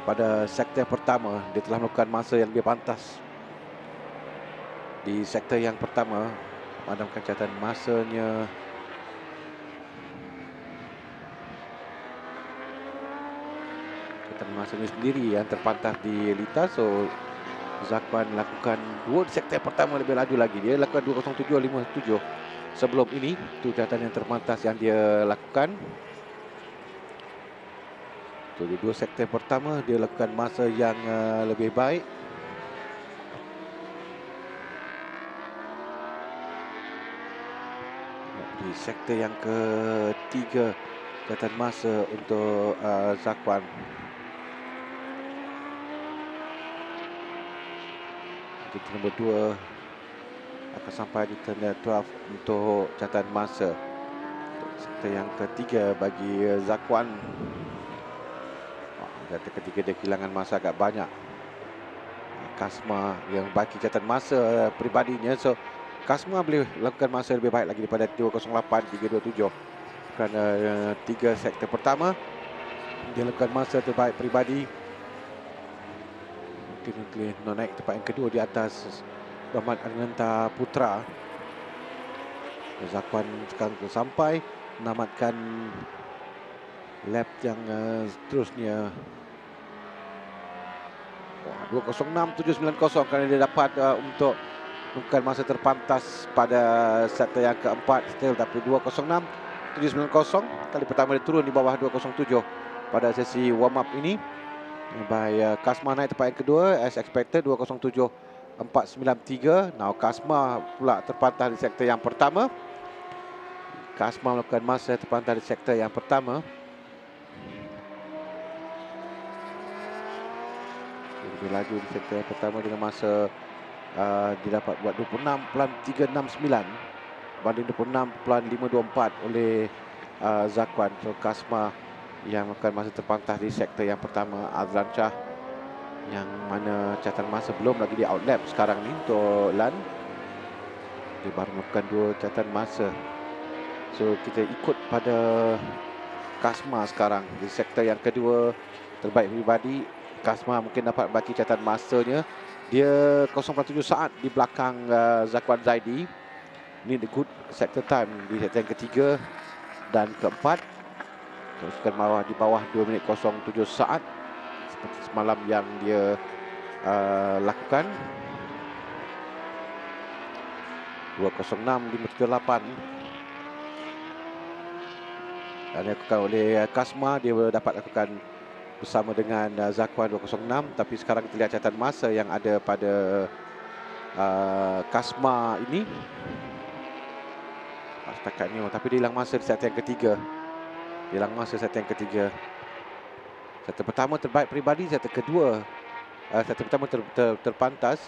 pada sektor pertama, dia telah melakukan masa yang lebih pantas. Di sektor yang pertama, padamkan catatan masanya. Catatan masanya sendiri yang terpantas di lintas. So, Zakwan lakukan dua di sektor pertama lebih laju lagi. Dia lakukan 2:07.57. Sebelum ini, itu catatan yang terpantas yang dia lakukan. So, di dua sektor pertama, dia lakukan masa yang lebih baik. Di sektor yang ketiga, catatan masa untuk Zakwan. Kita nombor 2 akan sampai di turn 12 untuk catatan masa. Sektor yang ketiga bagi Zakwan. Sektor ketiga dia kehilangan masa agak banyak. Kasma yang bagi catatan masa peribadinya. So Kasma boleh lakukan masa lebih baik lagi daripada 2:08.327. Kerana 3 sektor pertama dia lakukan masa terbaik peribadi. Mungkin naik tempat yang kedua di atas Rahmat Arnanta Putra. Zakwan sekarang sampai menamatkan lap yang seterusnya. 2:06.790 kerana dia dapat untuk bukan masa terpantas pada sektor yang keempat still, tapi 2:06.790. Kali pertama dia turun di bawah 2:07 pada sesi warm up ini. Kasma naik tempat yang kedua as expected 2:07.493. Now Kasma pula terpantas di sektor yang pertama. Kasma melakukan masa terpantas di sektor yang pertama. Lebih laju di sektor yang pertama dengan masa dia dapat buat 26.369 banding 26.524 oleh Zakwan. So Kasma yang melakukan masa terpantas di sektor yang pertama. Azlan Shah yang mana catatan masa belum lagi di outlap sekarang ni untuk LAN. Dia baru melakukan 2 catatan masa. So kita ikut pada Kasma sekarang di sektor yang kedua terbaik pribadi. Kasma mungkin dapat bagi catatan masanya. Dia 0.7 saat di belakang Zakwan Zaidi. Ini the good sector time di sektor yang ketiga dan keempat. Teruskan di bawah 2 minit 07 saat seperti semalam yang dia lakukan. 2:06.578 dan dilakukan oleh Kasma. Dia dapat lakukan bersama dengan Zakwan 2:06, tapi sekarang kita lihat catatan masa yang ada pada Kasma ini. Setakat ni, tapi dia hilang masa di sektor yang ketiga. Sektor yang ketiga. Sektor pertama terbaik peribadi, sektor kedua sektor pertama terpantas,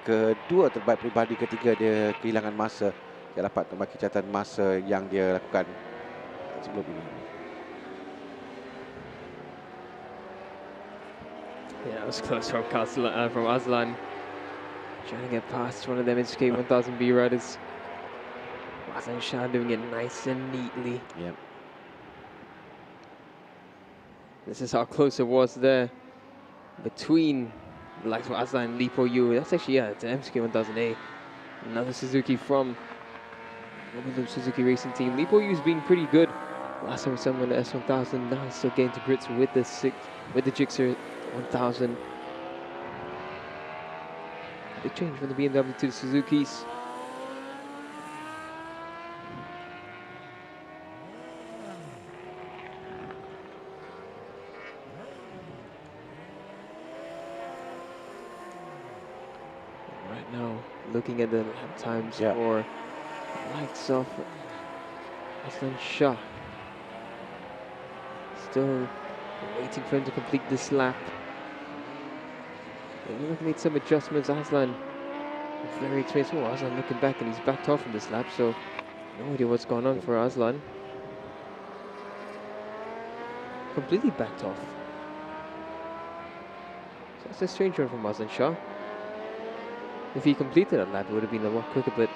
kedua terbaik peribadi, ketiga dia kehilangan masa. Dia dapat membagi catatan masa yang dia lakukan sebelum ini. Yeah, it was close from Azlan. Trying to get past one of them MSBK 1000B riders. Azlan Shah doing it nice and neatly. Yep. This is how close it was there between the likes of Azlan and Lipo Yu. That's actually, yeah, it's an MSBK 1000A. Another Suzuki from the Suzuki Racing Team. Lipo Yu's been pretty good. Last time we saw him on the S1000, now he's still getting to grips with the Gixxer 1000. Big change from the BMW to the Suzukis. Right now, looking at the lap times for the likes of Azlan Shah. Still waiting for him to complete this lap. They've made some adjustments. Azlan, very experienced. Oh, Azlan looking back and he's backed off from this lap, so no idea what's going on for Azlan. Completely backed off. So that's a strange one from Azlan Shah. If he completed that lap, it would have been a lot quicker, but...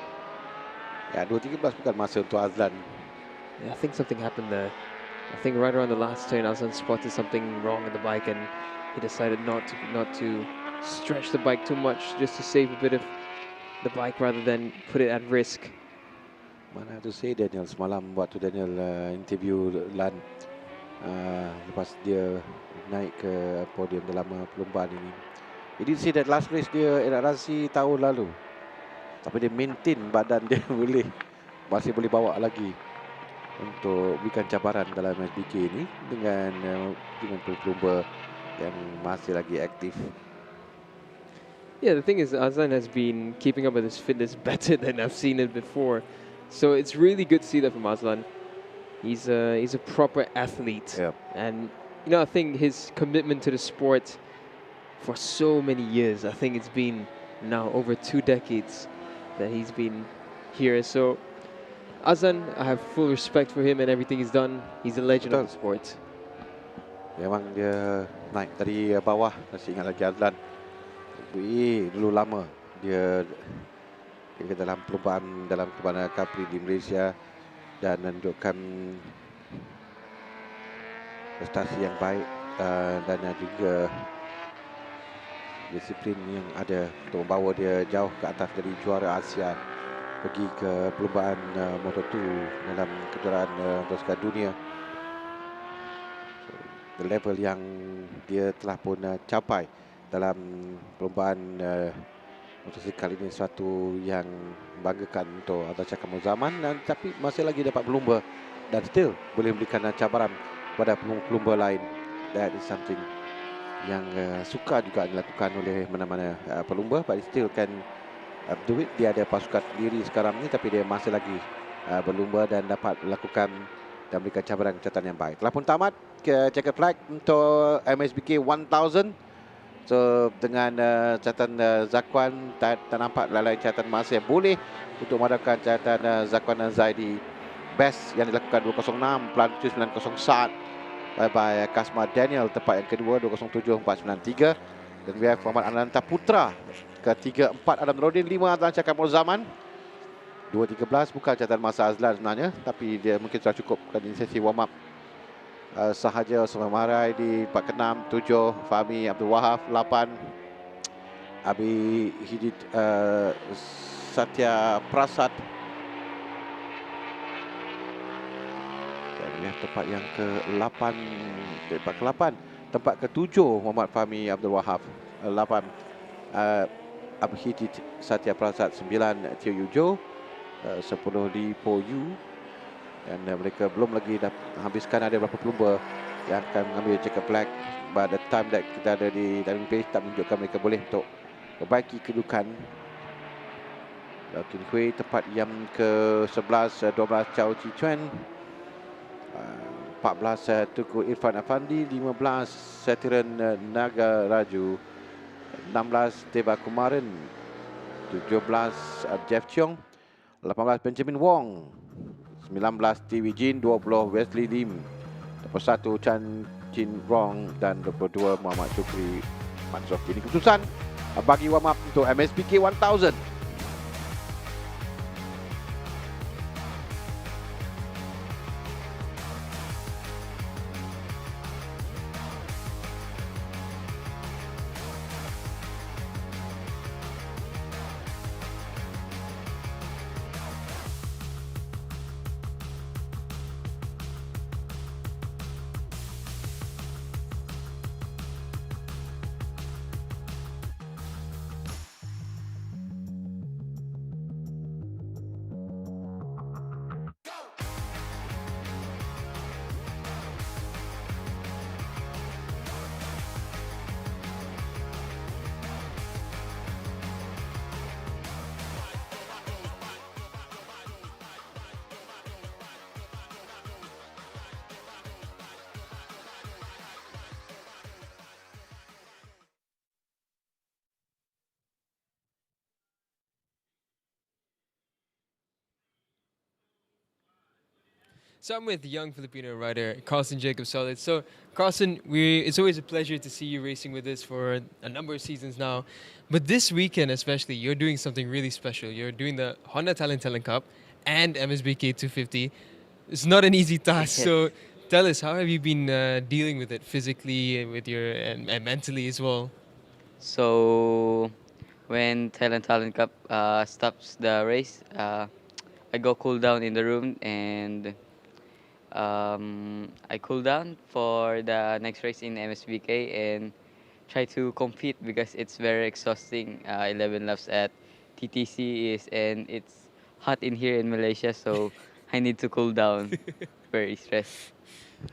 Ya, 2.13 bukan masa untuk Azlan. Yeah, I think something happened there. I think right around the last turn, Azlan spotted something wrong in the bike and he decided not to stretch the bike too much, just to save a bit of the bike rather than put it at risk. Mana tu say Daniel semalam waktu Daniel interview Lan lepas dia naik ke podium dalam perlombaan ini. He did say that last race dia rasi tahun lalu. Tapi dia maintain badan dia masih boleh bawa lagi untuk berikan cabaran dalam MSBK ini dengan pelumba yang masih lagi aktif. Yeah, the thing is, Azlan has been keeping up with his fitness better than I've seen it before. So it's really good to see that from Azlan. He's a proper athlete. Yep. And, you know, I think his commitment to the sport for so many years, I think it's been now over 2 decades that he's been here. So, Azlan, I have full respect for him and everything he's done. He's a legend of the sport. Memang dia naik dari bawah, masih ingat lagi Azlan. Dulu lama dia dalam perlombaan Capri di Malaysia dan menunjukkan prestasi yang baik dan juga disiplin yang ada untuk membawa dia jauh ke atas dari juara Asia pergi ke perlombaan Moto2 dalam kejuaraan motosikal dunia. The level yang dia telah pun capai dalam perlombaan motosikal ini suatu yang membanggakan untuk atas cakapan zaman, dan tapi masih lagi dapat berlumba dan still boleh memberikan cabaran kepada pelumba lain. That is something yang suka juga dilakukan oleh mana-mana pelumba, but still can do it. Dia ada pasukan sendiri sekarang ni, tapi dia masih lagi berlumba dan dapat melakukan dan memberikan cabaran catatan yang baik. Telah pun tamat ke checkered flag untuk MSBK 1000. So dengan catatan Zakwan, tak nampak lain catatan masa yang boleh untuk mendapatkan catatan Zakwan dan Zaidi. Best yang dilakukan 206.901 saat by Kasma Daniel, tempat yang kedua 207.493. Dan we have Muhammad Ananta Putra ke 34, Adam Rodin 5 dalam cakapan zaman. 2.13 bukan catatan masa Azlan sebenarnya, tapi dia mungkin sudah cukup di sesi warm up sahaja. Semua Marai di 4 ke 6, 7 Fahmi Abdul Wahab, 8 Abi Hidit Satya Prasad. Dan tempat yang ke-8, tempat ke-8, tempat ke-7 Muhammad Fahmi Abdul Wahab, 8 Abi Hidit Satya Prasad, 9 Tio Yujo, 10 Li Po Yu. Dan mereka belum lagi dah habiskan, ada beberapa pelumba yang akan mengambil checkered flag. By the time that kita ada di diving page, tak menunjukkan mereka boleh untuk perbaiki kedudukan. Lautin Hui tempat yang ke-11, 12 Chow Chi Chuan, 14 Tuku Irfan Afandi, 15 Setiran Naga Raju, 16 Teba Kumaran, 17 Jeff Cheong, 18 Benjamin Wong, 19 TV Jin, 20 Wesley Lim, 21 Chan Chin Rong dan 22 Muhammad Syukri Mansur. Ini keputusan bagi warm up untuk MSBK 1000. So I'm with young Filipino rider Carlson Jacob Solid. So Carlson, it's always a pleasure to see you racing with us for a number of seasons now. But this weekend especially, you're doing something really special. You're doing the Honda Talent Cup and MSBK 250. It's not an easy task. So Tell us, how have you been dealing with it physically and with your and mentally as well? So when Talent Cup stops the race, I go cool down in the room and I cool down for the next race in MSBK and try to compete because it's very exhausting. 11 laps at TTC is and it's hot in here in Malaysia, so I need to cool down. Very stressed.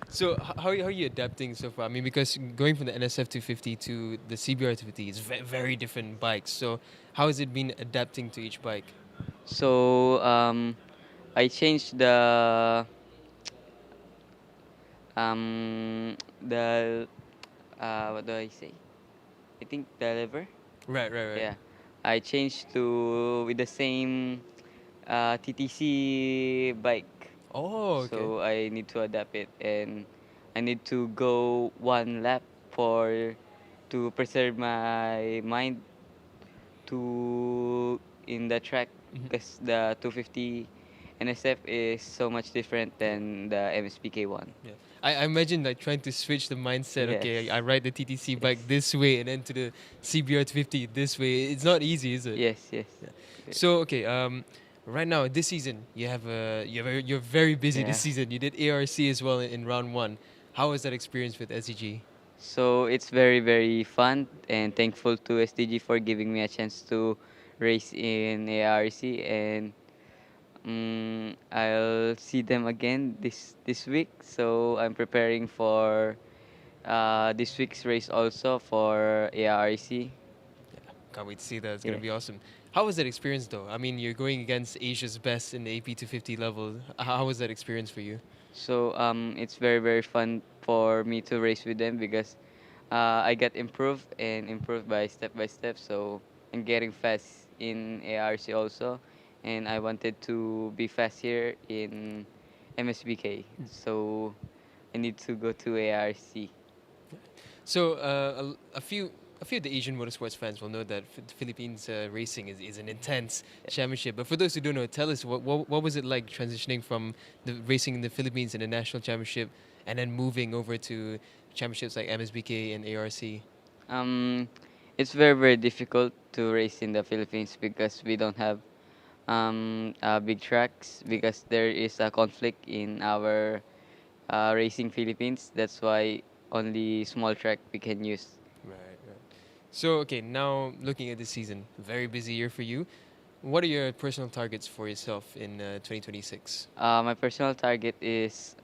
So how are you adapting so far? I mean, because going from the NSF 250 to the CBR 250 is very different bikes. So how has it been adapting to each bike? So I changed the what do I say? I think the lever. Right. Yeah, I changed to with the same TTC bike. Oh, okay. So I need to adapt it and I need to go one lap for to preserve my mind to in the track because the 250 NSF is so much different than the MSBK one. Yeah. I imagine like trying to switch the mindset. Yes. Okay, I ride the TTC bike this way and then to the CBR 250 this way. It's not easy, is it? Yes. So okay, right now this season you have you're very busy this Yeah. season. You did ARC as well in round one. How was that experience with SEG? So it's very, very fun and thankful to SDG for giving me a chance to race in ARC and I'll see them again this week. So I'm preparing for this week's race also for ARC. Can't wait to see that. It's gonna Yeah. be awesome. How was that experience though? I mean, you're going against Asia's best in the AP 250 level. How was that experience for you? So it's very, very fun for me to race with them because I got improved by step. So I'm getting fast in ARC also, and I wanted to be fast here in MSBK. So I need to go to ARC. So a few of the Asian motorsports fans will know that the Philippines racing is an intense championship. But for those who don't know, tell us what was it like transitioning from the racing in the Philippines in the national championship and then moving over to championships like MSBK and ARC? It's very, very difficult to race in the Philippines because we don't have big tracks because there is a conflict in our racing Philippines. That's why only small track we can use. Right. So okay, now looking at this season, very busy year for you. What are your personal targets for yourself in 2026? My personal target is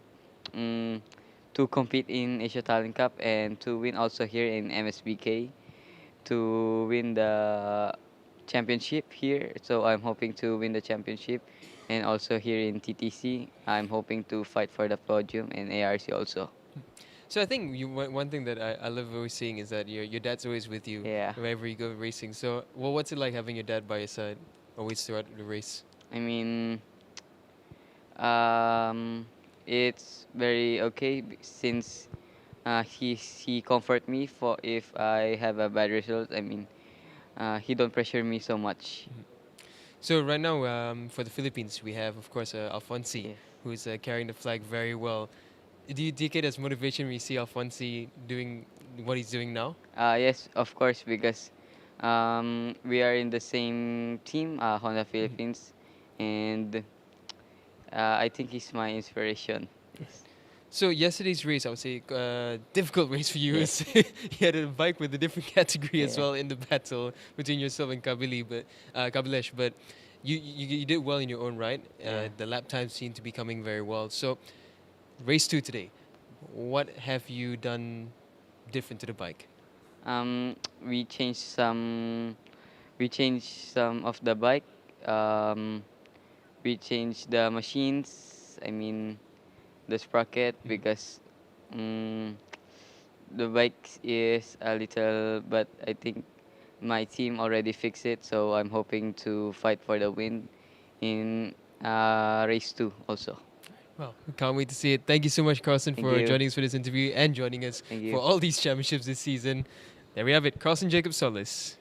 to compete in Asia Talent Cup and to win also here in MSBK, to win the championship here. So I'm hoping to win the championship, and also here in TTC, I'm hoping to fight for the podium and ARC also. So I think one thing that I love always seeing is that your dad's always with you Yeah. wherever you go racing. So what's it like having your dad by your side always throughout the race? I mean, it's very okay since he comfort me for if I have a bad result. I mean, he don't pressure me so much. So right now for the Philippines we have of course Alfonsi Yes. who's carrying the flag very well. Do you take it as motivation when you see Alfonsi doing what he's doing now? Yes, of course, because we are in the same team, Honda Philippines, and I think he's my inspiration. Yes. So yesterday's race, I would say, difficult race for you. Yeah. Is you had a bike with a different category as Yeah. well in the battle between yourself and Kabilesh. But you did well in your own right. Yeah. The lap times seem to be coming very well. So race 2 today, what have you done different to the bike? We changed some. We changed some of the bike. We changed the machines. I mean, the sprocket because the bike is a little, but I think my team already fixed it. So I'm hoping to fight for the win in race 2 also. Well, we can't wait to see it. Thank you so much, Carlson, Thank for you. joining us for this interview and joining us Thank you. for all these championships this season. There we have it, Carlson Jacob Solis.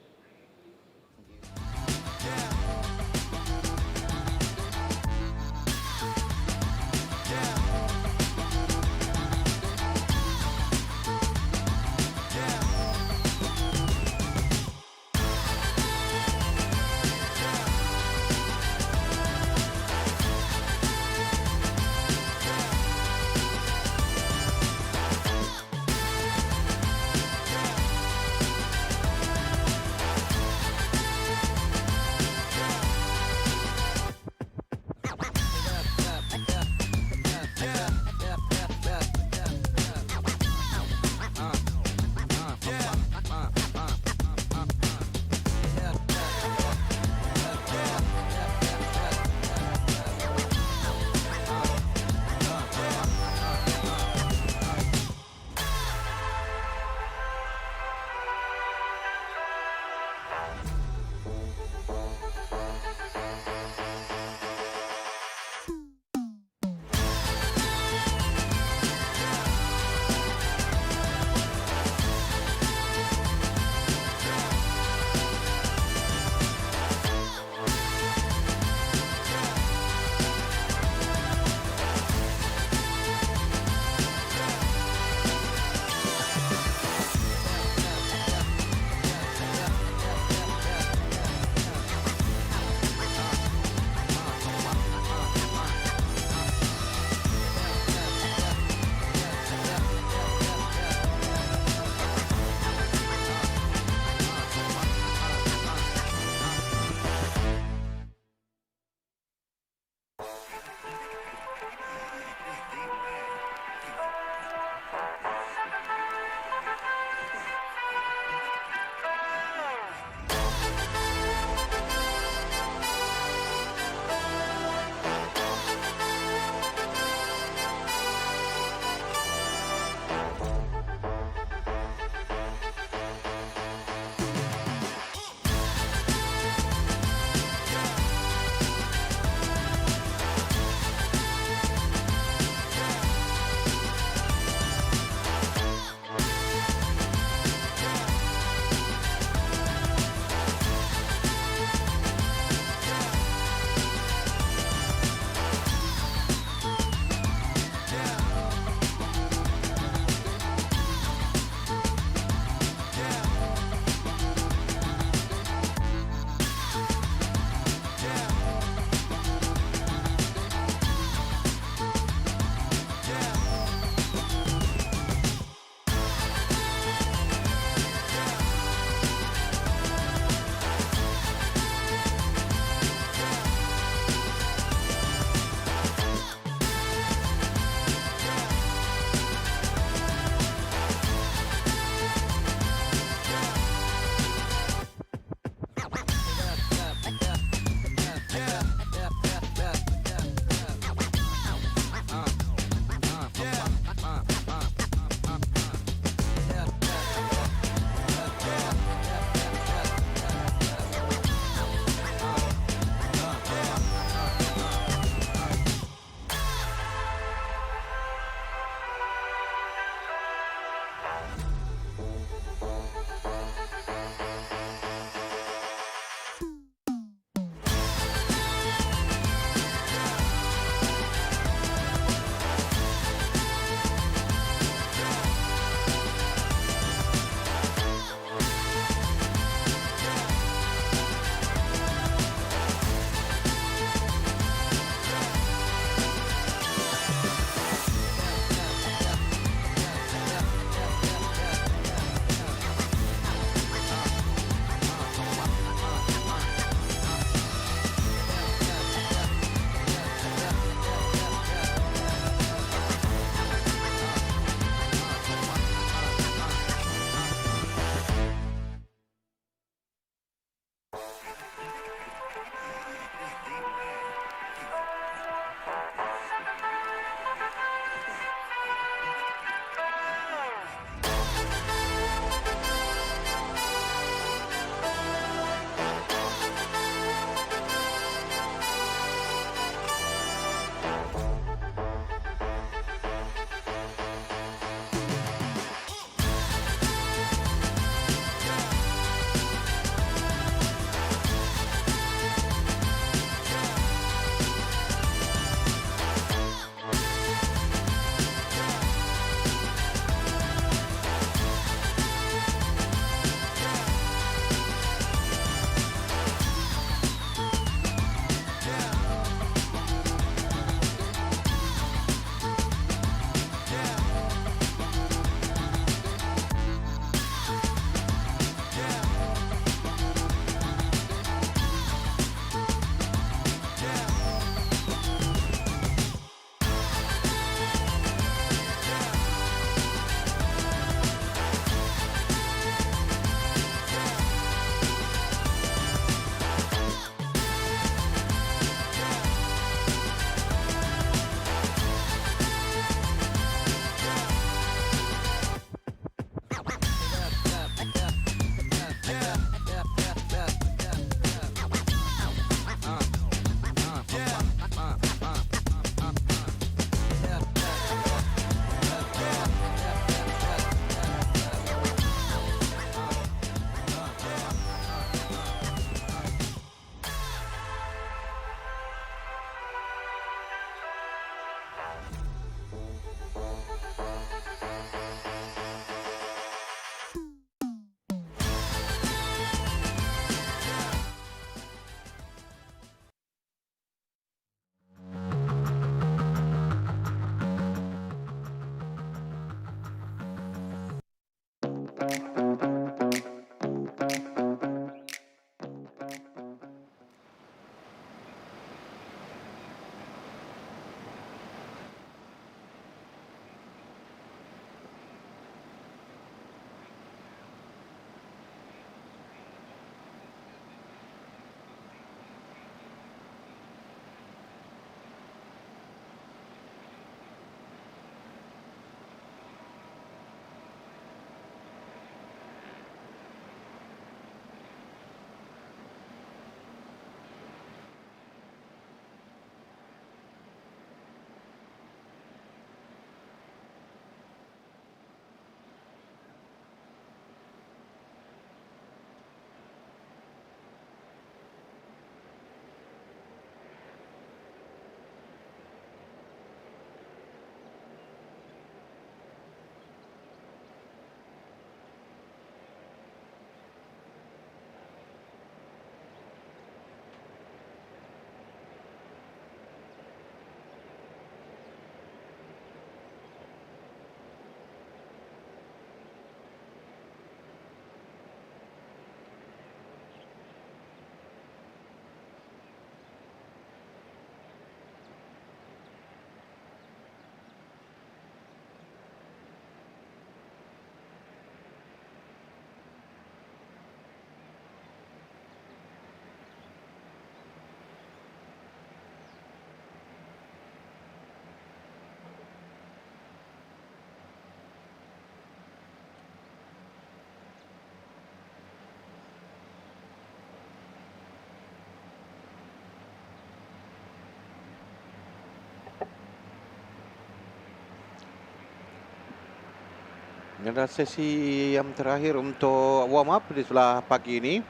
adalah sesi yang terakhir untuk warm up di sebelah pagi ini.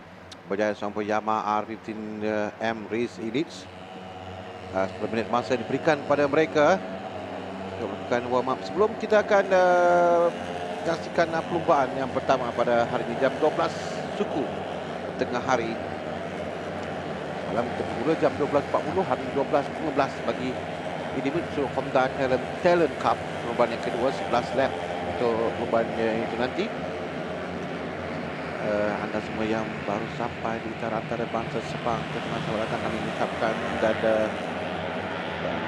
Berjaya sampai Yamaha R15M Race Elite. 10 minit masa diberikan pada mereka untuk melakukan warm up. Sebelum kita akan saksikan perlumbaan yang pertama pada hari ini jam 12 suku tengah hari. Malam bermula jam 12.40, hari 12.15 bagi individu Honda Talent Cup. Perlumbaan yang kedua 11 lap untuk perlumbaan itu nanti. Anda semua yang baru sampai di antara bangsa Sepang, terima kasih datang kami ucapkan, dan anda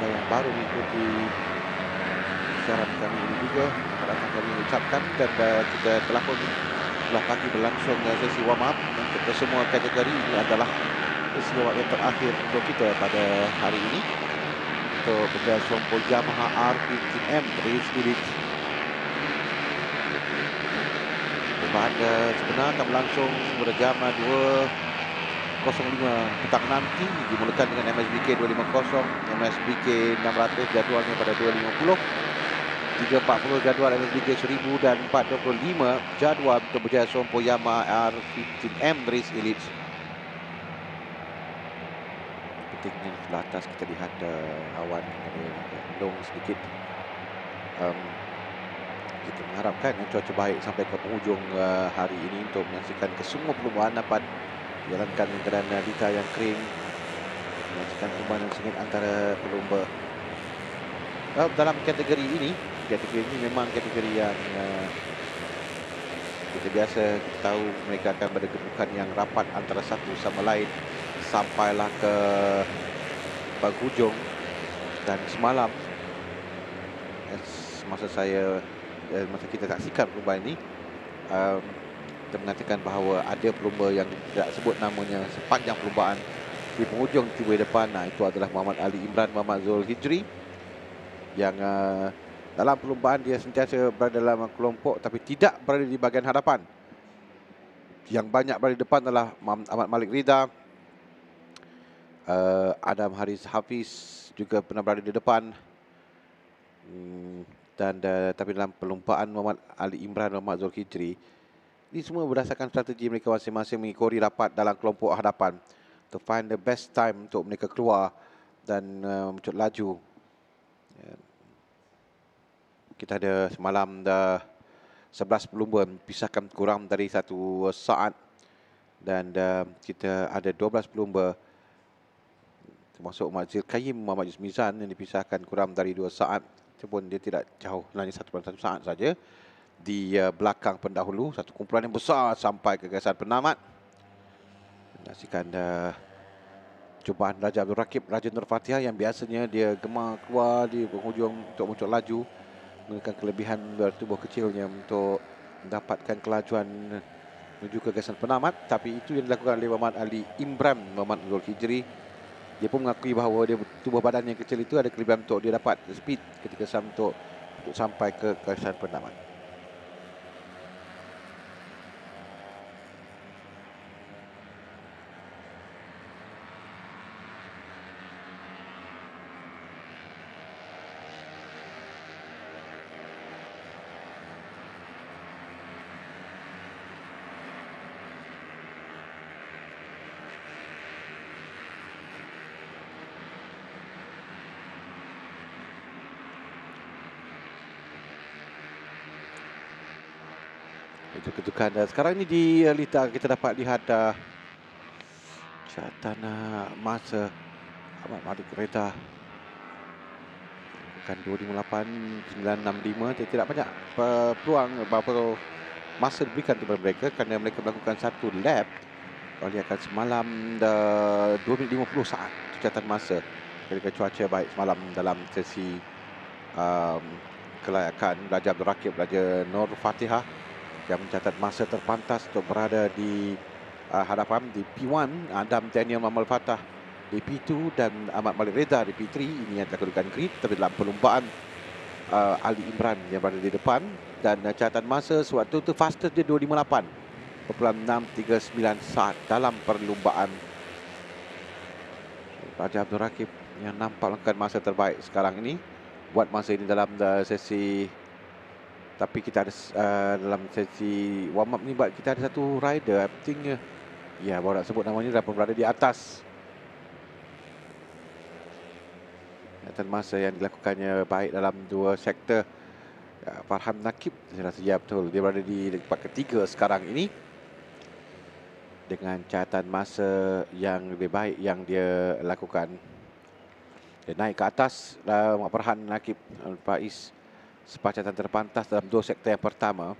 yang baru mengikuti siaran kami ini juga datang kami ucapkan, dan kita telah pun setelah pagi berlangsung sesi warm up untuk semua kategori. Ini adalah sesi warm up yang terakhir untuk kita pada hari ini untuk berjaya sompol Yamaha R15M Race Elite. Pada sebenar akan berlangsung pada jam 2.05 petang nanti, dimulakan dengan MSBK 250, MSBK 600 jadualnya pada 2.50, 3.40 jadual MSBK 1000 dan 4.25 jadual untuk berjaya sompol Yamaha R15M Race Elite. Pentingnya sebelah atas kita lihat awan mendung sedikit. Kita mengharapkan cuaca baik sampai ke penghujung hari ini untuk menyaksikan kesemua perlumbaan dapat dijalankan dengan keadaan dita yang kering, menyaksikan perlumbaan yang sengit antara pelumba. Dalam kategori ini memang kategori yang kita biasa tahu mereka akan bergemukan yang rapat antara satu sama lain sampailah ke penghujung. Dan semalam masa kita saksikan perlumbaan ini, kita mengatakan bahawa ada pelumba yang tidak sebut namanya sepanjang perlumbaan di penghujung tiba depan. Itu adalah Muhammad Ali Imran, Muhammad Zul Hijri, yang dalam perlumbaan dia sentiasa berada dalam kelompok tapi tidak berada di bahagian hadapan. Yang banyak berada di depan adalah Ahmad Malik Rida, Adam Haris Hafiz juga pernah berada di depan. Tapi dalam perlumbaan Muhammad Ali Imran dan Muhammad Zul Hijri, ini semua berdasarkan strategi mereka masing-masing mengikori rapat dalam kelompok hadapan to find the best time untuk mereka keluar dan mencut laju. Kita ada semalam dah 11 pelumba pisahkan kurang dari 1 saat, dan kita ada 12 pelumba termasuk Mazil Qayyim, Muhammad Yusmizan yang dipisahkan kurang dari 2 saat. Pun dia tidak jauh, hanya 1.1 saat saja di belakang pendahulu. Satu kumpulan yang besar sampai ke gasan penamat. Saksikan cubaan Raja Abdul Rakib, Raja Nur Fatihah yang biasanya dia gemar keluar di penghujung untuk muncul laju, menggunakan kelebihan tubuh kecilnya untuk mendapatkan kelajuan menuju ke gasan penamat. Tapi itu yang dilakukan oleh Muhammad Ali Imran, Muhammad Zul Hijri. Dia pun mengakui bahawa dia tubuh badan yang kecil itu ada kelebihan untuk dia dapat speed ketika untuk sampai ke gasan penamat. Itu kedudukan sekarang ini di Lita. Kita dapat lihat catatan masa Ahmad Malik Reda bukan 258.965. Dia tidak banyak peluang berapa masa diberikan kepada mereka kerana mereka melakukan 1 lap. Kalau lihatkan semalam 2 minit 50 saat catatan masa ketika cuaca baik semalam dalam sesi kelayakan Raja Abdul Rakib, Raja Nur Fatihah yang mencatat masa terpantas untuk berada di hadapan di P1, Adam Daniel Muhammad Fatah di P2 dan Ahmad Malik Reza di P3. Ini adalah kedudukan grid. Tapi dalam perlumbaan Ali Imran yang berada di depan, dan catatan masa sewaktu itu fastest dia 258.639 saat dalam perlumbaan. Raja Abdul Rakib yang nampak melakukan masa terbaik sekarang ini, buat masa ini dalam sesi Tapi kita ada dalam sesi warm up ni, kita ada satu rider, I think ya, baru nak sebut namanya, dah pun berada di atas. Catatan masa yang dilakukannya baik dalam dua sektor. Ya, Farhan Nakib, saya rasa ya betul, dia berada di tempat ketiga sekarang ini dengan catatan masa yang lebih baik yang dia lakukan. Dia naik ke atas, Farhan Nakib Faiz sepacatan terpantas dalam dua sektor yang pertama.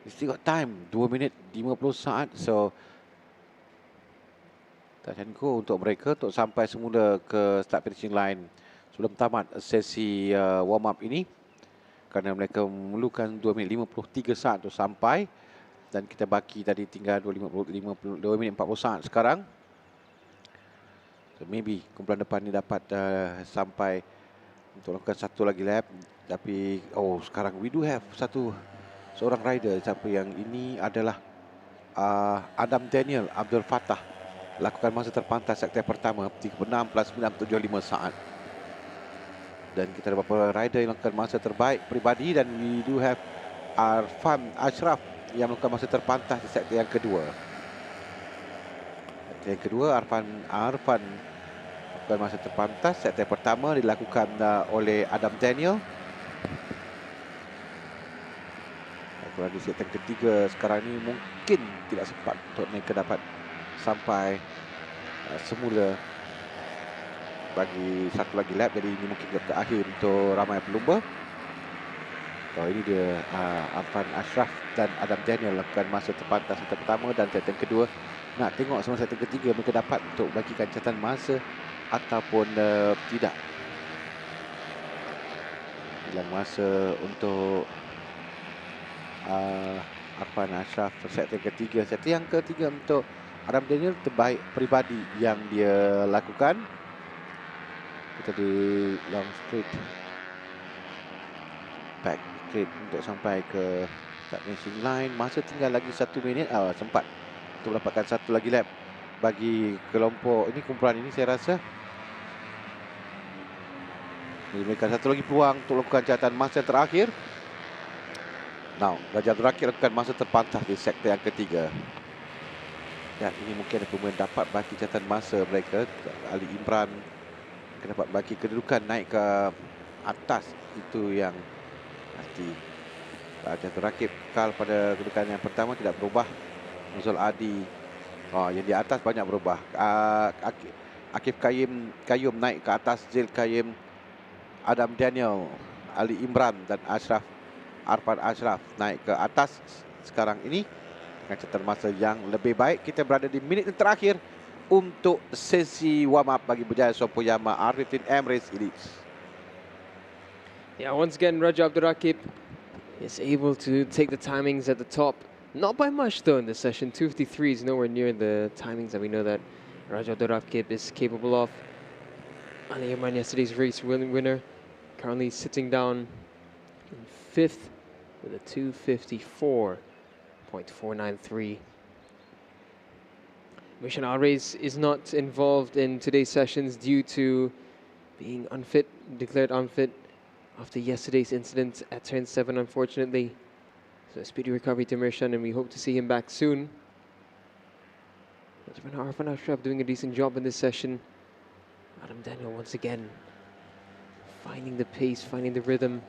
We still got time, 2 minit 50 saat. So touch and go untuk mereka untuk sampai semula ke start finishing line sebelum tamat sesi warm up ini, kerana mereka memerlukan 2 minit 53 saat untuk sampai, dan kita baki tadi tinggal 2 minit 40 saat sekarang. So maybe kumpulan depan ni dapat sampai untuk lakukan satu lagi lap. Tapi sekarang we do have seorang rider, siapa yang ini adalah Adam Daniel Abdul Fattah, lakukan masa terpantas sektor pertama 36+975 saat. Dan kita ada beberapa rider yang lakukan masa terbaik peribadi, dan we do have Arfan Ashraf yang melakukan masa terpantas di sektor yang kedua. Sektor yang kedua, Arfan lakukan masa terpantas. Sektor pertama dilakukan oleh Adam Daniel. Kalau di sektor ketiga sekarang ni mungkin tidak sempat untuk mereka dapat sampai semula bagi satu lagi lap, jadi ini mungkin lap terakhir untuk ramai pelumba. Ini dia Arfan Ashraf dan Adam Daniel lakukan masa terpantas sektor pertama dan sektor kedua. Nak tengok semua sektor ketiga mereka dapat untuk bagikan catatan masa ataupun tidak. Bilang masa untuk Arfan Ashraf sektor ketiga. Sektor yang ketiga untuk Adam Daniel, terbaik peribadi yang dia lakukan. Kita di long straight, back straight untuk sampai ke start finishing line. Masa tinggal lagi 1 minit, sempat untuk mendapatkan satu lagi lap bagi kelompok ini, kumpulan ini. Saya rasa mereka satu lagi peluang untuk lakukan catatan masa terakhir. Now, Raja Abdul Rakib lakukan masa terpantas di sektor yang ketiga. Dan ini mungkin ada pemain dapat bagi catatan masa mereka. Ali Imran dapat bagi kedudukan naik ke atas. Itu yang pasti. Raja Abdul Rakib kekal pada kedudukan yang pertama, tidak berubah. Nuzul Adi yang di atas banyak berubah. Akif Kayum naik ke atas. Zil Kayum, Adam Daniel, Ali Imran dan Arfan Ashraf naik ke atas sekarang ini dengan catatan masa yang lebih baik. Kita berada di minit yang terakhir untuk sesi warm up bagi berjaya Sopo Yamaha R15M Race Elite. Yeah, once again, Raja Abdul Rakib is able to take the timings at the top. Not by much though in this session. 253 is nowhere near the timings that we know that Raja Abdul Rakib is capable of. Ali Imran, yesterday's race winner, currently sitting down in 5th with a 254.493. Mission Race is not involved in today's sessions due to being unfit, declared unfit after yesterday's incident at turn 7, unfortunately. So a speedy recovery to Mirshan, and we hope to see him back soon. Arfan Ashraf doing a decent job in this session. Adam Daniel once again finding the pace, finding the rhythm.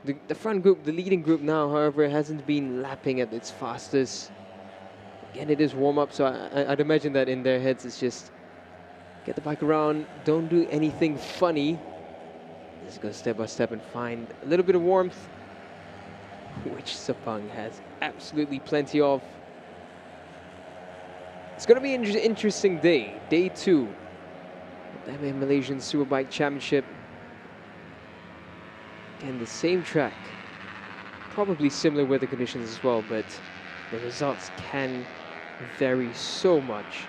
The front group, the leading group now, however, hasn't been lapping at its fastest. Again, it is warm-up, so I'd imagine that in their heads it's just get the bike around, don't do anything funny. Just go step by step and find a little bit of warmth, which Sepang has absolutely plenty of. It's going to be an interesting day, day 2 of the MAM Malaysian Superbike Championship. And the same track, probably similar weather conditions as well, but the results can vary so much.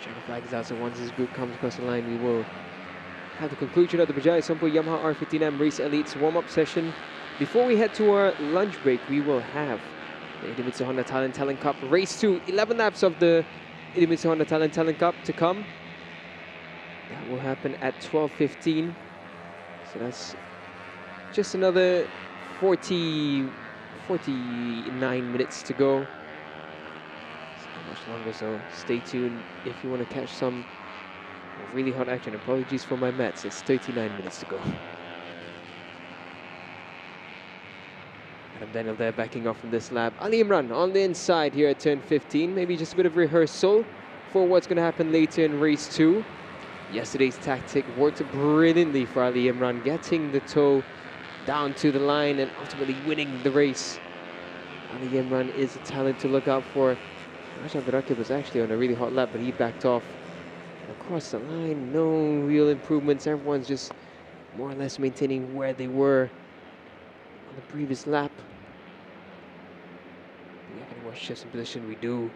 Checker flag is out, so once this group comes across the line, we will have the conclusion of the Berjaya Sampo Yamaha R15M Race Elite's warm-up session. Before we head to our lunch break, we will have the Idemitsu Honda Talent Cup Race 2, 11 laps of the Idemitsu Honda Talent Cup to come. That will happen at 12:15. So that's just another 49 minutes to go. So not much longer, so stay tuned if you want to catch some really hot action. Apologies for my maths, it's 39 minutes to go. Adam Daniel there backing off from this lap. Ali Imran on the inside here at turn 15. Maybe just a bit of rehearsal for what's going to happen later in race 2. Yesterday's tactic worked brilliantly for Ali Imran, getting the toe down to the line and ultimately winning the race. Ali Imran is a talent to look out for. Raja Abdurraqib was actually on a really hot lap, but he backed off. Across the line, no real improvements. Everyone's just more or less maintaining where they were on the previous lap. Do we have any more shifts in position? We do.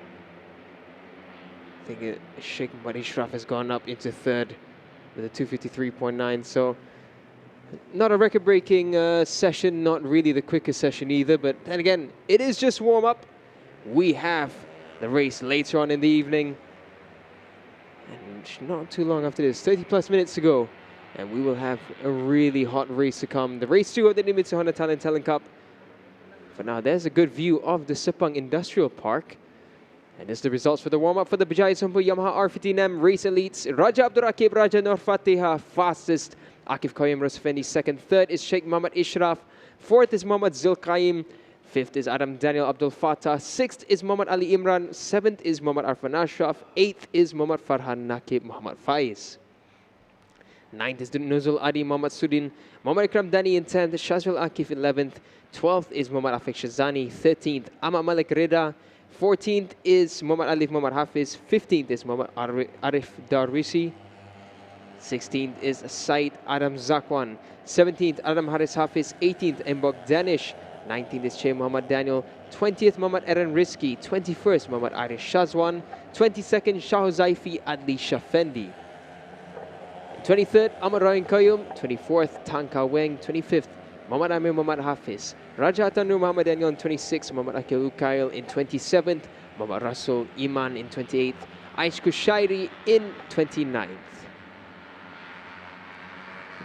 I think Sheikh Muhammad Ishraf has gone up into third with a 253.9. So not a record-breaking session, not really the quickest session either. But then again, it is just warm-up. We have the race later on in the evening. And not too long after this, 30 plus minutes to go. And we will have a really hot race to come. The race 2 of the Idemitsu Honda Talent Cup. For now, there's a good view of the Sepang Industrial Park. And this is the results for the warm-up for the Bajaj Sompo Yamaha R15M Race Elites. Raja Abdurraqib, Raja Nur Fatiha, fastest. Akif Qayyum Rosfendi, second. Third is Sheikh Muhammad Ishraf. Fourth is Muhammad Zulqaim. Fifth is Adam Daniel Abdul Fattah. Sixth is Muhammad Ali Imran. Seventh is Muhammad Arfan Ashraf. Eighth is Muhammad Farhan Naqib Muhammad Faiz. Ninth is Nuzul Adi Muhammad Sudin. Muhammad Ikram Dani in 10th. Shazwal Akif 11th. 12th is Muhammad Afiq Shazani. 13th, Ahmad Malik Rida. 14th is Muhammad Alif Muhammad Hafiz. 15th is Muhammad Arif Darwisi. 16th is Said Adam Zakwan. 17th, Adam Haris Hafiz. 18th, Mbok Danish. 19th is Che Muhammad Daniel. 20th, Muhammad Eren Rizki. 21st, Muhammad Arish Shazwan. 22nd, Shah Zaifi Adli Shafendi. 23rd, Ahmad Ryan Qayyum. 24th, Tanka Weng. 25th, Muhammad Amir Muhammad Hafiz. Raja Tanur Muhammad Daniel in 26th, Muhammad Akil Ukail in 27th, Muhammad Rasul Iman in 28th, Aish Kushairi in 29th.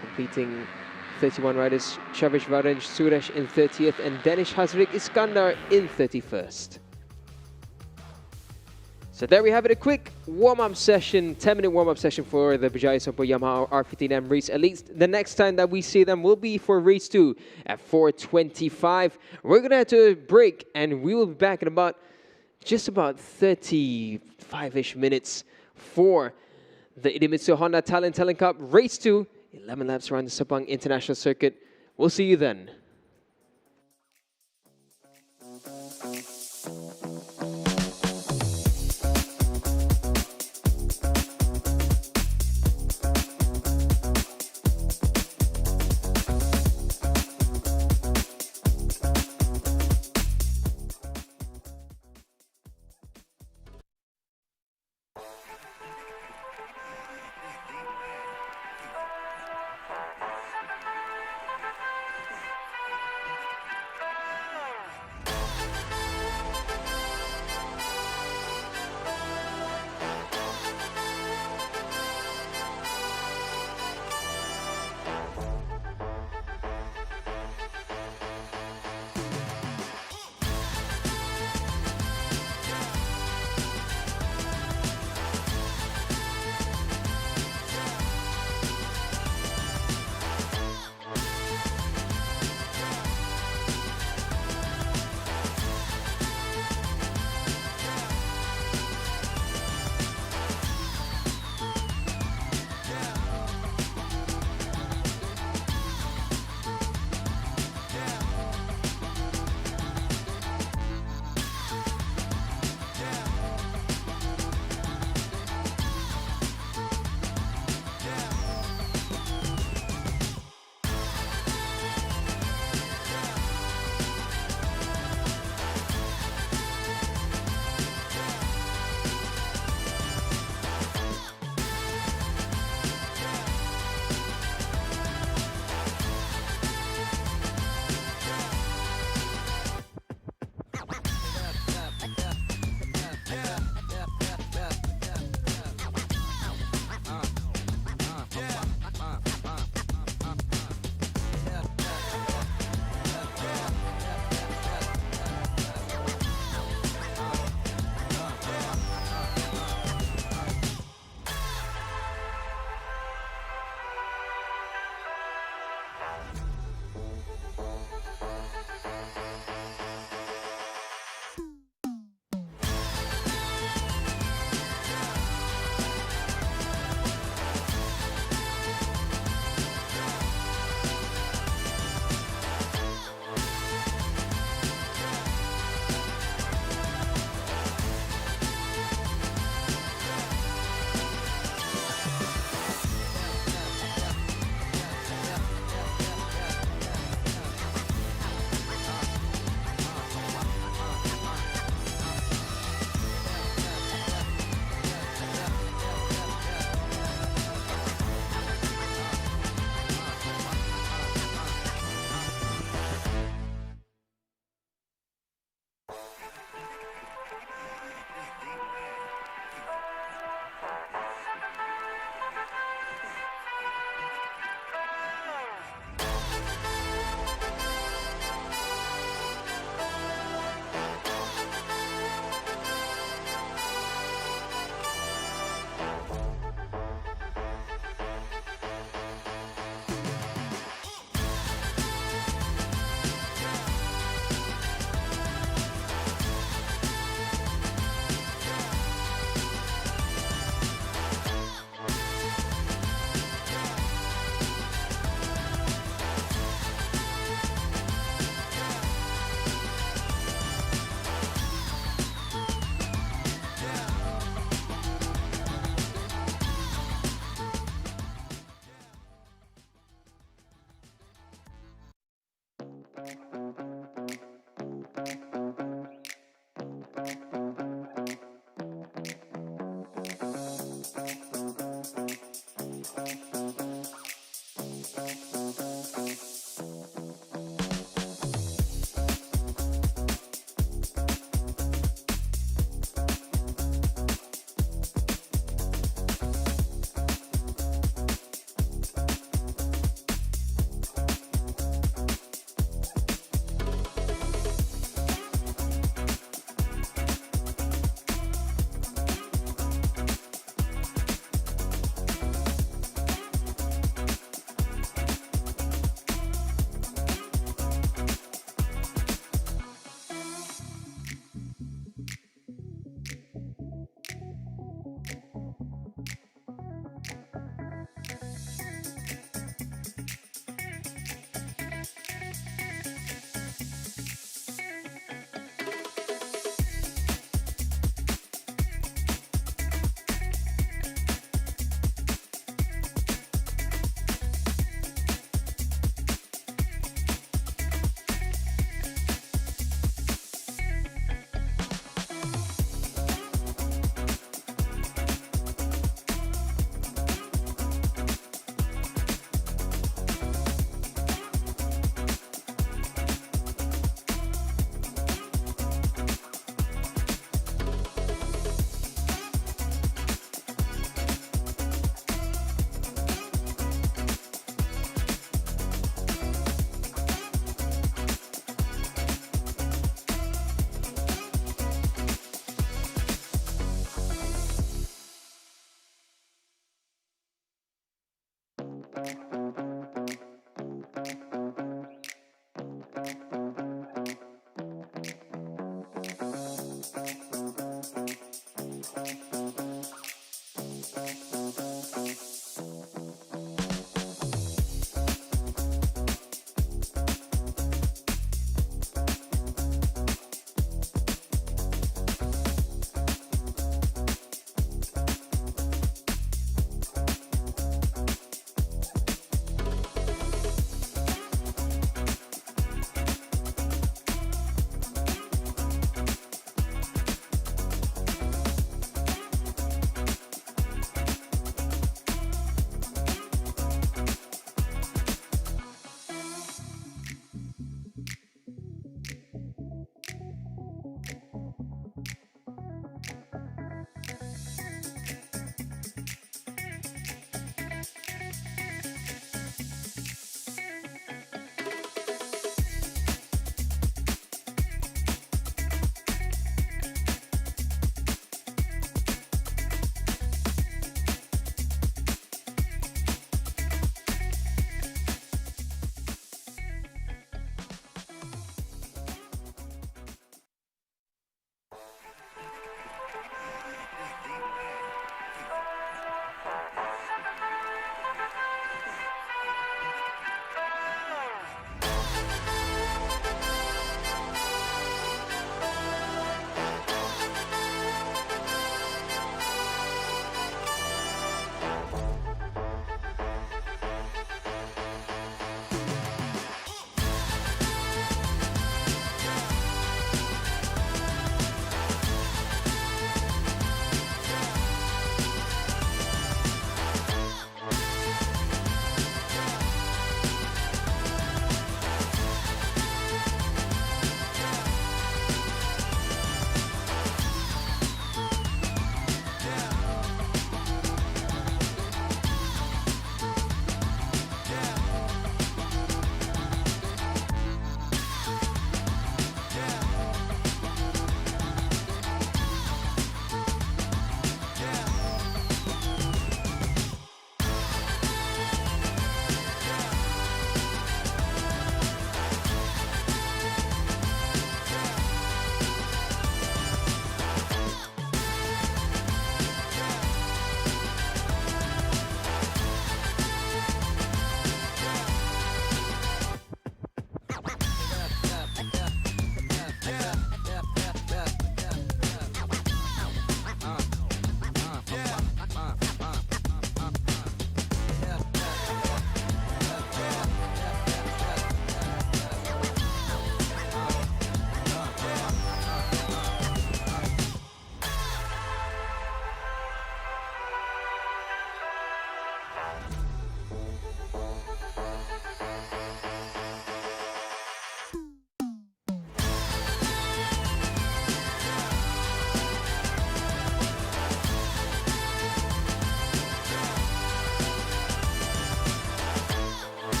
Completing 31 riders, Shavish Varanj Suresh in 30th and Danish Hazrik Iskandar in 31st. So there we have it, a quick warm-up session, 10-minute warm-up session for the Bajaj Sompo Yamaha R15M Race Elites. The next time that we see them will be for race 2 at 4:25. We're going to have to break and we will be back in just about 35-ish minutes for the Idemitsu Honda Talent Cup Race 2. 11 laps around the Sepang International Circuit. We'll see you then.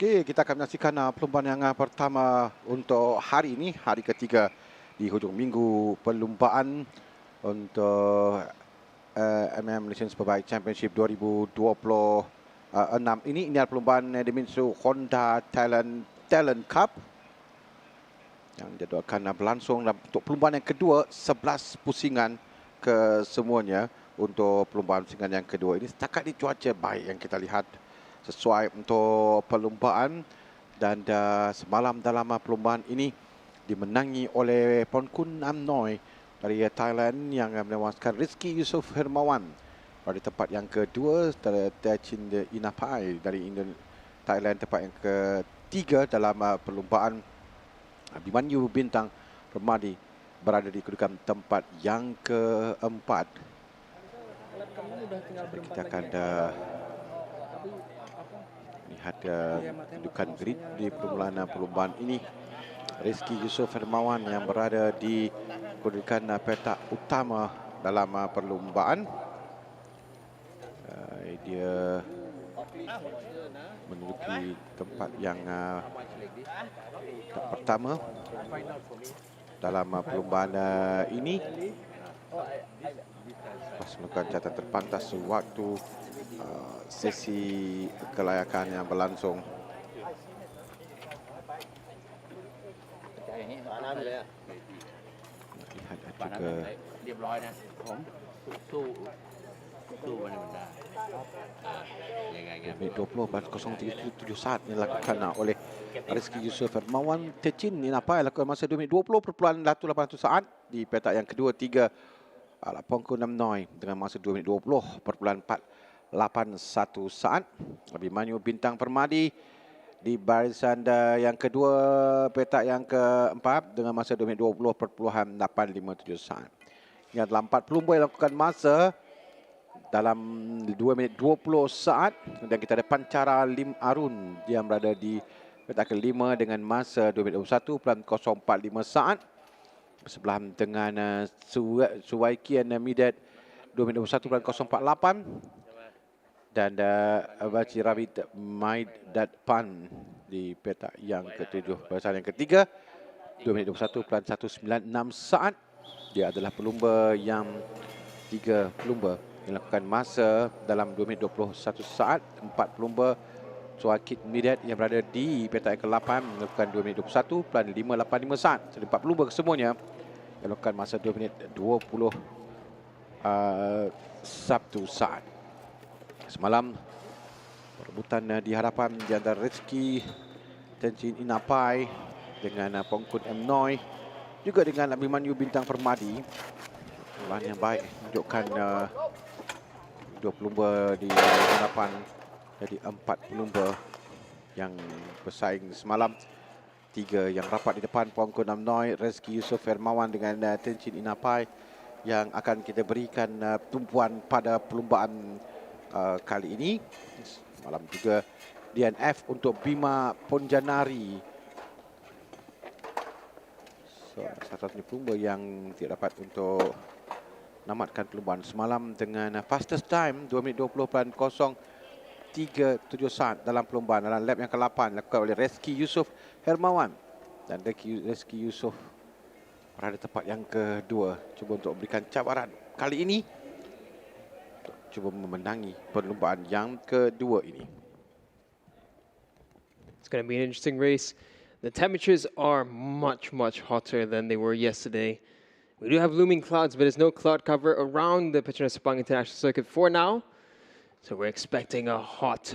Okey, kita akan menyaksikan perlumbaan yang pertama untuk hari ini, hari ketiga di hujung minggu perlumbaan untuk MAM Malaysia Superbike Championship 2026 ini. Ini adalah perlumbaan Dimensu Honda Talent Cup yang dijadualkan berlangsung untuk perlumbaan yang kedua, 11 pusingan kesemuanya. Untuk perlumbaan pusingan yang kedua ini, setakat ini cuaca baik yang kita lihat sesuai untuk perlumbaan, dan semalam dalam perlumbaan ini dimenangi oleh Pongkun Amnoy dari Thailand yang menewaskan Rizky Yusof Hermawan pada tempat yang kedua, Tachin Inapai dari Thailand tempat yang ketiga dalam perlumbaan. Abimanyu Bintang Permadi berada di kedudukan tempat yang keempat. Kita akan lihat kedudukan grid di perlumbaan ini. Rizky Yusof Hermawan yang berada di kedudukan petak utama dalam perlumbaan. Dia menduduki tempat yang pertama dalam perlumbaan ini. Lepas melakukan catatan terpantas sewaktu sesi kelayakan yang berlangsung. Lihat juga Menit 20.03 saat dilakukan oleh Rizky Yusof Hermawan. Techin Inapai lakukan masa 2 minit 20.18 saat di petak yang kedua. 3 Pongkun Amnoy dengan masa 2 minit 20.481 saat. Abimanyu Bintang Permadi di barisan yang kedua, petak yang keempat dengan masa 2 minit 20.857 saat. Ini adalah 4 pelumba yang lakukan masa dalam 2 minit 20 saat. Dan kita ada Pancara Lim Arun yang berada di petak kelima dengan masa 2 minit 21.045 saat. Bersebelahan dengan Suwaikian Midat 2 minit 21.048. Dan Baci Ravit Maid Datpan di petak yang ketujuh. Barisan yang ketiga 2 minit 21.196 saat. Dia adalah pelumba yang 3 pelumba yang lakukan masa dalam 2 minit 21 saat. 4 pelumba Suwakit Midat yang berada di petak yang ke-8 melakukan 2 minit 21.585 saat. Jadi 4 pelumba kesemuanya yang lakukan masa 2 minit 21 saat. Semalam perebutan di hadapan di antara Rizky Techin Inapai dengan Pongkun Amnoy, juga dengan Abimanyu Bintang Permadi. Perlahan yang baik menunjukkan 2 pelumba di hadapan jadi 4 pelumba yang bersaing semalam. 3 yang rapat di depan Pongkun Amnoy, Rizky Yusof Hermawan dengan Techin Inapai yang akan kita berikan tumpuan pada perlumbaan kali ini. Malam juga DNF untuk Bima Ponjanari, satu-satunya pelumba yang tidak dapat untuk menamatkan perlumbaan semalam dengan fastest time 2 minit 20.037 saat dalam perlumbaan dalam lap yang ke-8 dilakukan oleh Rizky Yusof Hermawan. Dan Rizky Yusof berada tempat yang kedua. Cuba untuk memberikan cabaran kali ini, cuba memenangi perlumbaan yang kedua ini. It's going to be an interesting race. The temperatures are much hotter than they were yesterday. We do have looming clouds, but there's no cloud cover around the Petronas Sepang International Circuit for now. So we're expecting a hot,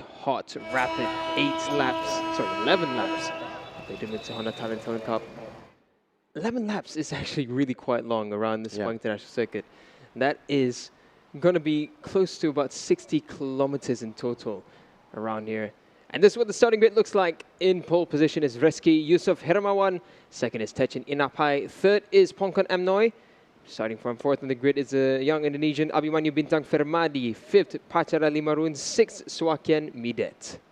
rapid 11 laps. They did it to Honda Talent Cup. 11 laps is actually really quite long around the Sepang International Circuit. That is going to be close to about 60 kilometers in total around here. And this is what the starting grid looks like. In pole position is Rizky Yusof Hermawan. Second is Techin Inapai. Third is Pongkun Amnoy. Starting from fourth on the grid is a young Indonesian, Abimanyu Bintang Permadi. Fifth, Pacara Limarun. Sixth, Suwakian Midat.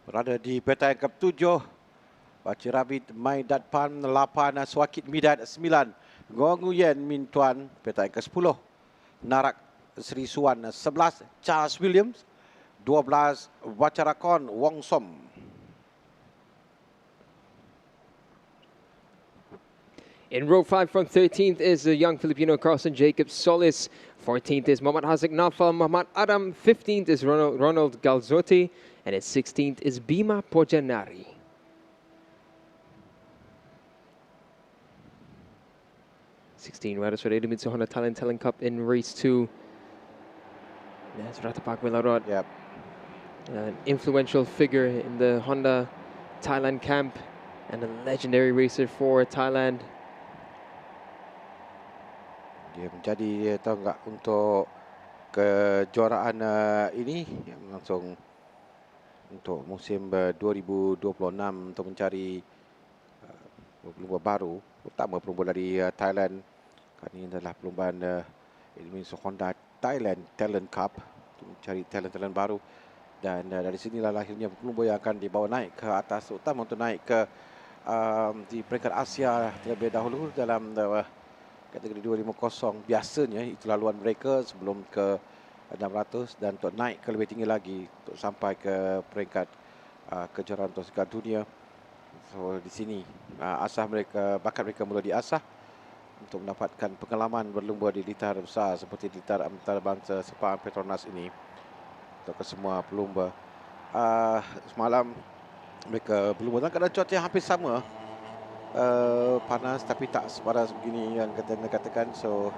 Berada di petak yang ke-7, Baci Ravit Mai Datpan. 8, Suwakit Midat. 9, Gonguyen Min Tuan. Petak yang ke-10, Narak Sri Suwan. 11, Charles Williams. 12 Wacarakon Wongsom. In row 5 from 13th is the young Filipino Carlson Jacob Solis. 14th is Muhammad Hazik Nafal Muhammad Adam. 15th is Ronald Galzotti. And at 16th is Bima Pojanari. Riders for the Idemitsu Honda Talent Cup in race 2. That's Ratapak Wilarod. Yep. An influential figure in the Honda Thailand camp and a legendary racer for Thailand. Dia menjadi tahu enggak untuk kejuaraan ini yang langsung untuk musim 2026 untuk mencari pelumba baru, utama pelumba dari Thailand. Ini adalah perlumbaan Idemitsu Honda Thailand Talent Cup untuk mencari talent-talent baru, dan dari sinilah lahirnya pelumba yang akan dibawa naik ke atas, utama untuk naik ke di peringkat Asia terlebih dahulu dalam kategori 250. Biasanya itu laluan mereka sebelum ke 600, dan untuk naik ke lebih tinggi lagi untuk sampai ke peringkat kejuaraan untuk sekat dunia. So di sini asah mereka, bakat mereka mula diasah untuk mendapatkan pengalaman berlumba di litar besar seperti litar antarabangsa Sepang Petronas ini. Untuk semua pelumba semalam mereka berlumba dalam keadaan cuaca yang hampir sama. Panas tapi tak sepanas begini yang katakan. So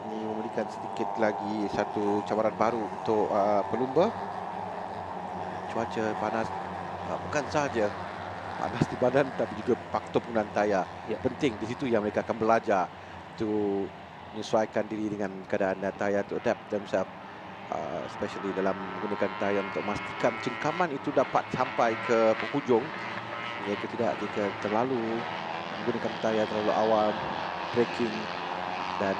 ini memberikan sedikit lagi satu cabaran baru untuk pelumba. Cuaca panas bukan sahaja panas di badan tapi juga faktor penggunaan tayar. Penting di situ yang mereka akan belajar untuk menyesuaikan diri dengan keadaan tayar, to adapt themselves, especially dalam menggunakan tayar untuk memastikan cengkaman itu dapat sampai ke penghujung. Jika tidak, jika terlalu menggunakan tayar terlalu awal, braking, dan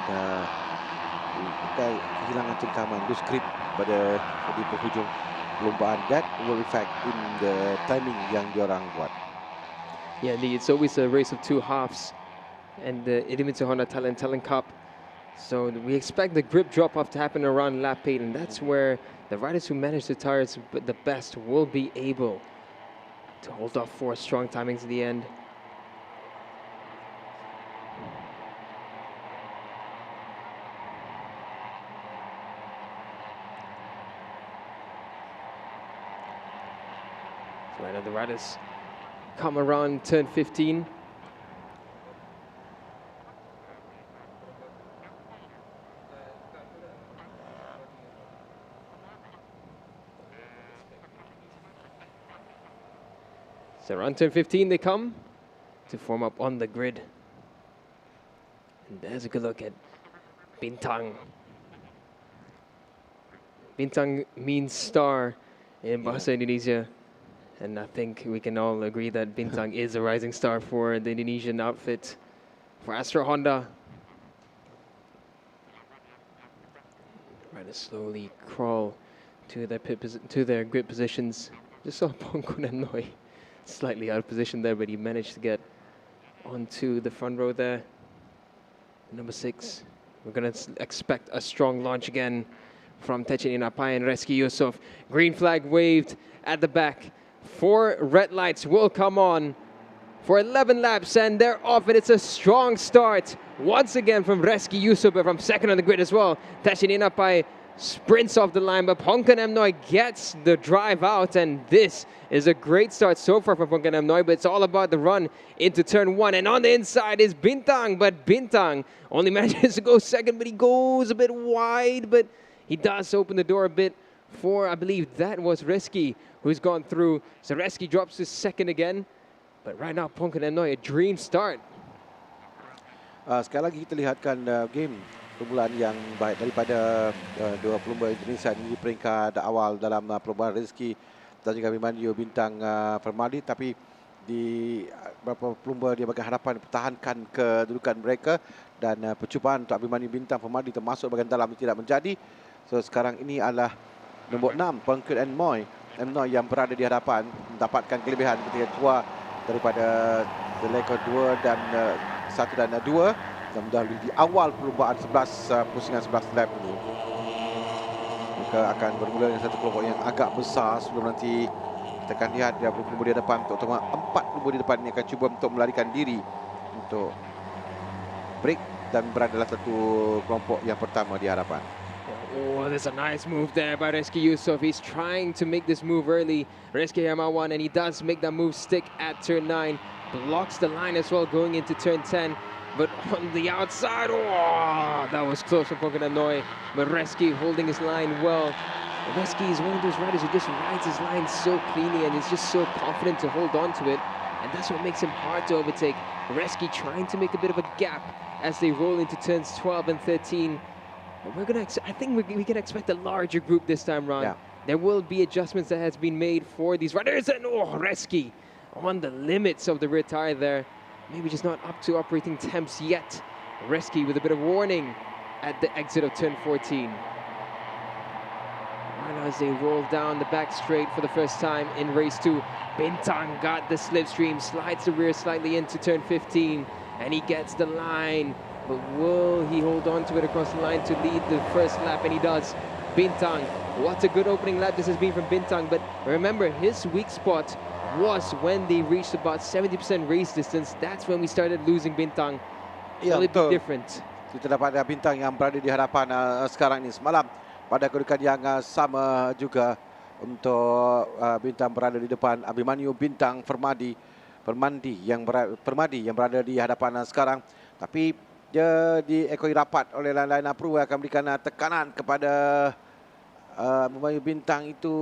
kehilangan cengkaman, lose grip pada di penghujung perlumbaan, that will affect in the timing yang diorang buat. Yeah, it's always a race of two halves, and the Idemitsu Honda Talent Cup. So we expect the grip drop-off to happen around lap 8, and that's where the riders who manage the tires the best will be able to hold off for strong timings at the end. So right now the riders come around turn 15. So around turn 15 they come to form up on the grid. And there's a good look at Bintang. Bintang means star in Bahasa Indonesia. And I think we can all agree that Bintang is a rising star for the Indonesian outfit, for Astra Honda. Riders slowly crawl to their grip positions. Just saw Pongkon Noi slightly out of position there, but he managed to get onto the front row there. Number 6. We're going to expect a strong launch again from Techin Inapai and Reski Yusuf. Green flag waved at the back. 4 red lights will come on for 11 laps, and they're off, and it's a strong start once again from Reski Yusuf, from second on the grid as well. Techin Inapai sprints off the line, but Pongkan Noi gets the drive out, and this is a great start so far for Pongkan Noi, but it's all about the run into turn 1, and on the inside is Bintang, but Bintang only manages to go second, but he goes a bit wide, but he does open the door a bit for, I believe that was Reski who's gone through. So Reski drops to second again, but right now Pongkan Noi, a dream start. Sekali lagi kita lihatkan game permulaan yang baik daripada dua pelumba Indonesia ini di peringkat awal dalam perlombaan Rizki dan juga Abimanyu Bintang Permadi, tapi di beberapa pelumba dia bagi harapan pertahankan kedudukan mereka, dan percubaan untuk Abimanyu Bintang Permadi termasuk bahagian dalam tidak menjadi. So sekarang ini adalah nombor 6 Pongkan Noi yang berada di hadapan, mendapatkan kelebihan ketika keluar daripada lekor 2 dan 1 dan 2 dan mendahului di awal perlumbaan 11 pusingan 11 lap ini. Maka akan bermula dengan satu kelompok yang agak besar sebelum nanti kita akan lihat dia pelumba di depan, terutama 4 pelumba di depan ini akan cuba untuk melarikan diri untuk break dan berada dalam satu kelompok yang pertama di hadapan. Oh, there's a nice move there by Reski Yusof. He's trying to make this move early. Reski Yamaha, and he does make that move stick at turn 9. Blocks the line as well going into turn 10. But on the outside, oh, that was close from Pokananoy. But Reski holding his line well. Reski is one of those riders who just rides his line so cleanly and is just so confident to hold on to it. And that's what makes him hard to overtake. Reski trying to make a bit of a gap as they roll into turns 12 and 13. But I think we can expect a larger group this time round. Yeah. There will be adjustments that has been made for these riders. And oh, Reski on the limits of the rear tire there. Maybe just not up to operating temps yet. Reski with a bit of warning at the exit of turn 14. Right now as they roll down the back straight for the first time in race 2. Bintang got the slipstream, slides the rear slightly into turn 15, and he gets the line. But will he hold on to it across the line to lead the first lap? And he does. Bintang, what a good opening lap this has been from Bintang. But remember, his weak spot was when they reached about 70% race distance. That's when we started losing Bintang. Ya, Will it be different? Kita dapat ada Bintang yang berada di hadapan sekarang ini. Semalam pada kedudukan yang sama juga untuk Bintang berada di depan Abimanyu Bintang Permadi yang berada di hadapan sekarang. Tapi dia diekori rapat oleh lain-lain Apru akan berikan tekanan kepada Abimanyu Bintang itu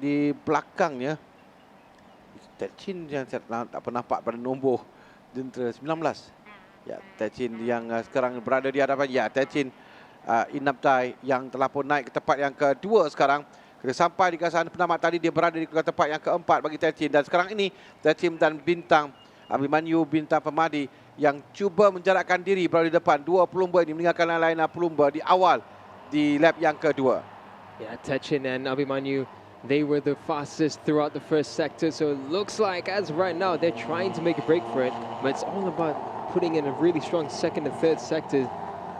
di belakangnya. Techin yang tak pernah nampak pada nombor jentera 19. Ya, Techin yang sekarang berada di hadapan. Ya, Techin Inaptai yang telah pun naik ke tempat yang kedua sekarang. Ketika sampai di kawasan penamat tadi, dia berada di tempat yang keempat bagi Techin. Dan sekarang ini Techin dan Bintang Abimanyu Bintang Permadi yang cuba menjarakkan diri berada di depan. Dua pelumba ini meninggalkan lain-lain pelumba di awal di lap yang kedua. Yeah, Techin and Abimanyu, they were the fastest throughout the first sector. So it looks like as right now they're trying to make a break for it. But it's all about putting in a really strong second and third sector.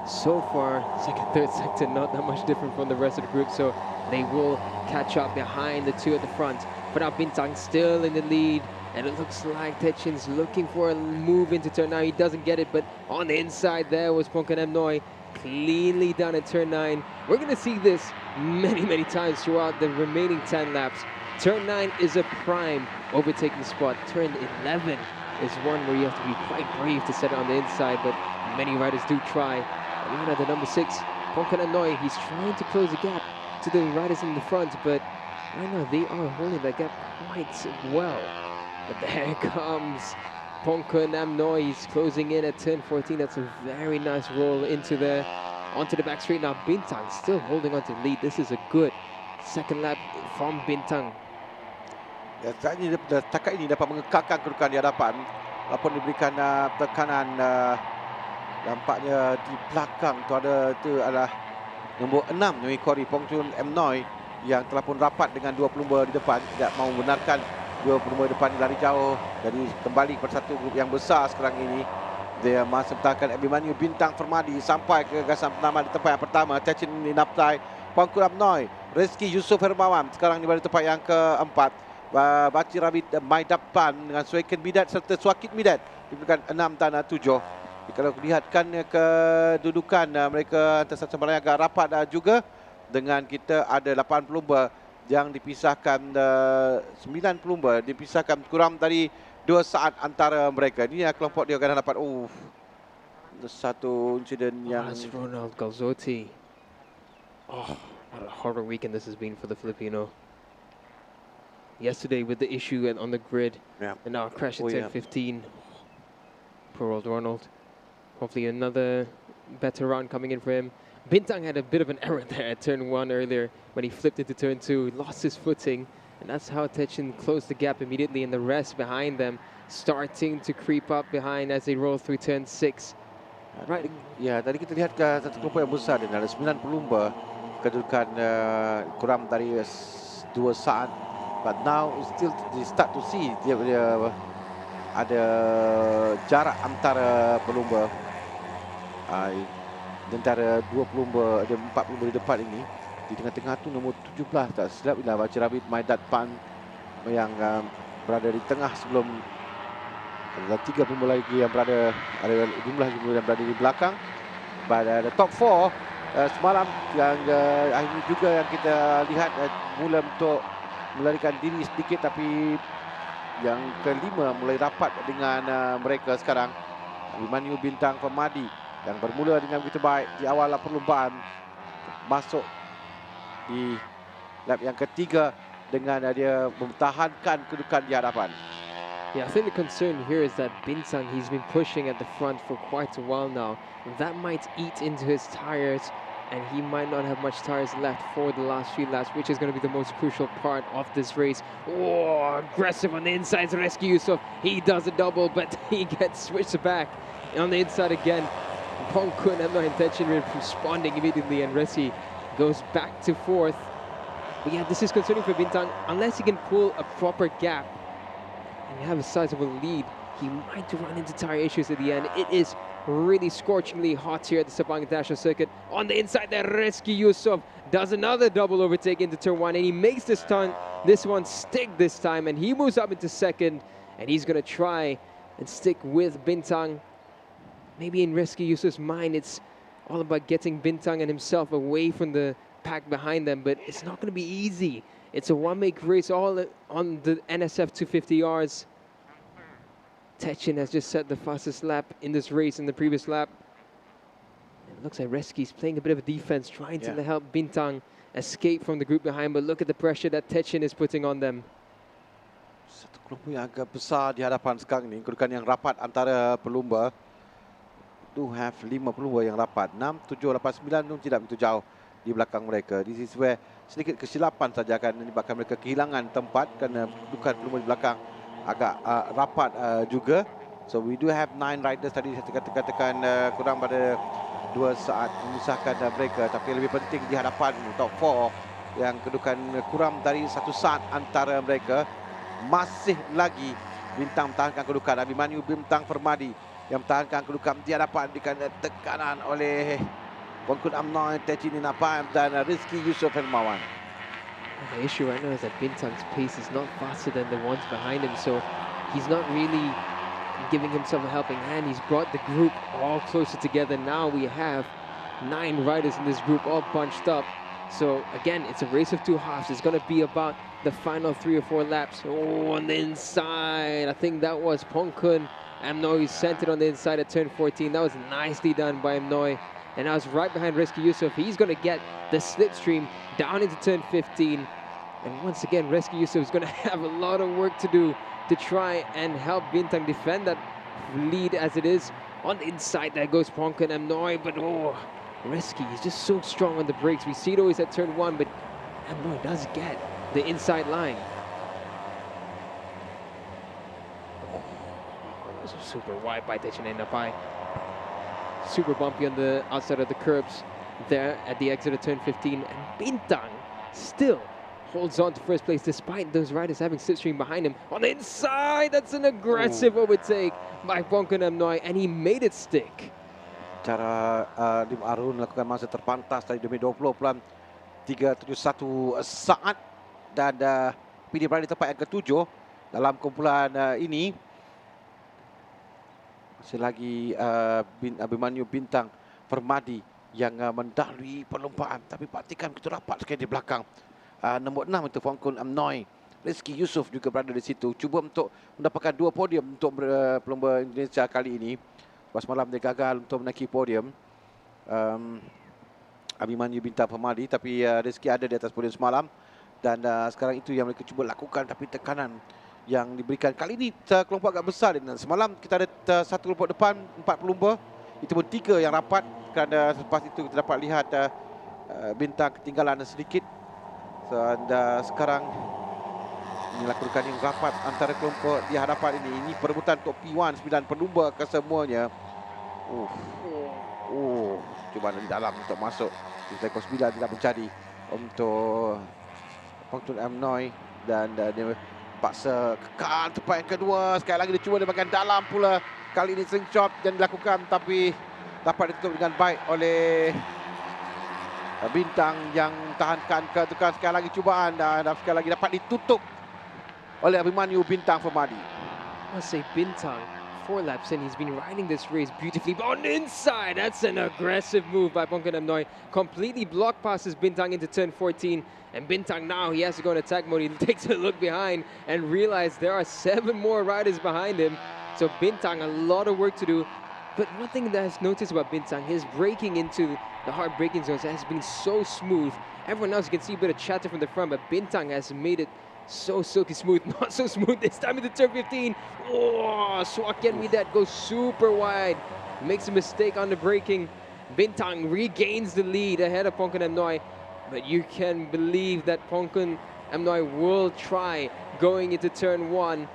So far, second, third sector not that much different from the rest of the group. So they will catch up behind the two at the front. But now Bintang still in the lead. And it looks like Techin's looking for a move into turn 9. He doesn't get it, but on the inside there was Pongkanem Noi cleanly down at turn 9. We're going to see this many times throughout the remaining 10 laps. Turn 9 is a prime overtaking spot. Turn 11 is one where you have to be quite brave to set it on the inside, but many riders do try. And right at the number 6, Pongkanem Noi, he's trying to close the gap to the riders in the front, but right now they are holding that gap quite well. But there comes Pongkanem Noi. He's closing in at turn 14. That's a very nice roll into there. Onto the back straight now. Bintang still holding on to the lead. This is a good second lap from Bintang. Ya, setakat ini dapat mengekalkan kedudukan di hadapan. Walaupun diberikan tekanan, nampaknya di belakang itu adalah nombor 6 mengikori Pongkanem Noi yang telah pun rapat dengan dua pelumba di depan. Tidak mahu membenarkan dua pelumba depan lari jauh. Jadi kembali kepada satu grup yang besar sekarang ini. Dia masih bertahankan Abimanyu Bintang Permadi sampai ke gasan pertama di tempat yang pertama. Techin Naptai, Pongkanem Noi, Reski Yusof Hermawan sekarang di pada tempat yang keempat. Baci Rabit Maidapan dengan Suiken Bidat serta Suakit Bidat diberikan 6 dan 7. Kalau lihatkan kedudukan mereka antara satu sama lain agak rapat juga. Dengan kita ada 8 pelumba yang dipisahkan, 9 pelumba dipisahkan kurang dari 2 saat antara mereka. Ini kelompok dia akan dapat satu insiden yang Ronald Galzotti. Oh, what a horror weekend this has been for the Filipino. Yesterday with the issue on the grid, and now a crash at turn 15. Poor old Ronald. Hopefully another better round coming in for him. Bintang had a bit of an error there at turn 1 earlier when he flipped into turn 2. He lost his footing, and that's how Techin closed the gap immediately, and the rest behind them starting to creep up behind as they roll through turn 6. Right. Ya, tadi kita lihat satu kelompok yang besar dan ada 9 pelumba kedudukan kurang dari 2 saat. But now still they start to see dia ada jarak antara pelumba. Antara 2 pelumba, ada 4 pelumba di depan ini. Di tengah-tengah tu nombor 17 tak silap ialah baca Rabit Maidat Pan yang berada di tengah sebelum ada 3 pelumba lagi yang berada, ada jumlah yang berada di belakang. Pada the top 4 semalam yang ini juga yang kita lihat mula untuk melarikan diri sedikit, tapi yang kelima mulai rapat dengan mereka sekarang. Abimanyu Bintang Permadi yang bermula dengan begitu baik di awal perlumbaan, masuk di lap yang ketiga dengan dia mempertahankan kedudukan di hadapan. Yeah, I think the concern here is that Bintang, he's been pushing at the front for quite a while now. That might eat into his tires, and he might not have much tires left for the last few laps, which is going to be the most crucial part of this race. Oh, aggressive on the inside to rescue Yusuf. He does a double, but he gets switched back on the inside again. Pongkun and intention responding immediately, and Resi goes back to fourth. But yeah, this is concerning for Bintang. Unless he can pull a proper gap and you have a sizable lead, he might run into tire issues at the end. It is really scorchingly hot here at the Sepang International Circuit. On the inside there, Reski Yusof does another double overtake into turn 1, and he makes this one stick this time, and he moves up into second, and he's going to try and stick with Bintang. Maybe in Reski Yusof's mind, it's all about getting Bintang and himself away from the pack behind them, but it's not going to be easy. It's a one-make race all on the NSF 250Rs. Techin has just set the fastest lap in this race in the previous lap. It looks like Reski's playing a bit of a defense, trying to help Bintang escape from the group behind, but look at the pressure that Techin is putting on them. Satu kelompok yang agak besar di hadapan sekarang ni, kedudukan yang rapat antara pelumba. To have 5 pelumba yang rapat, 6, 7, 8, 9 tu tidak begitu jauh di belakang mereka. This is where sedikit kesilapan saja akan menyebabkan mereka kehilangan tempat kerana kedudukan pelumba di belakang agak rapat juga. So we do have 9 riders tadi, saya katakan kurang pada 2 saat memisahkan mereka, tapi lebih penting di hadapan top 4 yang kedudukan kurang dari 1 saat antara mereka. Masih lagi Bintang mempertahankan kedudukan. Abimanyu Bintang Permadi yang mempertahankan kedudukan di hadapan dengan tekanan oleh Pongkun Amnoy, Techin Napam dan Rizky Yusuf Hermawan. The issue right now is that Bintang's pace is not faster than the ones behind him, so he's not really giving himself a helping hand. He's brought the group all closer together. Now we have 9 riders in this group all bunched up. So again, it's a race of 2 halves. It's going to be about the final 3 or 4 laps. Oh, on the inside, I think that was Pongkun Amnoy sent it on the inside at turn 14. That was nicely done by Amnoy. And I was right behind Reski Yusuf. He's going to get the slipstream down into turn 15. And once again, Reski Yusuf is going to have a lot of work to do to try and help Bintang defend that lead as it is. On the inside, there goes Pongkun Amnoy. But oh, Reski is just so strong on the brakes. We see it always at turn 1, but Amnoy does get the inside line. Super wide by Techin Napai. Super bumpy on the outside of the curbs there at the exit of turn 15. And Bintang still holds on to first place despite those riders having slipstream behind him. On the inside, that's an aggressive overtake by Pongkun Amnoy, and he made it stick. Cara Lim Arun melakukan masa terpantas tadi demi 20.371 saat, dan pilih berada di tempat yang ke-7 dalam kumpulan ini. Masih lagi Abimanyu Bintang Permadi yang mendahului perlombaan, tapi perhatikan begitu rapat sekali di belakang. Nombor 6 itu Pongkun Amnoy. Rizky Yusuf juga berada di situ, cuba untuk mendapatkan 2 podium untuk pelumba Indonesia kali ini. Pas malam dia gagal untuk menaiki podium. Abimanyu Bintang Permadi, tapi Rizky ada di atas podium semalam, dan sekarang itu yang mereka cuba lakukan, tapi tekanan yang diberikan kali ini kelompok agak besar. Dan semalam kita ada satu kelompok depan 4 pelumba, itu pun 3 yang rapat, kerana selepas itu kita dapat lihat Bintang ketinggalan sedikit. Dan sekarang inilah kedudukan yang rapat antara kelompok di hadapan ini. Ini perebutan top P1, 9 pelumba kesemuanya. Cuba dari dalam untuk masuk. Di ekor 9 tidak menjadi untuk Pongkun Amnoy, dan dia paksa kekal tempat yang kedua. Sekali lagi dia cuba di bahagian dalam pula. Kali ini slingshot yang dilakukan, tapi dapat ditutup dengan baik oleh Bintang yang tahankan kedudukan, sekali lagi cubaan dan sekali lagi dapat ditutup oleh Abhimanyu Bintang Permadi. I must say Bintang, 4 laps in, he's been riding this race beautifully. But on the inside, that's an aggressive move by Pongkan Amnoy. Completely block passes Bintang into turn 14. And Bintang now, he has to go in attack mode. He takes a look behind and realizes there are 7 more riders behind him. So Bintang, a lot of work to do. But one thing that I've noticed about Bintang, his braking into the hard braking zones has been so smooth. Everyone else, you can see a bit of chatter from the front, but Bintang has made it so silky smooth. Not so smooth this time into turn 15. Oh, Swakian Midat goes super wide. Makes a mistake on the braking. Bintang regains the lead ahead of Pongkan Amnoy. But you can believe that Pongkan Amnoy will try going into turn 1.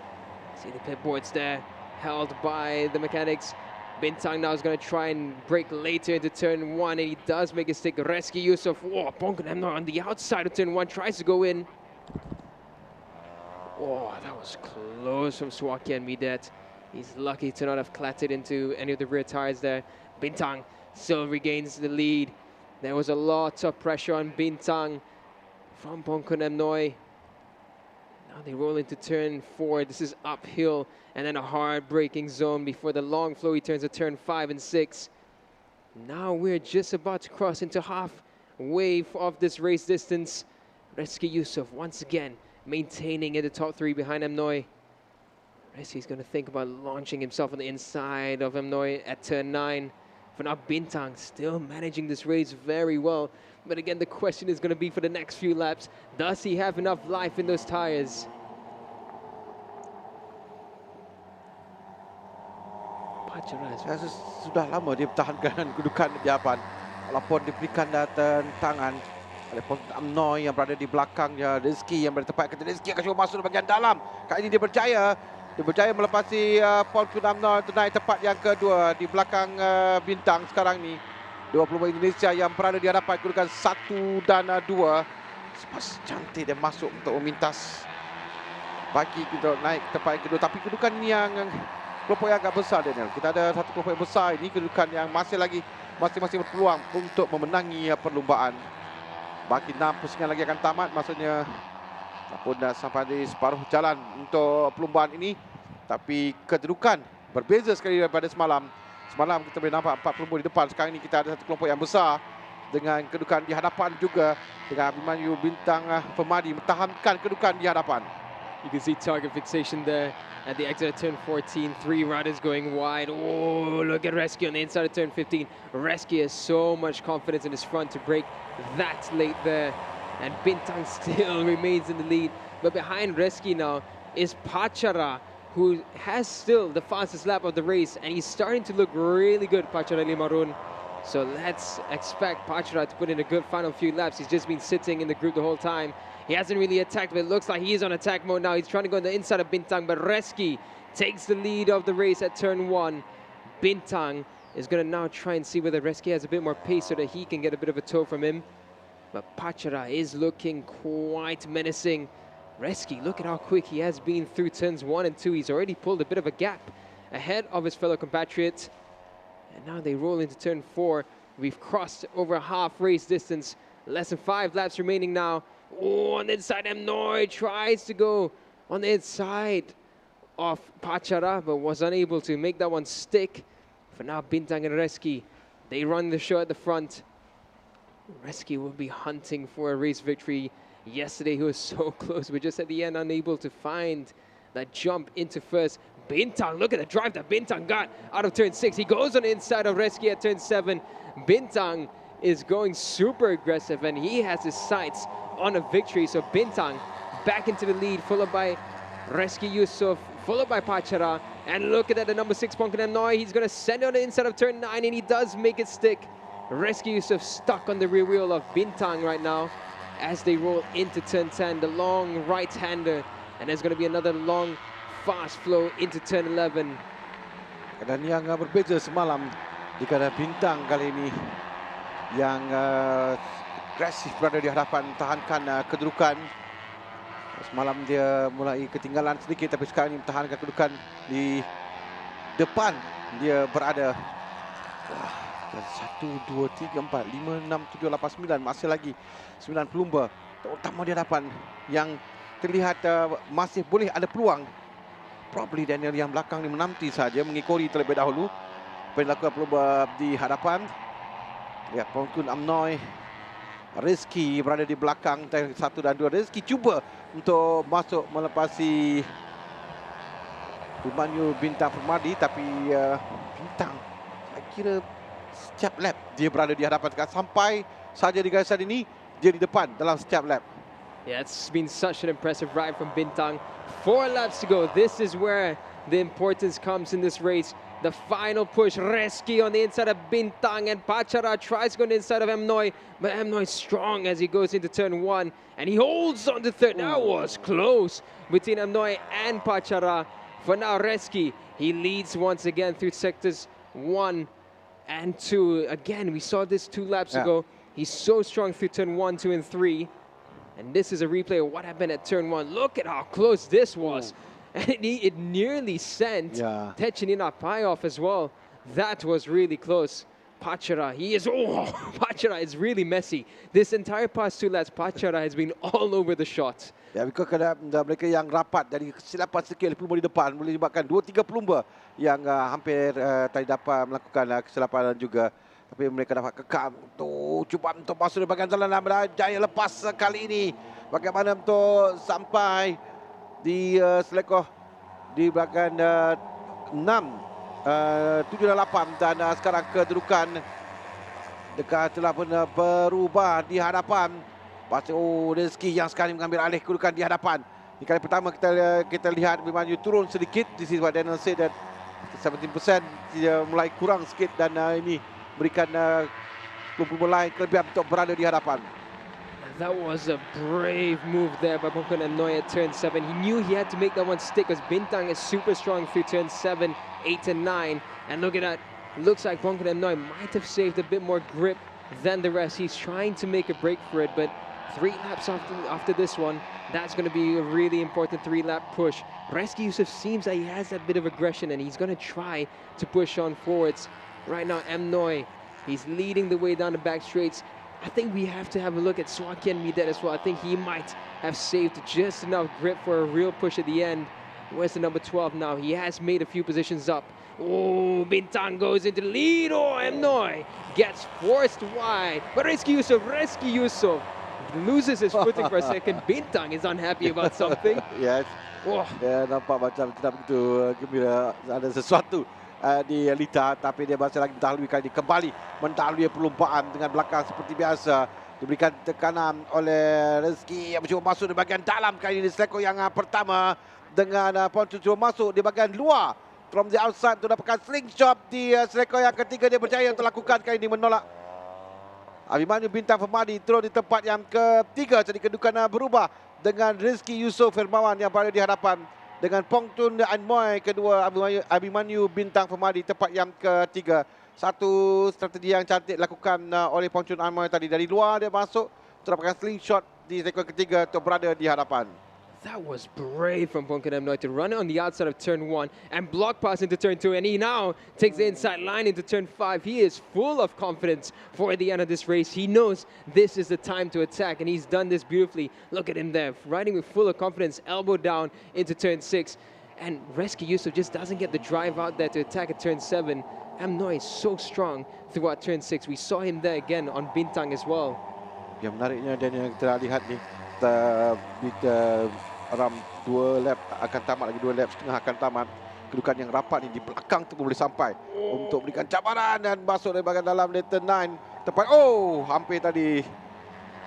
See the pit boards there, held by the mechanics. Bintang now is going to try and brake later into turn 1, and he does make a stick. Reski Yusuf, oh, Pongkan Amnoy on the outside of turn 1, tries to go in. Oh, that was close from Swakian Midet. He's lucky to not have clattered into any of the rear tires there. Bintang still regains the lead. There was a lot of pressure on Bintang from Pongkan Amnoy. Now they roll into turn 4. This is uphill and then a hard braking zone before the long flowy turns to turn 5 and 6. Now we're just about to cross into halfway of this race distance. Reski Yusuf once again maintaining in the top 3 behind Amnoy. Reski's going to think about launching himself on the inside of Amnoy at turn 9. For now, Bintang still managing this race very well. But again, the question is going to be for the next few laps, does he have enough life in those tires? Sudah lama dia pertahankan kedudukan di hadapan. Walaupun diberikan tangan oleh Pongkan Amnoy yang berada di belakangnya, Rizky yang berada tepat kata Rizky akan cuba masuk di bahagian dalam. Kali ini dia berjaya melepasi Pongkan Amnoy untuk naik tepat yang kedua di belakang Bintang sekarang ni. 20 Indonesia yang berada di hadapan kedudukan 1 dan 2. Sepas cantik dia masuk untuk memintas bagi kita naik tepat yang kedua. Tapi kedudukan yang kelompok yang agak besar, Daniel. Kita ada satu kelompok yang besar ini, kedudukan yang masing-masing berpeluang untuk memenangi perlombaan. Bagi 6 pusingan lagi akan tamat, maksudnya pun dah sampai di separuh jalan untuk perlombaan ini. Tapi kedudukan berbeza sekali daripada semalam. Semalam kita boleh nampak 4 kelompok di depan. Sekarang ini kita ada satu kelompok yang besar dengan kedudukan di hadapan juga, dengan Abhimanyu Bintang Permadi mempertahankan kedudukan di hadapan. You can see target fixation there at the exit of turn 14. 3 riders going wide. Oh, look at Reski on the inside of turn 15. Reski has so much confidence in his front to break that late there. And Bintang still remains in the lead. But behind Reski now is Pachara, who has still the fastest lap of the race. And he's starting to look really good, Pachara Limarun. So let's expect Pachara to put in a good final few laps. He's just been sitting in the group the whole time. He hasn't really attacked, but it looks like he is on attack mode now. He's trying to go on the inside of Bintang, but Reski takes the lead of the race at turn 1. Bintang is going to now try and see whether Reski has a bit more pace so that he can get a bit of a tow from him. But Pachara is looking quite menacing. Reski, look at how quick he has been through turns 1 and 2. He's already pulled a bit of a gap ahead of his fellow compatriot. And now they roll into turn 4. We've crossed over half race distance. Less than 5 laps remaining now. Oh, on the inside, Amnoy tries to go on the inside of Pachara, but was unable to make that one stick. For now, Bintang and Reski, they run the show at the front. Reski will be hunting for a race victory. Yesterday, he was so close, but just at the end, unable to find that jump into first. Bintang, look at the drive that Bintang got out of turn 6. He goes on the inside of Reski at turn 7. Bintang is going super aggressive, and he has his sights on a victory. So Bintang back into the lead, followed by Reski Yusuf, followed by Pachara. And look at that, the number 6 Pongkan Amnoy. He's going to send it on the inside of turn 9, and he does make it stick. Reski Yusuf stuck on the rear wheel of Bintang right now as they roll into turn 10, the long right-hander. And there's going to be another long, fast flow into turn 11. Dan yang berbeza semalam, jika ada Bintang kali ini yang agresif berada di hadapan, tahankan kedudukan. Semalam dia mulai ketinggalan sedikit, tapi sekarang ini mempertahankan kedudukan di depan. Dia berada 1, 2, 3, 4, 5, 6, 7, 8, 9. Masih lagi 9 pelumba. Terutama di hadapan yang terlihat masih boleh ada peluang. Probably Daniel yang belakang ni menanti saja mengikori terlebih dahulu. Apa yang dilakukan pelumba di hadapan. Lihat Pongkun Amnoy. Rizky berada di belakang 1 dan 2. Rizky cuba untuk masuk melepasi Umanyu Bintang Permadi, tapi Bintang saya kira setiap lap dia berada di hadapan sampai saja di garisan ini dia di depan dalam setiap lap. Yeah, it's been such an impressive ride from Bintang. 4 laps to go. This is where the importance comes in this race. The final push, Reski on the inside of Bintang, and Pachara tries to go on the inside of Amnoy, but Amnoy strong as he goes into turn 1, and he holds on to third. That was close between Amnoy and Pachara. For now, Reski, he leads once again through sectors 1 and 2. Again, we saw this 2 laps ago. He's so strong through turn 1, 2, and 3. And this is a replay of what happened at turn 1. Look at how close this was. And it nearly sent Techinina Pai off as well. That was really close. Pachara, Pachara is really messy. This entire past 2 laps, Pachara has been all over the shot. Ya, kerana mereka yang rapat dari kesilapan sikit pelumba di depan boleh menyebabkan 2-3 pelumba yang hampir tadi dapat melakukan kesilapan juga. Tapi mereka dapat kekal untuk cuba untuk masuk di bahagian jalan dan jaya lepas kali ini. Bagaimana untuk sampai di selekoh di bahagian 6, 7 dan 8 dan sekarang kedudukan dekat telah berubah di hadapan. Rizky yang sekarang mengambil alih kedudukan di hadapan. Di kali pertama kita lihat Abimanyu turun sedikit. This is what Daniel said that 17% dia mulai kurang sikit dan ini berikan pelumba lain kelebihan untuk berada di hadapan. That was a brave move there by Pongkun Amnoy at turn 7. He knew he had to make that one stick because Bintang is super strong through turn 7, 8 and 9. And look at that. Looks like Pongkun Amnoy might have saved a bit more grip than the rest. He's trying to make a break for it, but 3 laps after this one, that's going to be a really important 3-lap push. Reski Yusuf seems like he has that bit of aggression and he's going to try to push on forwards. Right now, Amnoy, he's leading the way down the back straights. I think we have to have a look at Swakian Midet as well. I think he might have saved just enough grip for a real push at the end. Where's the number 12 now? He has made a few positions up. Oh, Bintang goes into the lead. Oh, Amnoy gets forced wide. But Reski Yusuf loses his footing for a second. Bintang is unhappy about something. Yes. Oh. Dia nampak macam tidak begitu gembira. Ada sesuatu di Lita, tapi dia masih lagi mendahului kali ini. Kembali mendahului perlumbaan dengan belakang seperti biasa. Diberikan tekanan oleh Rizky yang mencuba masuk di bahagian dalam kali ini. Seleko yang pertama dengan Pontus cuba masuk di bahagian luar. From the outside untuk dapatkan slingshot di seleko yang ketiga. Dia berjaya untuk lakukan kali ini menolak Abimanyu Bintang Permadi terus di tempat yang ketiga. Jadi kedudukan berubah dengan Rizky Yusuf Firmawan yang berada di hadapan. Dengan Pongtun Anmoy kedua, Abimanyu Bintang Permadi tempat yang ketiga. Satu strategi yang cantik dilakukan oleh Pongtun Anmoy tadi. Dari luar dia masuk untuk dapatkan slingshot di sektor ketiga untuk berada di hadapan. That was brave from Pongkun Amnoy to run it on the outside of turn 1 and block pass into turn 2. And he now takes the inside line into turn 5. He is full of confidence for the end of this race. He knows this is the time to attack, and he's done this beautifully. Look at him there, riding with full of confidence, elbow down into turn 6. And Reski Yusuf just doesn't get the drive out there to attack at turn 7. Amnoy is so strong throughout turn 6. We saw him there again on Bintang as well. Yang menariknya dan yang kita lihat ni, around 2 lap akan tamat, lagi 2 lap setengah akan tamat. Kedudukan yang rapat ni di belakang tu boleh sampai untuk berikan cabaran dan masuk dari bahagian dalam lane 9. Tepat, hampir tadi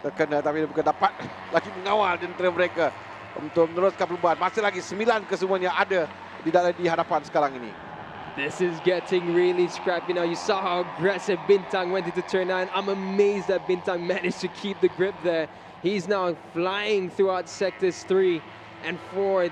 terkena, tapi dia bukan dapat lagi mengawal di antara mereka untuk meneruskan perubahan. Masih lagi 9 kesemuanya ada di hadapan sekarang ini. This is getting really scrappy now. You saw how aggressive Bintang went into turn 9. I'm amazed that Bintang managed to keep the grip there. He's now flying throughout sectors 3 and 4.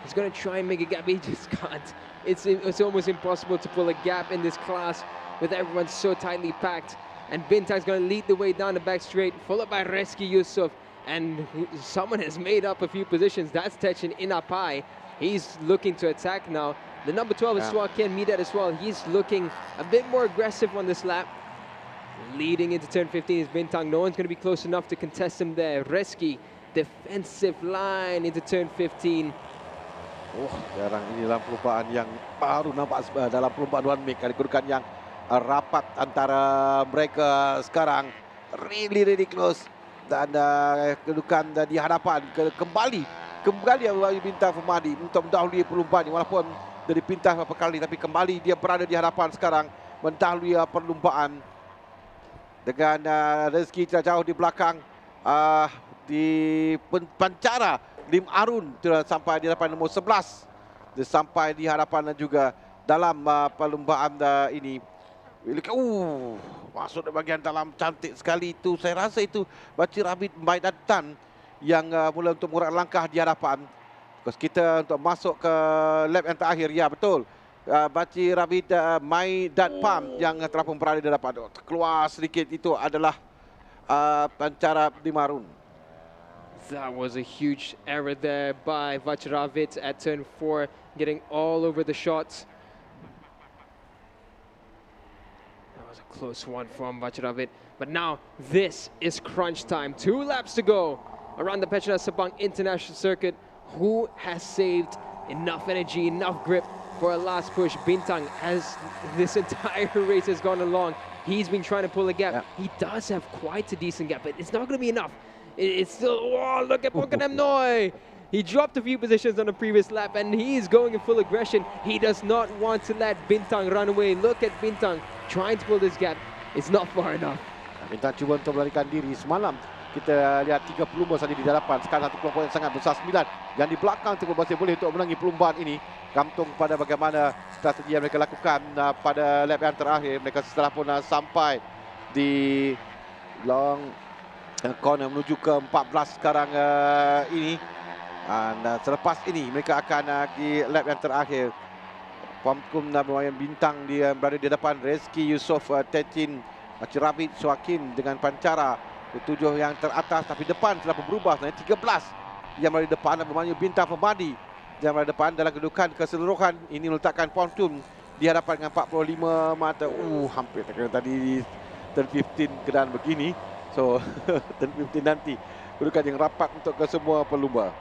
He's going to try and make a gap, but he just can't. It's almost impossible to pull a gap in this class with everyone so tightly packed. And Bintang's going to lead the way down the back straight, followed by Reski Yusuf. And someone has made up a few positions. That's Techin Inapai. He's looking to attack now. The number 12 is Swakian Midet as well. He's looking a bit more aggressive on this lap. Leading into turn 15 is Bintang. No one's going to be close enough to contest him there. Reski, defensive line into turn 15. Sekarang ini dalam perlumbaan yang baru nampak dalam perlumbaan 1 Mei. Kedudukan yang rapat antara mereka sekarang. Really close. Dan kedudukan di hadapan kembali Bintang Femadi untuk mendahului perlumbaan ini. Walaupun dia dipintas beberapa kali, tapi kembali dia berada di hadapan sekarang mendahului perlumbaan dengan Rezeki tidak jauh di belakang di pancara Lim Arun sampai di hadapan nombor 11. Dia sampai di hadapan juga dalam perlumbaan ini. Masuk di bahagian dalam cantik sekali itu. Saya rasa itu Baci Rabit Maidatan yang mula untuk mengurat langkah di hadapan. Because kita untuk masuk ke lap yang terakhir, ya betul. Baci Rabit Maidatpam yang telah pun berada di hadapan. Keluar sedikit itu adalah pancara Dimarun. That was a huge error there by Vajravit at turn 4, getting all over the shots. That was a close one from Vajravit. But now this is crunch time. 2 laps to go around the Petronas Sepang International Circuit. Who has saved enough energy, enough grip for a last push? Bintang, as this entire race has gone along, he's been trying to pull a gap. He does have quite a decent gap, but it's not going to be enough. It's still, oh, look at Pongkan Noi. He dropped a few positions on the previous lap and he's going in full aggression. He does not want to let Bintang run away. Look at Bintang trying to pull this gap. It's not far enough. Bintang cuba untuk melarikan diri semalam. Kita lihat 3 pelumba saja di hadapan. Sekarang satu kelompok yang sangat besar 9 yang di belakang itu masih boleh untuk menangi perlumbaan ini. Gantung pada bagaimana strategi yang mereka lakukan pada lap yang terakhir. Mereka setelah pun sampai di long corner menuju ke 14 sekarang ini. Dan selepas ini mereka akan di lap yang terakhir. Pamkum bermain Bintang dia berada di hadapan. Rezeki Yusof Tetin Cirabit Suakin dengan pancara 7 yang teratas, tapi depan telah berubah. 13 yang berada di depan bermain Bintang Femadi yang berada di depan dalam kedudukan keseluruhan. Ini meletakkan Pontum di hadapan dengan 45 mata. Hampir tadi di turn 15 keadaan begini. So turn 15 nanti kedudukan yang rapat untuk kesemua pelumba.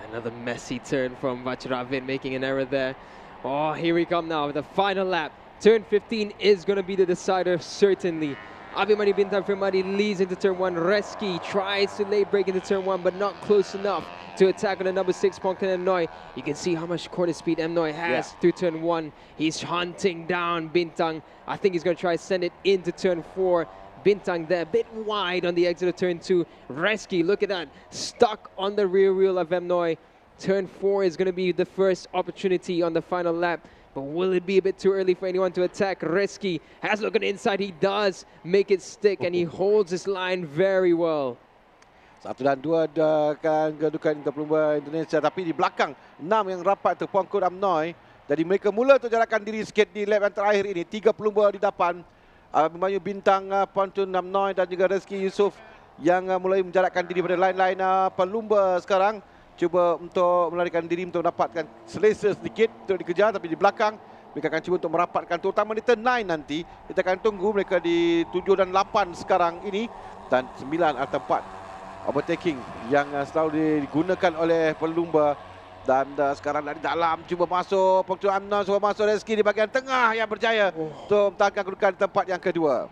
Another messy turn from Vajravit, making an error there. Oh, here we come now, the final lap. Turn 15 is going to be the decider, certainly. Abhimani Bintang Femadi leads into turn 1. Reski tries to late break into turn 1, but not close enough to attack on the number 6, Pongkan Noi. You can see how much corner speed Noi has through turn 1. He's hunting down Bintang. I think he's going to try to send it into turn 4. Bintang there, a bit wide on the exit of turn 2. Reski, look at that, stuck on the rear wheel of Noi. Turn 4 is going to be the first opportunity on the final lap. But will it be a bit too early for anyone to attack? Reski has a look on the inside. He does make it stick and he holds his line very well. 1 dan 2 akan kedudukan untuk pelumba Indonesia. Tapi di belakang 6 yang rapat itu Pongkan Noi. Jadi mereka mula untuk jarakkan diri sikit di lap yang terakhir ini. 3 pelumba di depan. Bermain Bintang, Pongkan Noi dan juga Rezeki Yusof yang mulai menjarakkan diri pada lain-lain pelumba sekarang. Cuba untuk melarikan diri untuk mendapatkan selesa sedikit untuk dikejar, tapi di belakang mereka akan cuba untuk merapatkan, terutama di turn 9 nanti. Kita akan tunggu mereka di 7 dan 8 sekarang ini dan 9 atau tempat overtaking yang selalu digunakan oleh pelumba. Dan sekarang dari dalam cuba masuk Pongkan Noi, cuba masuk Rezeki di bahagian tengah yang berjaya untuk mempertahankan kedudukan di tempat yang kedua.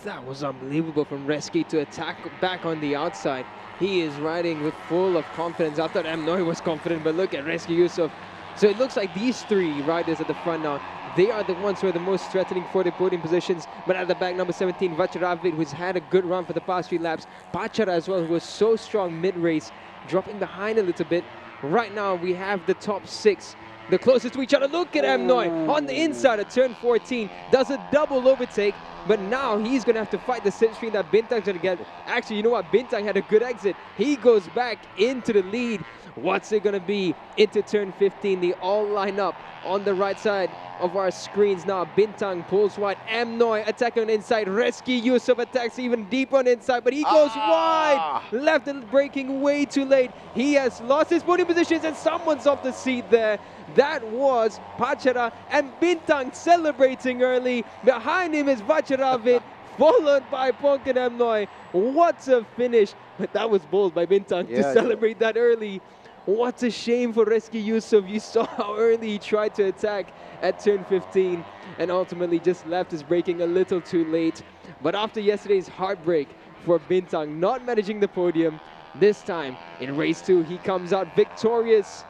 That was unbelievable from Reski to attack back on the outside. He is riding with full of confidence. I thought Noi was confident, but look at Reski Yusof. So it looks like these 3 riders at the front now, they are the ones who are the most threatening for the podium positions. But at the back, number 17, Vajravit, who's had a good run for the past few laps. Pachara as well, who was so strong mid-race, dropping behind a little bit. Right now, we have the top 6, the closest to each other. Look at Noi on the inside of turn 14, does a double overtake. But now he's going to have to fight the slipstream that Bintang's going to get. Actually, you know what? Bintang had a good exit. He goes back into the lead. What's it going to be into turn 15? They all line up on the right side of our screens now. Bintang pulls wide. Noi attacking on the inside. Reski Yusof attacks even deeper on the inside, but he goes wide. Left and braking way too late. He has lost his podium positions and someone's off the seat there. That was Pachara and Bintang celebrating early. Behind him is Vajravit. followed by Pongkan Amnoy. What a finish! But that was bold by Bintang to celebrate that early. What a shame for Reski Yusof. You saw how early he tried to attack at turn 15 and ultimately just left his braking a little too late. But after yesterday's heartbreak for Bintang not managing the podium, this time in race 2 he comes out victorious.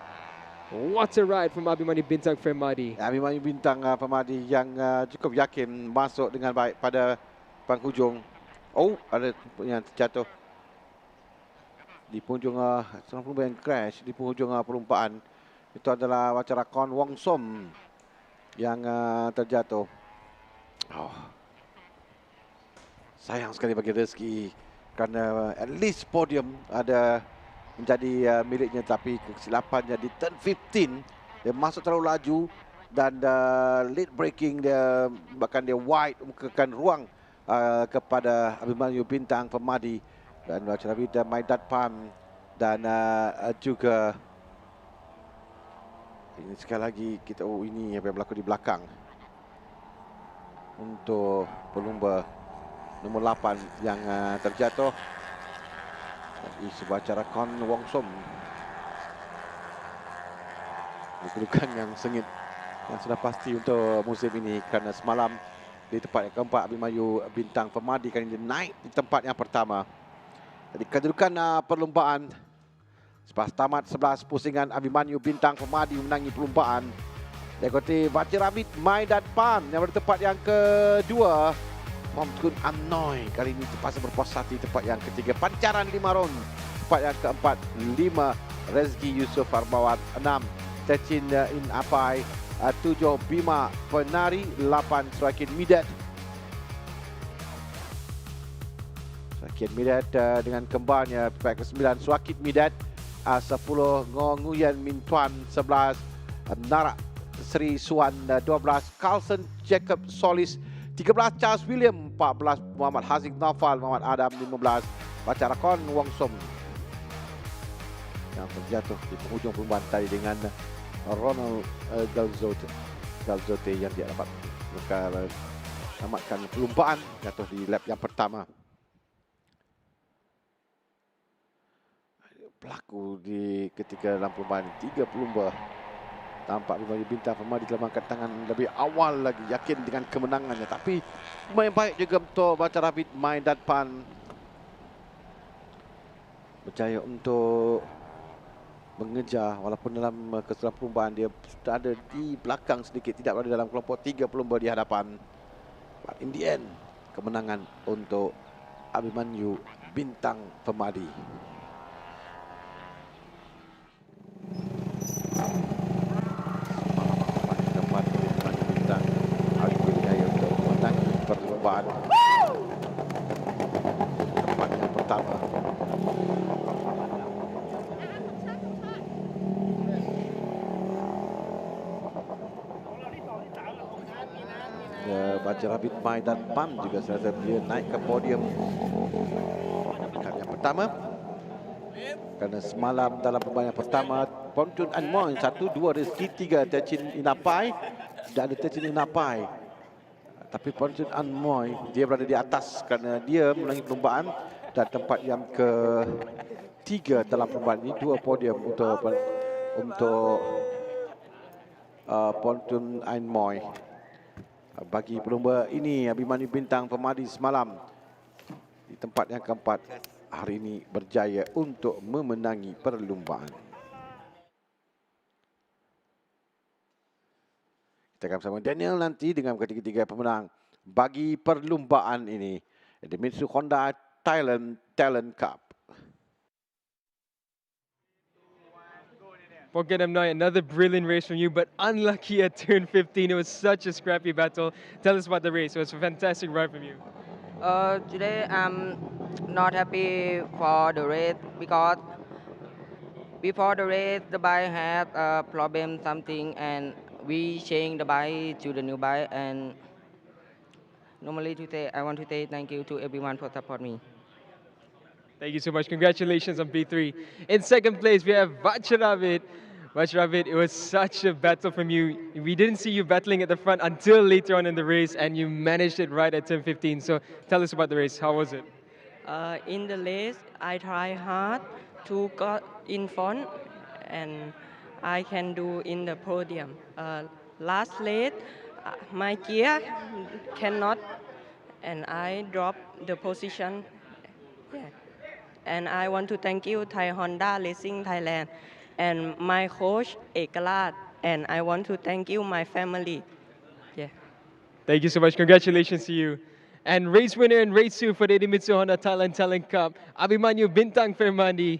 What a ride from Abhimanyu Bintang Permadi. Abhimanyu Bintang Permadi yang cukup yakin masuk dengan baik pada penghujung. Oh, ada yang terjatuh di penghujung 90 yang crash di penghujung perlumbaan. Itu adalah Wacarakon Wong Som yang terjatuh. Oh. Sayang sekali bagi Rezeki kerana at least podium ada menjadi miliknya, tapi kesilapannya di turn 15 dia masuk terlalu laju dan late braking dia, bahkan dia wide membukakan ruang kepada Abhimanyu Bintang Permadi dan Wacaravida Maidat Pam dan juga ini sekali lagi kita ini apa yang berlaku di belakang untuk pelumba nombor 8 yang terjatuh di sebuah Wacarakon Wong Som. Kedudukan yang sengit yang sudah pasti untuk musim ini kerana semalam di tempat yang keempat Abhimanyu Bintang Permadi kali ini naik di tempat yang pertama. Jadi kedudukan perlumbaan selepas tamat 11 pusingan, Abhimanyu Bintang Permadi menangi perlumbaan. Diikuti Wacaravit Maidat Pan yang bertempat yang kedua. Pongkan Amnoy kali ini terpaksa berpuas hati tempat yang ketiga. Pancaran 5 round. Tempat yang keempat 5 Rezki Yusof Arbawat, 6 Techin In Apai, 7 Bima Penari, 8 Surakin Midat. Surakin Midat dengan kembarnya peringkat ke-9 Suakit Midat, 10 Ngonguyan Mintuan, 11 Narak Sri Suan, 12 Carlson Jacob Solis, 13 Charles William, 14 Muhammad Haziq Naufal, Muhammad Adam, 15 Wacarakon Wong Som yang terjatuh di penghujung perlumbaan tadi dengan Ronald Galzote yang dia dapat tamatkan perlumbaan jatuh di lap yang pertama. Berlaku di ketika dalam perlumbaan 3 pelumba. Tampak Abhimanyu Bintang Permadi telah mengangkat tangan lebih awal lagi, yakin dengan kemenangannya. Tapi main baik juga untuk Wacaravit Maidat Pan. Berjaya untuk mengejar walaupun dalam keseluruhan perlumbaan dia sudah ada di belakang sedikit, tidak berada dalam kelompok 3 pelumba di hadapan. But in the end, kemenangan untuk Abhimanyu Bintang Permadi. Perlumbaan tempat yang pertama. Wacaravit Maidat Pam juga serasa dia naik ke podium peringkat yang pertama kerana semalam dalam perlumbaan yang pertama Pongkan Amnoy 1, 2 Rezeki, 3 Techin Inapai dan ada Techin Inapai. Tapi Pongkan Amnoy dia berada di atas kerana dia menangi perlumbaan dan tempat yang ke-3 dalam perlumbaan ini, 2 podium untuk Pongkan Amnoy. Bagi pelumba ini Abhimanyu Bintang Permadi semalam di tempat yang keempat hari ini berjaya untuk memenangi perlumbaan. Kita akan bersama Daniel nanti dengan ketiga-tiga pemenang bagi perlumbaan ini di Mitsubishi Honda Thailand Talent Cup. Pongkan Amnoy, another brilliant race from you, but unlucky at turn 15. It was such a scrappy battle. Tell us about the race. It was a fantastic ride from you. Today I'm not happy for the race because before the race the bike had a problem something and we changed the bike to the new bike, and normally today I want to say thank you to everyone for support me. Thank you so much. Congratulations on B3. In second place, we have Wacaravit Much Ravid, it was such a battle from you. We didn't see you battling at the front until later on in the race, and you managed it right at turn 15. So tell us about the race. How was it? In the race, I try hard to go in front, and I can do in the podium. Last race, my gear cannot, and I drop the position. Yeah. And I want to thank you, Thai Honda Racing Thailand, and my coach, Ekalat, and I want to thank you, my family. Yeah. Thank you so much. Congratulations to you. And race winner and race 2 for the Idemitsu Honda Thailand Talent Cup, Abimanyu Bintang Firmandi.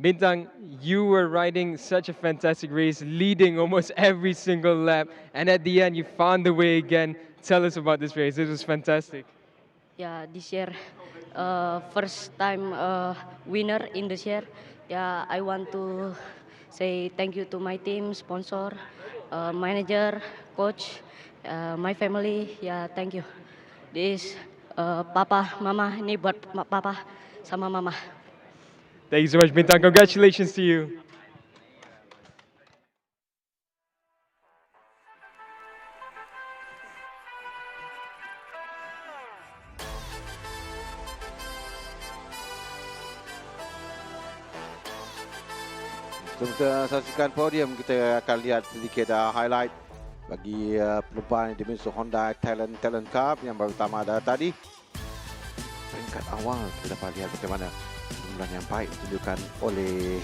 Bintang, you were riding such a fantastic race, leading almost every single lap. And at the end, you found the way again. Tell us about this race. It was fantastic. Yeah, this year, first time winner in this year. Yeah, I want to say thank you to my team, sponsor, manager, coach, my family. Yeah, thank you. This papa, mama, ini buat papa sama mama. Thank you so much, Bintang. Congratulations to you. Sebelum kita saksikan podium, kita akan lihat sedikit highlight bagi perlumbaan Idemitsu Honda Talent Cup yang baru pertama ada tadi. Peringkat awal kita dapat lihat bagaimana permulaan yang baik ditunjukkan oleh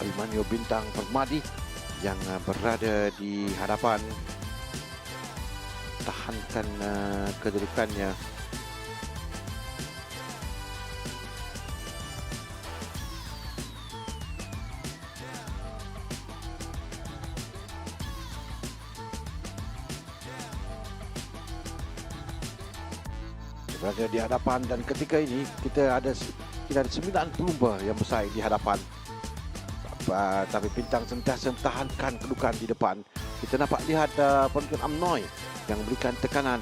Abimanyu Bintang Permadi yang berada di hadapan, tahankan kedudukannya. Berada di hadapan, dan ketika ini kita ada 9 pelumba yang bersaing di hadapan. Tapi Bintang sentiasa mempertahankan kedudukan di depan. Kita dapat lihat Pontian Amnoy yang memberikan tekanan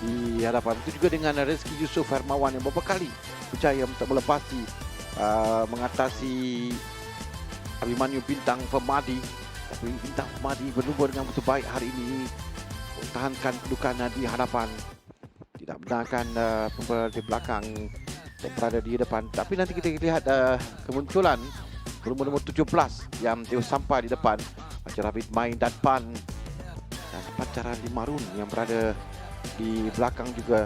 di hadapan. Itu juga dengan Rezeki Yusof Hermawan yang beberapa kali berjaya untuk melepasi mengatasi Abimanyu Bintang Permadi. Tapi Bintang Permadi berlumba dengan betul baik hari ini, mempertahankan kedudukan di hadapan. Tidak benarkan pelumba di belakang yang berada di depan. Tapi nanti kita lihat kemunculan pelumba nombor 17 yang telah sampai di depan. Macam Rabit Main dan Pan, dan pancaran di Marun yang berada di belakang juga.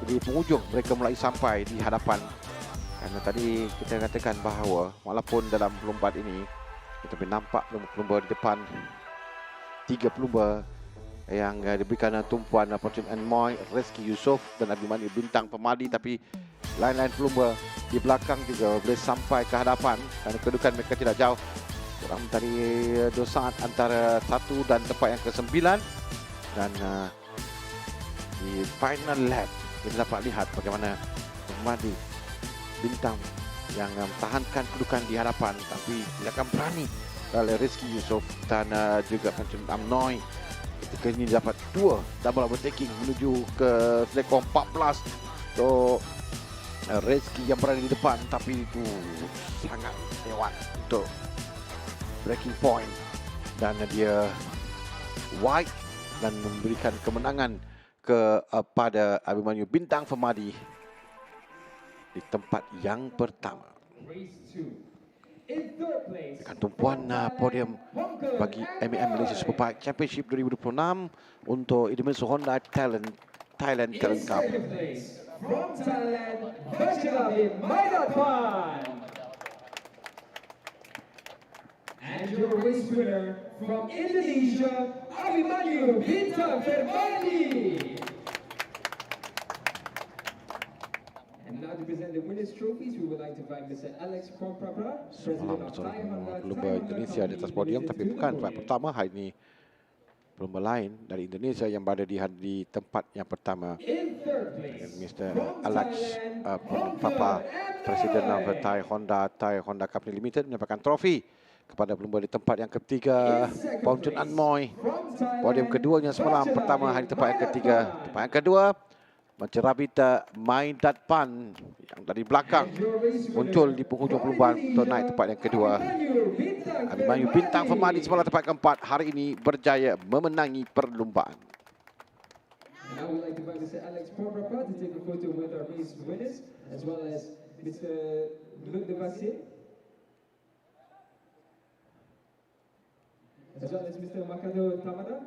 Di penghujung mereka mulai sampai di hadapan. Karena tadi kita katakan bahawa walaupun dalam perlombaan ini kita nampak pelumba di depan, 3 pelumba yang diberikan tumpuan Fortune Moy, Rezeki Yusof dan Abimanyu Bintang Permadi, tapi lain-lain pelumba di belakang juga boleh sampai ke hadapan kerana kedudukan mereka tidak jauh. Kurang dari 2 saat antara 1 dan tempat yang ke-9. Dan di final lap kita dapat lihat bagaimana Permadi Bintang yang mempertahankan kedudukan di hadapan, tapi tidak akan berani oleh Rezeki Yusof dan juga Fortune Amnoy. Ketika ini dapat 2 double overtaking menuju ke sektor 14 untuk Rezeki yang berada di depan, tapi itu sangat lewat untuk breaking point, dan dia wide dan memberikan kemenangan kepada Abimanyu Bintang Permadi di tempat yang pertama. Dengan tumpuan podium bagi MAM Malaysia Superbike Championship 2026 untuk Idemitsu Honda Thailand Talent Cup. From Thailand, Vaishnavi Maidappan. And your race winner from Indonesia, Abimanyu Bintang Permadi. And now to present the winners' trophies, we would like to invite Mr. Alex Promprapra, President of Thai Honda pelumba Indonesia di atas podium, tapi bukan tempat pertama. Hari ini pelumba lain dari Indonesia yang berada di tempat yang pertama. Mr. Alex Promprapra, Presiden of Thai Honda Company Limited, menyerahkan trofi kepada pelumba di tempat yang ketiga, Pontian Anmoy. Podium keduanya semalam, pertama hari tempat yang ketiga. Tempat yang kedua, mencerabit main datpan yang dari belakang muncul di penghujung perlumbaan untuk naik tempat yang kedua. Abimanyu Bintang Firman di sebelah tempat keempat hari ini berjaya memenangi perlumbaan. And I would like to invite Mr. Alex Prabhapa to take a photo with our race winners, as well as Mr. Luc Devassin, as well as Mr. Makado Tamada,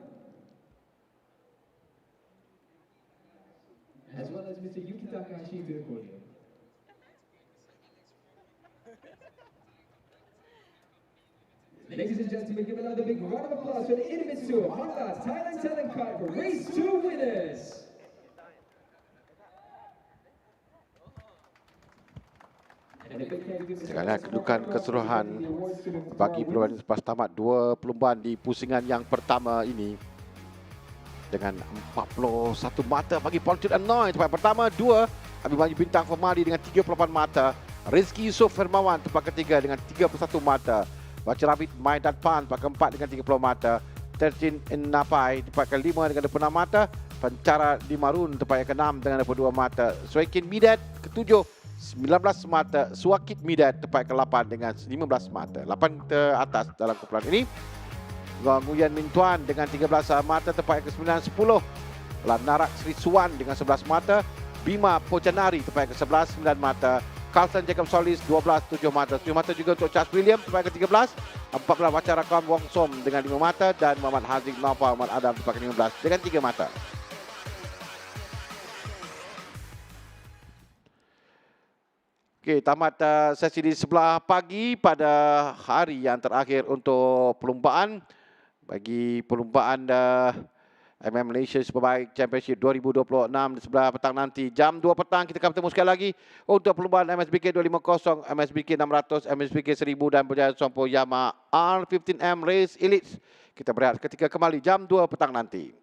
as well as Mr. Yuki Takahashi to the podium. Ladies and gentlemen, give another big round of applause for the Idemitsu Honda Thailand Talent Cup Race 2 winners. Segala kedudukan keseluruhan bagi perlumbaan selepas tamat dua perlumbaan di pusingan yang pertama ini dengan 41 mata bagi Polchut Anoy tempat pertama, 2 Abimanyu Bintang Firmadi dengan 38 mata, Rizky Yusof Hermawan tempat ketiga dengan 31 mata, Wacerabit Mai Datpan tempat keempat dengan 30 mata, Terjin Napai tempat kelima dengan 26 mata, Pencara Limarun tempat yang ke-6 dengan 22 mata, Suekin Midat ke-7 19 mata, Suakit Midat tempat ke-8 dengan 15 mata. 8 teratas dalam kumpulan ini. Nguyen Min Tuan dengan 13 mata tempat yang ke-9, 10 Narak Sri Suwan dengan 11 mata, Bima Pojanari tempat yang ke-11 9 mata, Carlton Jacob Solis 12 7 mata. 7 mata juga untuk Charles William tempat yang ke-13, 14 Wacara Kawan Wong Som dengan 5 mata dan Muhammad Haziq Naufal Muhammad Adam tempat ke-15 dengan 3 mata. Okey, tamat sesi di sebelah pagi pada hari yang terakhir untuk perlumbaan. Bagi perlumbaan MAM Malaysia Superbike Championship 2026 di sebelah petang nanti. Jam 2 petang kita akan bertemu sekali lagi untuk perlumbaan MSBK 250, MSBK 600, MSBK 1000 dan berjaya sompo Yamaha R15M Race Elite. Kita berehat ketika kembali jam 2 petang nanti.